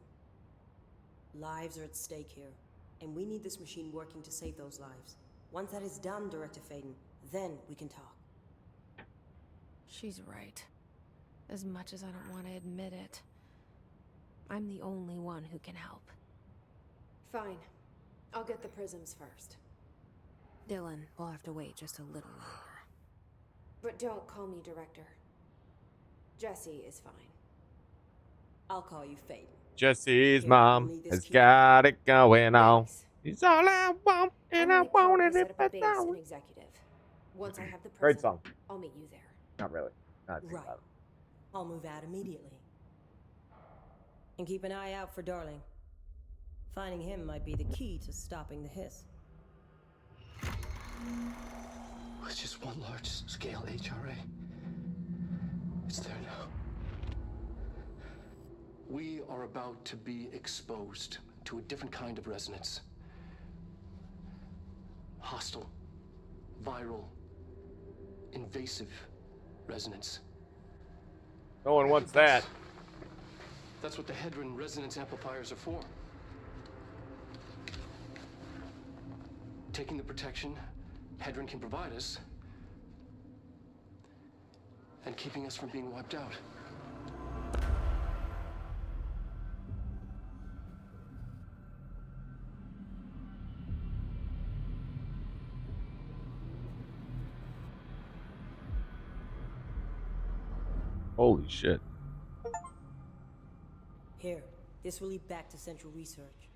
Lives are at stake here, and we need this machine working to save those lives. Once that is done, Director Faden, then we can talk.
She's right. As much as I don't want to admit it, I'm the only one who can help.
Fine. I'll get the prisms first.
Dylan will have to wait just a little longer.
But don't call me Director. Jesse is fine.
I'll call you Faden.
Jesse's
Here,
mom
you'll need this
has
key.
got it going on.
Thanks.
It's all I want, and I
Emily
want
Parker
it
set
if
up
I
a base
don't.
in Executive. Once I have the
Great
prism,
song.
I'll meet you there.
Not really. Not too
Right.
bad.
I'll move out immediately. And keep an eye out for Darling. Finding him might be the key to stopping the hiss.
With just one large-scale HRA. It's there now. We are about to be exposed to a different kind of resonance. Hostile, viral, invasive resonance.
No one wants that.
That's what the Hedron resonance amplifiers are for. Taking the protection Hedron can provide us and keeping us from being wiped out.
Holy shit.
Here, this will lead back to Central Research.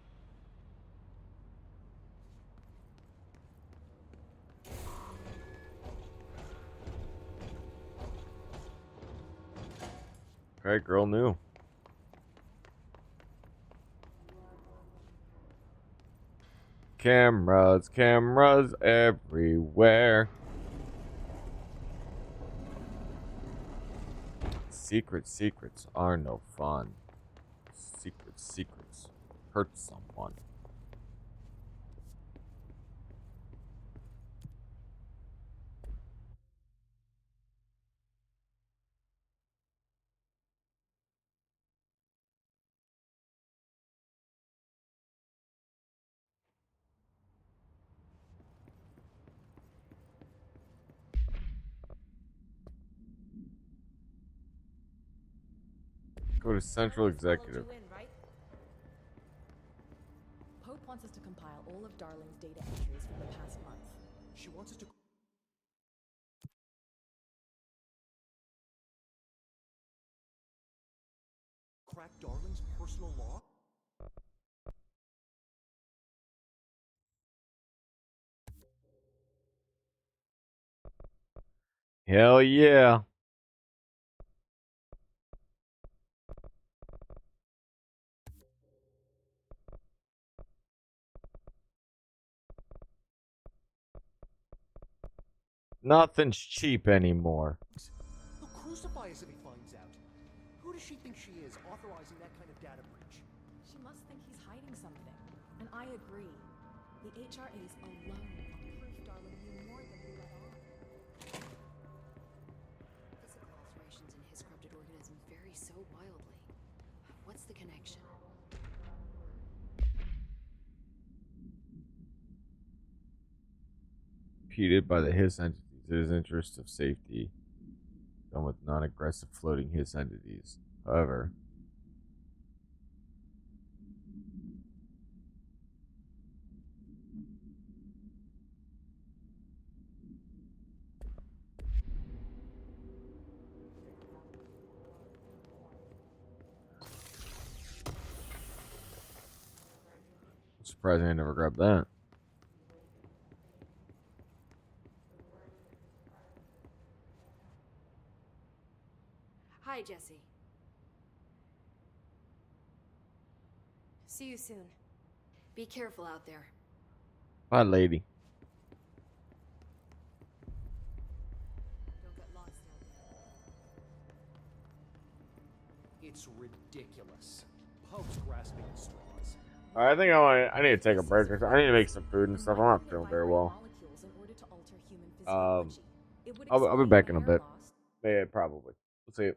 Okay, girl knew. Cameras, cameras everywhere. Secrets are no fun. Secrets hurt someone. Go to Central Executive.
Pope wants us to compile all of Darling's data entries from the past month.
She wants us to crack Darling's personal law?
Hell yeah. Nothing's cheap anymore.
He'll crucify us if he finds out. Who does she think she is, authorizing that kind of data breach?
She must think he's hiding something. And I agree. The HRAs alone are proof Darling knew more than we let on.
Physical alterations in his corrupted organism vary so wildly. What's the connection?
Impeded by the Hiss entities. It is interest of safety done with non-aggressive floating Hiss entities. However, surprising I never grabbed that.
Hi, Jesse.
See you soon.
Be careful out there.
Bye, lady.
Don't get lost out there.
It's ridiculous. Pope's grasping at straws.
Alright, I think I need to take a break or something. I need to make some food and stuff. I'm not feeling very well. I'll be back in a bit. Yeah, probably. We'll see you.